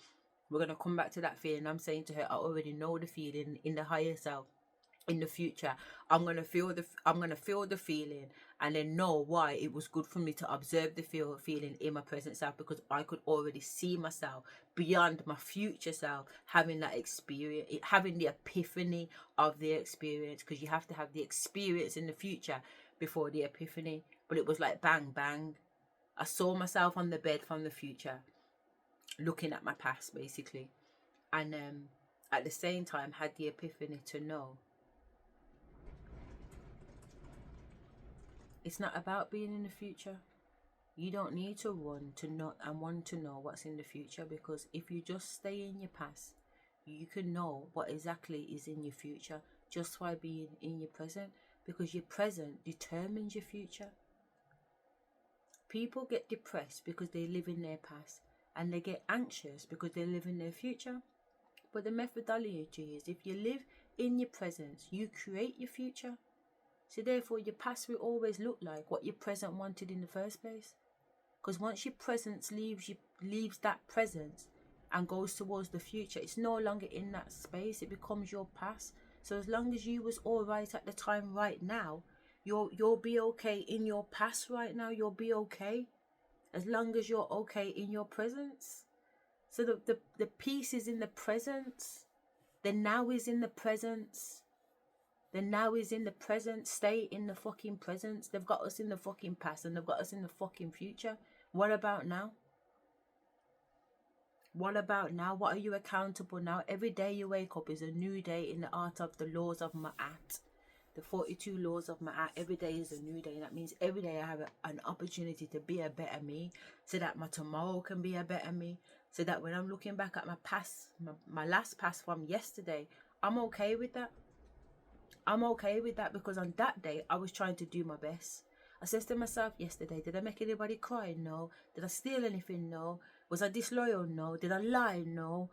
Speaker 2: we're gonna come back to that feeling. I'm saying to her, I already know the feeling in the higher self. In the future, I'm gonna feel the feeling, and then know why it was good for me to observe the feeling in my present self, because I could already see myself beyond my future self having that experience, having the epiphany of the experience, because you have to have the experience in the future before the epiphany. But it was like bang bang. I saw myself on the bed from the future, looking at my past basically, and at the same time had the epiphany to know it's not about being in the future. You don't need to run to know and want to know what's in the future, because if you just stay in your past, you can know what exactly is in your future just by being in your present, because your present determines your future. People get depressed because they live in their past, and they get anxious because they live in their future. But the methodology is, if you live in your presence, you create your future. So therefore, your past will always look like what your present wanted in the first place. Because once your presence leaves that presence and goes towards the future, it's no longer in that space. It becomes your past. So as long as you was all right at the time right now, you'll be okay in your past right now. You'll be okay as long as you're okay in your presence. So the peace is in the presence. The now is in the presence. The now is in the present. Stay in the fucking presence. They've got us in the fucking past, and they've got us in the fucking future. What about now? What about now? What are you accountable now? Every day you wake up is a new day in the art of the laws of Ma'at. The 42 laws of Ma'at. Every day is a new day. And that means every day I have an opportunity to be a better me, so that my tomorrow can be a better me. So that when I'm looking back at my past, my last past from yesterday, I'm okay with that. I'm okay with that, because on that day, I was trying to do my best. I said to myself yesterday, did I make anybody cry? No. Did I steal anything? No. Was I disloyal? No. Did I lie? No.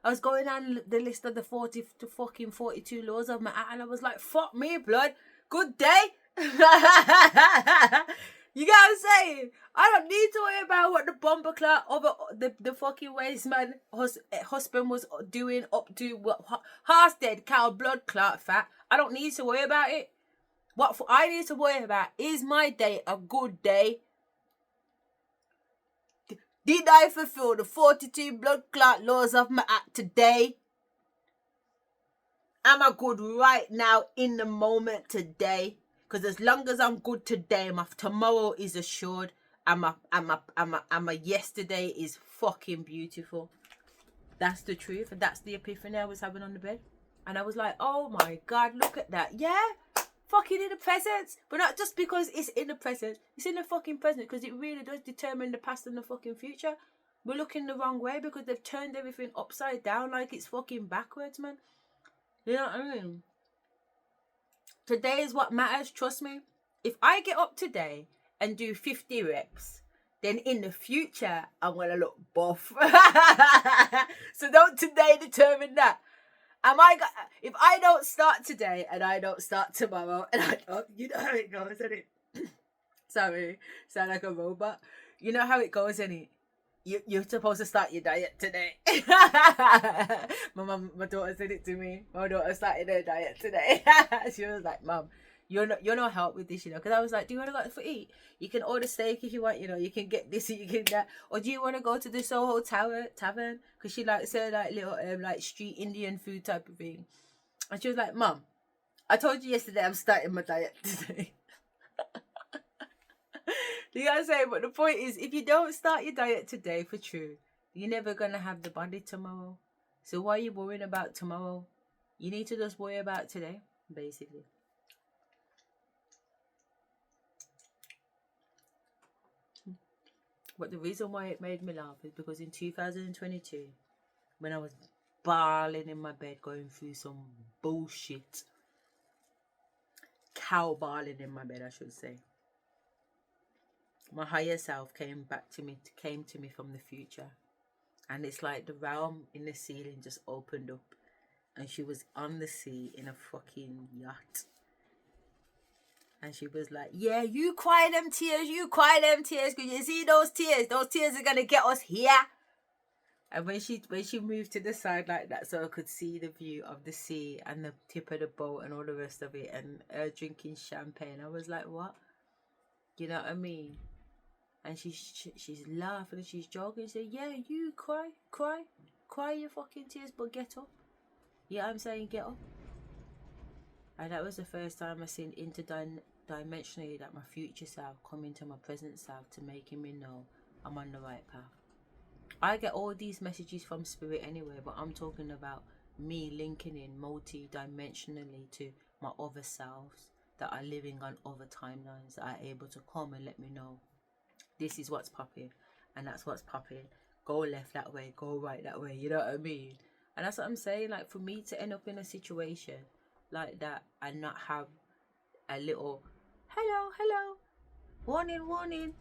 Speaker 2: I was going down the list of the 42 laws of my act, and I was like, fuck me, blood. Good day. You get what I'm saying? I don't need to worry about what the bomber clot over the fucking waste man husband was doing up to what Halstead cow blood clot fat. I don't need to worry about it. What I need to worry about is my day a good day. Did I fulfill the 42 blood clot laws of my act today? Am I good right now in the moment today? Because as long as I'm good today, my tomorrow is assured, and my yesterday is fucking beautiful. That's the truth, and that's the epiphany I was having on the bed. And I was like, oh my God, look at that. Yeah, fucking in the present. But not just because it's in the present. It's in the fucking present, because it really does determine the past and the fucking future. We're looking the wrong way because they've turned everything upside down like it's fucking backwards, man. You know what I mean? Today is what matters, trust me. If I get up today and do 50 reps, then in the future, I'm going to look buff. So don't today determine that. If I don't start today and I don't start tomorrow, and I don't, you know how it goes, isn't it? Sorry, sound like a robot. You know how it goes, isn't it? You're supposed to start your diet today. My daughter said it to me. My daughter started her diet today. She was like, Mum, you're no help with this, you know. Because I was like, do you want to go for eat? You can order steak if you want, you know. You can get this, you can that. Or do you want to go to the Soho Tavern? Because she likes her like little like street Indian food type of thing. And she was like, Mum, I told you yesterday I'm starting my diet today. You know what I'm saying? But the point is, if you don't start your diet today for true, you're never going to have the body tomorrow. So why are you worrying about tomorrow? You need to just worry about today, basically. But the reason why it made me laugh is because in 2022, when I was bawling in my bed going through some bullshit, cow bawling in my bed, I should say, my higher self came to me from the future, and it's like the realm in the ceiling just opened up, and she was on the sea in a fucking yacht. And she was like, yeah, you cry them tears, because you see those tears are gonna get us here. And when she moved to the side like that, so I could see the view of the sea and the tip of the boat and all the rest of it, and her drinking champagne, I was like, what? You know what I mean? And she's laughing and she's joking. She said, yeah, you cry your fucking tears, but get up. Yeah, I'm saying get up. And that was the first time I seen interdimensionally that my future self come into my present self to making me know I'm on the right path. I get all these messages from spirit anyway, but I'm talking about me linking in multi-dimensionally to my other selves that are living on other timelines that are able to come and let me know this is what's popping and that's what's popping. Go left that way, go right that way, you know what I mean? And that's what I'm saying, like for me to end up in a situation like that and not have a little hello, warning,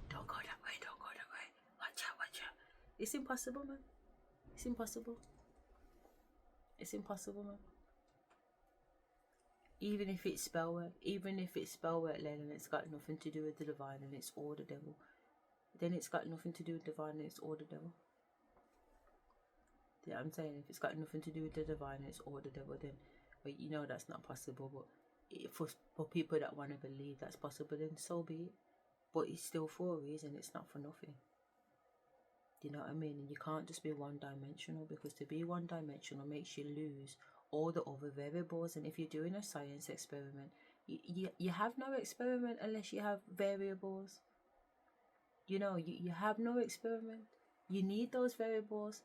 Speaker 2: don't go that way, watch out. It's impossible, man. It's impossible, man. Even if it's spell work, Len, and it's got nothing to do with the divine and it's all the devil, then it's got nothing to do with divine and it's all the devil. Yeah, I'm saying if it's got nothing to do with the divine and it's all the devil, then well, you know that's not possible. But for people that want to believe that's possible, then so be it. But it's still for a reason. It's not for nothing. You know what I mean? And you can't just be one-dimensional, because to be one-dimensional makes you lose all the other variables. And if you're doing a science experiment, you have no experiment unless you have variables. You know, you have no experiment. You need those variables.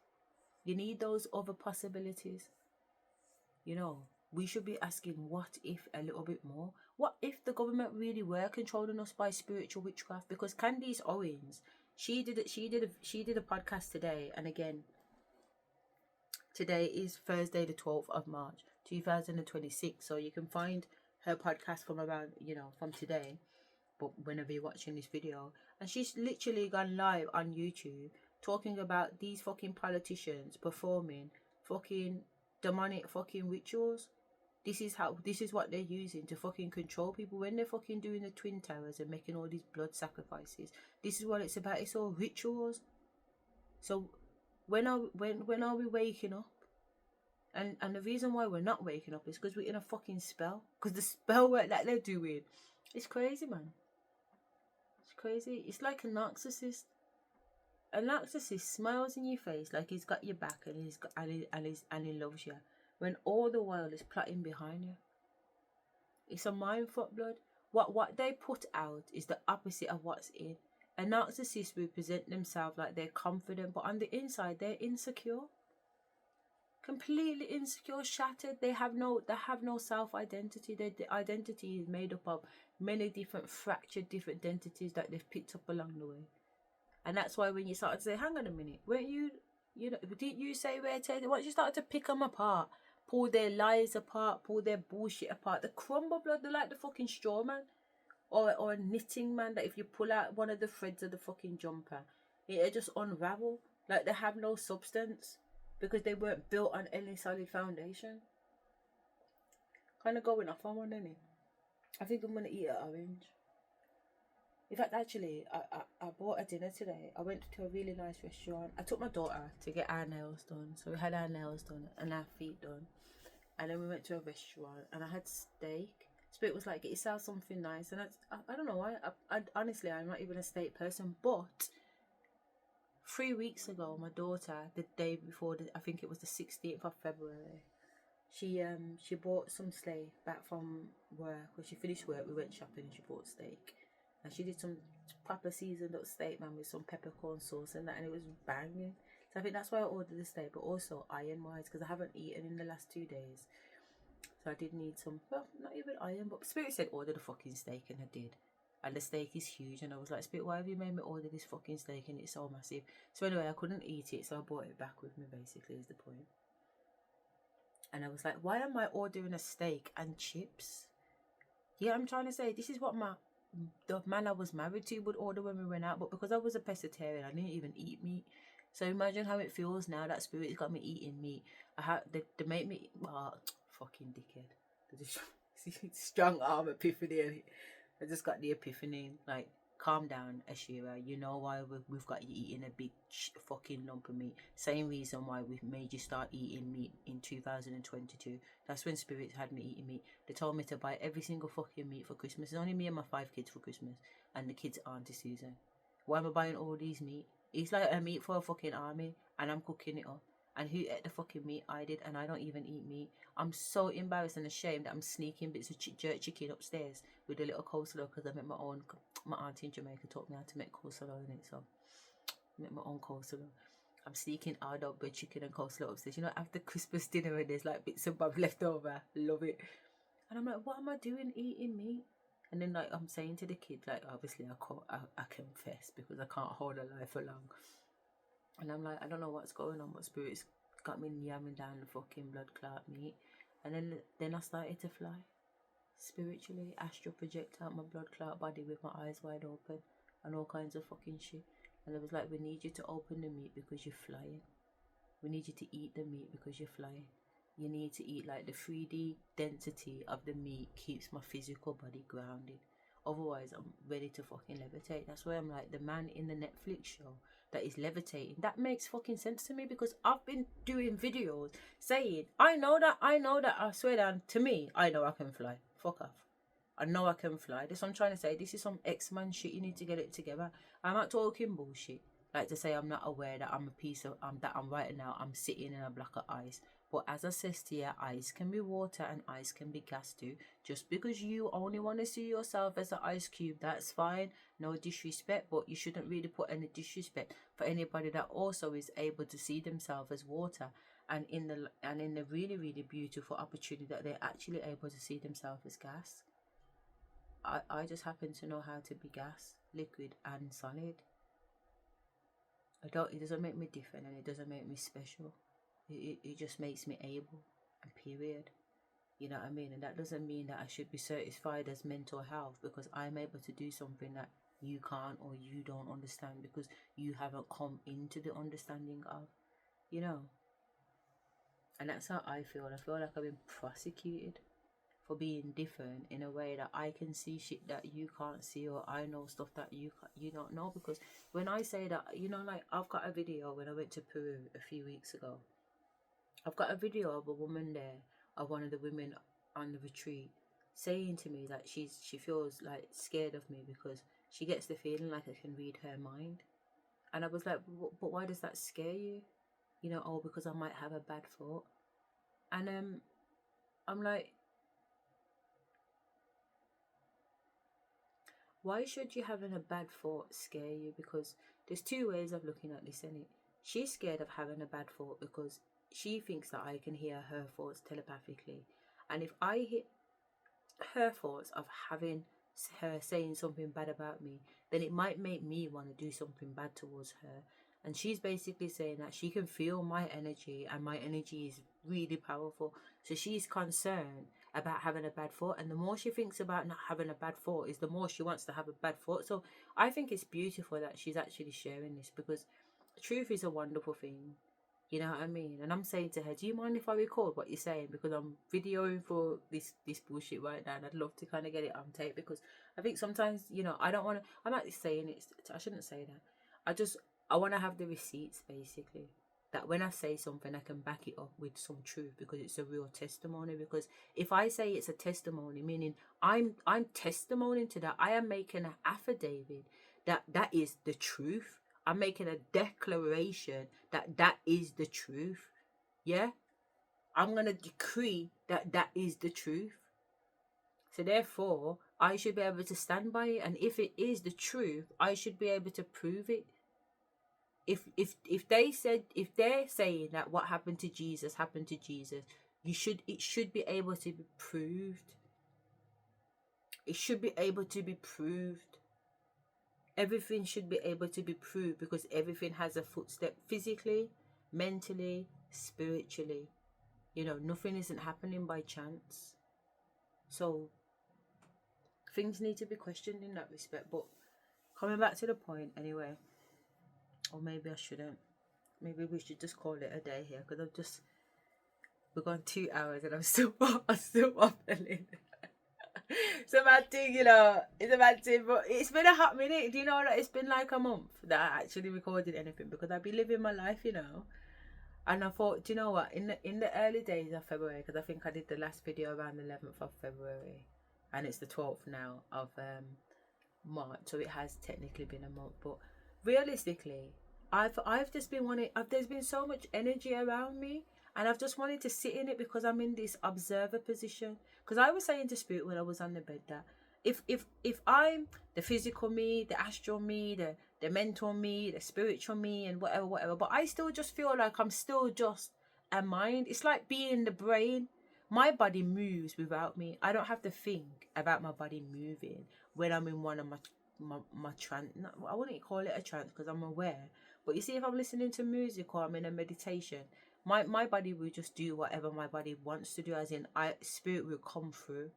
Speaker 2: You need those other possibilities. You know, we should be asking what if a little bit more. What if the government really were controlling us by spiritual witchcraft? Because Candice Owens, she did a podcast today, and again, today is Thursday the 12th of March 2026, so you can find her podcast from around, from today, but whenever you're watching this video. And she's literally gone live on YouTube talking about these fucking politicians performing fucking demonic fucking rituals. This is what they're using to fucking control people when they're fucking doing the Twin Towers and making all these blood sacrifices. This is what it's about. It's all rituals. So when are we waking up? And the reason why we're not waking up is because we're in a fucking spell. Because the spell work that they're doing, it's crazy, man. It's crazy. It's like a narcissist. A narcissist smiles in your face like he's got your back and he loves you, when all the while is plotting behind you. It's a mind fuck, blood. What they put out is the opposite of what's in. A narcissist will present themselves like they're confident, but on the inside they're insecure. Completely insecure, shattered. They have no self-identity. Their identity is made up of many different fractured different identities that they've picked up along the way. And that's why when you start to say, hang on a minute, weren't you didn't you say we're taking, once you start to pick them apart, pull their lies apart, pull their bullshit apart, the crumble, blood, they're like the fucking straw man. Or a knitting man that if you pull out one of the threads of the fucking jumper, it'll just unravel. Like they have no substance because they weren't built on any solid foundation. Kind of going off on one, isn't it? I think I'm going to eat an orange. In fact, actually, I bought a dinner today. I went to a really nice restaurant. I took my daughter to get our nails done. So we had our nails done and our feet done. And then we went to a restaurant and I had steak. Spirit was like, get yourself something nice. And I don't know why. I honestly, I'm not even a steak person. But 3 weeks ago, my daughter, the day before, I think it was the 16th of February, she bought some steak back from work. When she finished work, we went shopping and she bought steak. And she did some proper seasoned up steak, man, with some peppercorn sauce and that, and it was banging. So I think that's why I ordered the steak, but also iron-wise, because I haven't eaten in the last 2 days. So I did need some, well, not even iron, but Spirit said order the fucking steak, and I did. And the steak is huge, and I was like, Spirit, why have you made me order this fucking steak and it's so massive? So anyway, I couldn't eat it, so I brought it back with me, basically, is the point. And I was like, why am I ordering a steak and chips? Yeah, I'm trying to say, this is what the man I was married to would order when we went out, but because I was a pescatarian, I didn't even eat meat. So imagine how it feels now that spirit's got me eating meat. They make me fucking dickhead. They just strong arm epiphany. I just got the epiphany. Like, calm down, Asherah. You know why we've got you eating a big fucking lump of meat. Same reason why we've made you start eating meat in 2022. That's when spirits had me eating meat. They told me to buy every single fucking meat for Christmas. It's only me and my 5 kids for Christmas, and the kids' auntie Susan. Why am I buying all these meat? It's like a meat for a fucking army, and I'm cooking it up. And who ate the fucking meat? I did, and I don't even eat meat. I'm so embarrassed and ashamed that I'm sneaking bits of jerk chicken upstairs with a little coleslaw because I make my own. My auntie in Jamaica taught me how to make coleslaw in it, so I make my own coleslaw. I'm sneaking hard up with chicken and coleslaw upstairs. You know, after Christmas dinner and there's like bits of bobs left over. Love it. And I'm like, what am I doing eating meat? And then like I'm saying to the kid, like obviously I confess because I can't hold a lie for long. And I'm like, I don't know what's going on, but spirits got me yamming down the fucking blood clot meat. And then I started to fly. Spiritually, astral project out my blood clot body with my eyes wide open and all kinds of fucking shit. And it was like, we need you to open the meat because you're flying. We need you to eat the meat because you're flying. You need to eat, like, the 3D density of the meat keeps my physical body grounded. Otherwise, I'm ready to fucking levitate. That's why I'm like, the man in the Netflix show that is levitating, that makes fucking sense to me because I've been doing videos saying, I know that, I swear down, to me, I know I can fly. Fuck off. I know I can fly. That's what I'm trying to say. This is some X-Man shit. You need to get it together. I'm not talking bullshit. Like to say I'm not aware that I'm a piece of, that I'm right now, I'm sitting in a block of ice. But as I says to you, ice can be water and ice can be gas too. Just because you only want to see yourself as an ice cube, that's fine. No disrespect, but you shouldn't really put any disrespect for anybody that also is able to see themselves as water. And in the really, really beautiful opportunity that they're actually able to see themselves as gas. I just happen to know how to be gas, liquid and solid. It doesn't make me different and it doesn't make me special. It just makes me able, and period. You know what I mean? And that doesn't mean that I should be certified as mental health because I'm able to do something that you can't or you don't understand because you haven't come into the understanding of, you know. And that's how I feel. I feel like I've been prosecuted for being different in a way that I can see shit that you can't see, or I know stuff that you don't know. Because when I say that, you know, like I've got a video when I went to Peru a few weeks ago. I've got a video of a woman there, of one of the women on the retreat, saying to me that she feels like scared of me because she gets the feeling like I can read her mind. And I was like, but why does that scare you? You know, oh, because I might have a bad thought. And I'm like, why should you having a bad thought scare you? Because there's two ways of looking at this, innit? She's scared of having a bad thought because she thinks that I can hear her thoughts telepathically. And if I hit her thoughts of having her saying something bad about me, then it might make me want to do something bad towards her. And she's basically saying that she can feel my energy and my energy is really powerful. So she's concerned about having a bad thought. And the more she thinks about not having a bad thought is the more she wants to have a bad thought. So I think it's beautiful that she's actually sharing this because truth is a wonderful thing. You know what I mean? And I'm saying to her, do you mind if I record what you're saying? Because I'm videoing for this bullshit right now and I'd love to kind of get it on tape because I think sometimes, you know, I don't want to, I'm not saying it, I shouldn't say that. I want to have the receipts basically. That when I say something, I can back it up with some truth because it's a real testimony. Because if I say it's a testimony, meaning I'm testimonying to that, I am making an affidavit that is the truth. I'm making a declaration that is the truth. Yeah? I'm going to decree that is the truth. So therefore, I should be able to stand by it. And if it is the truth, I should be able to prove it. If they're saying that what happened to Jesus, it should be able to be proved. It should be able to be proved. Everything should be able to be proved because everything has a footstep physically, mentally, spiritually. You know, nothing isn't happening by chance. So things need to be questioned in that respect. But coming back to the point anyway, or maybe I shouldn't. maybe we should just call it a day here, because we've gone 2 hours and I'm still waffling. It's a bad thing, you know. It's a bad thing, but it's been a hot minute. Do you know that it's been like a month that I actually recorded anything, because I've been living my life, you know. And I thought, do you know what? In the early days of February, because I think I did the last video around the 11th of February, and it's the 12th now of March, so it has technically been a month. But realistically, I've just been wanting. There's been so much energy around me, and I've just wanted to sit in it, because I'm in this observer position. Because I was saying to Spirit when I was on the bed that if I'm the physical me, the astral me, the mental me, the spiritual me, and whatever, but I still just feel like I'm still just a mind. It's like being the brain. My body moves without me. I don't have to think about my body moving when I'm in one of my trance. I wouldn't call it a trance, because I'm aware. But you see, if I'm listening to music or I'm in a meditation, my body will just do whatever my body wants to do, as in spirit will come through.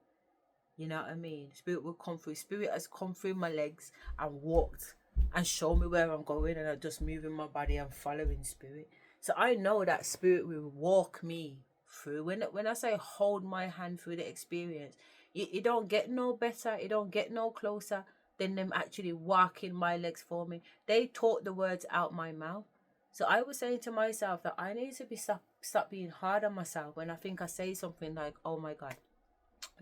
Speaker 2: You know what I mean? Spirit will come through. Spirit has come through my legs and walked and show me where I'm going, and I'm just moving my body and following spirit. So I know that spirit will walk me through. When I say hold my hand through the experience, it don't get no better, it don't get no closer than them actually walking my legs for me. They taught the words out my mouth. So I was saying to myself that I need to stop being hard on myself when I think I say something like, oh my God,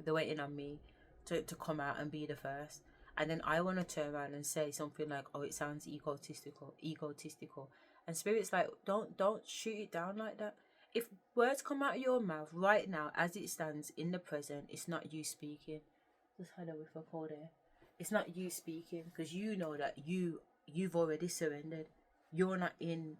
Speaker 2: they're waiting on me to come out and be the first. And then I want to turn around and say something like, oh, it sounds egotistical. And Spirit's like, don't shoot it down like that. If words come out of your mouth right now, as it stands in the present, it's not you speaking. Just had a whiff of cold air. It's not you speaking, because you know that you've already surrendered. You're not in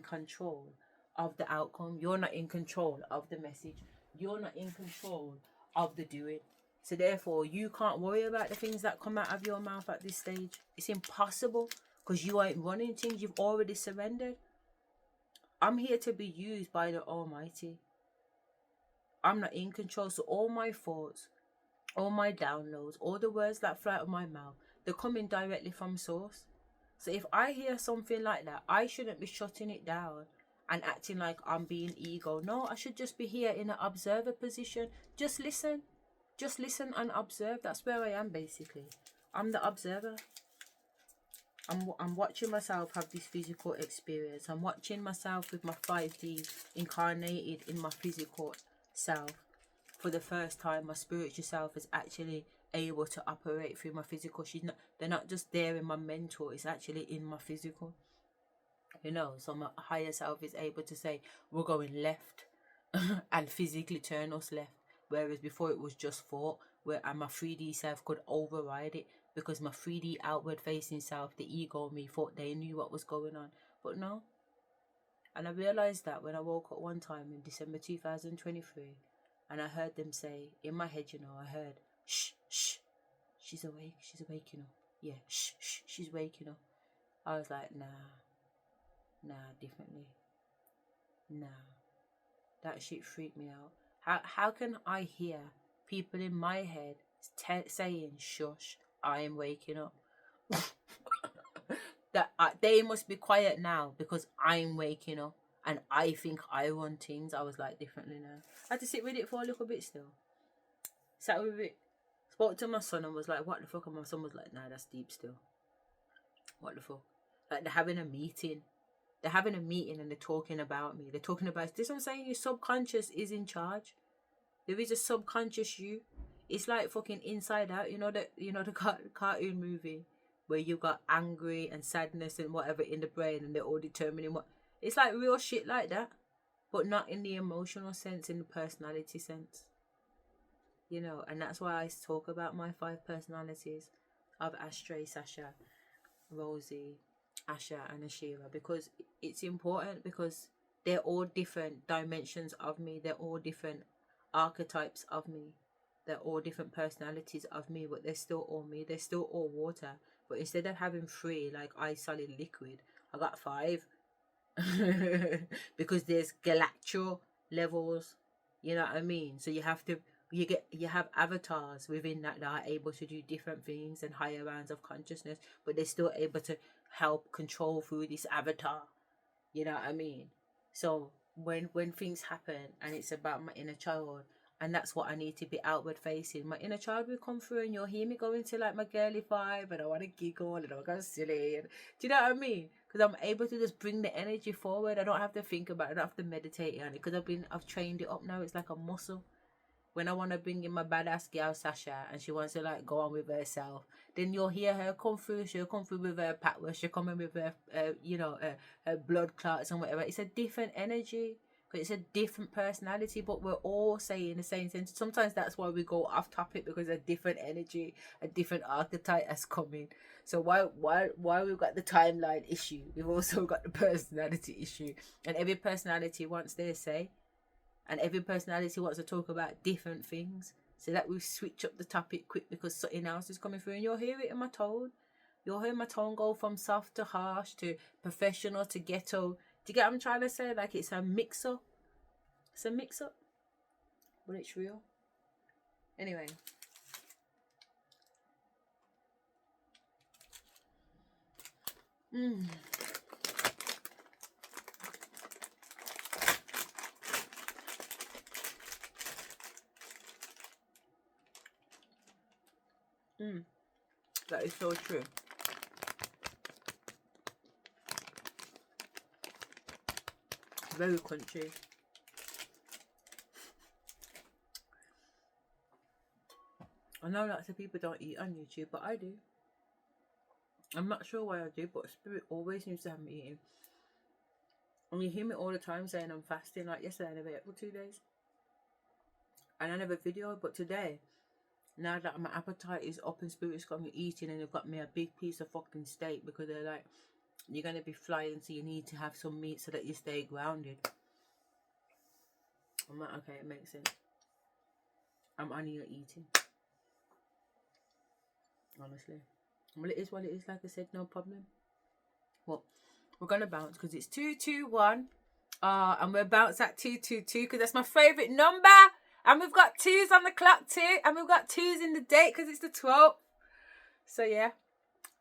Speaker 2: control of the outcome. You're not in control of the message. You're not in control of the doing. So therefore, you can't worry about the things that come out of your mouth at this stage. It's impossible, because you ain't running things. You've already surrendered. I'm here to be used by the Almighty. I'm not in control. So all my thoughts, all my downloads, all the words that fly out of my mouth, they're coming directly from source. So if I hear something like that, I shouldn't be shutting it down and acting like I'm being ego. No, I should just be here in an observer position. Just listen and observe. That's where I am, basically. I'm the observer. I'm watching myself have this physical experience. I'm watching myself with my 5D incarnated in my physical self. For the first time, my spiritual self is actually able to operate through my physical. They're not just there in my mental, it's actually in my physical. You know, so my higher self is able to say, we're going left, and physically turn us left. Whereas before it was just thought, and my 3D self could override it, because my 3D outward facing self, the ego me, thought they knew what was going on. But no. And I realised that when I woke up one time in December 2023, and I heard them say, in my head, you know, I heard, shh, she's awake, you know. Yeah, shh, she's waking up. I was like, nah, differently. Nah. That shit freaked me out. How can I hear people in my head saying, shush, I am waking up? That they must be quiet now because I'm waking up and I think I run things. I was like, differently now. I had to sit with it for a little bit still. Sat with it. Spoke to my son and was like, what the fuck? And my son was like, nah, that's deep still. What the fuck? Like, they're having a meeting. They're having a meeting and they're talking about me. They're talking about this. I'm saying your subconscious is in charge. There is a subconscious you. It's like fucking Inside Out. You know the cartoon movie where you got angry and sadness and whatever in the brain, and they're all determining what. It's like real shit like that, but not in the emotional sense, in the personality sense. You know, and that's why I talk about my 5 personalities of Asherah, Sasha, Rosie, Asherah and Asherah, because it's important, because they're all different dimensions of me. They're all different archetypes of me. They're all different personalities of me, but they're still all me. They're still all water. But instead of having 3, like I solid liquid, I got 5. Because there's galactural levels. You know what I mean? So you have avatars within that are able to do different things and higher rounds of consciousness, but they're still able to help control through this avatar. You know what I mean? So when things happen and it's about my inner child, and that's what I need to be outward facing, my inner child will come through, and you'll hear me go into like my girly vibe, and I want to giggle and I go silly. And do you know what I mean? Because I'm able to just bring the energy forward. I don't have to think about it. I don't have to meditate on it, because I've trained it up now. It's like a muscle. When I want to bring in my badass girl Sasha, and she wants to like go on with herself, then you'll hear her come through. She'll come through with her patwa. She'll come in with her, her blood clots and whatever. It's a different energy, because it's a different personality, but we're all saying the same thing. Sometimes that's why we go off topic, because a different energy, a different archetype has come in. So why we've got the timeline issue, we've also got the personality issue, and every personality wants their say. And every personality wants to talk about different things. So that we switch up the topic quick, because something else is coming through. And you'll hear it in my tone. You'll hear my tone go from soft to harsh to professional to ghetto. Do you get what I'm trying to say? Like, it's a mix-up. It's a mix-up. But it's real. Anyway. That is so true. Very crunchy. I know lots of people don't eat on YouTube, but I do. I'm not sure why I do, but Spirit always seems to have me eating. And you hear me all the time saying I'm fasting. Like yesterday, I never ate for 2 days. And I never videoed, but today, now that my appetite is up and Spirit's got me eating, and they've got me a big piece of fucking steak, because they're like, you're going to be flying, so you need to have some meat so that you stay grounded. I'm like, okay, it makes sense. I'm only eating. Honestly. Well, it is what it is. Like I said, no problem. Well, we're going to bounce, because it's 221. And we're bounce at 222, because that's my favourite number. And we've got 2s on the clock too. And we've got 2s in the date, because it's the 12th. So yeah,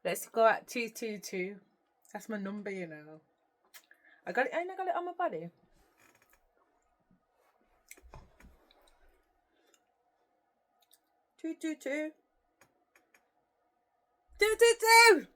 Speaker 2: let's go at 222. That's my number, you know. I got it on my body. 222. 222.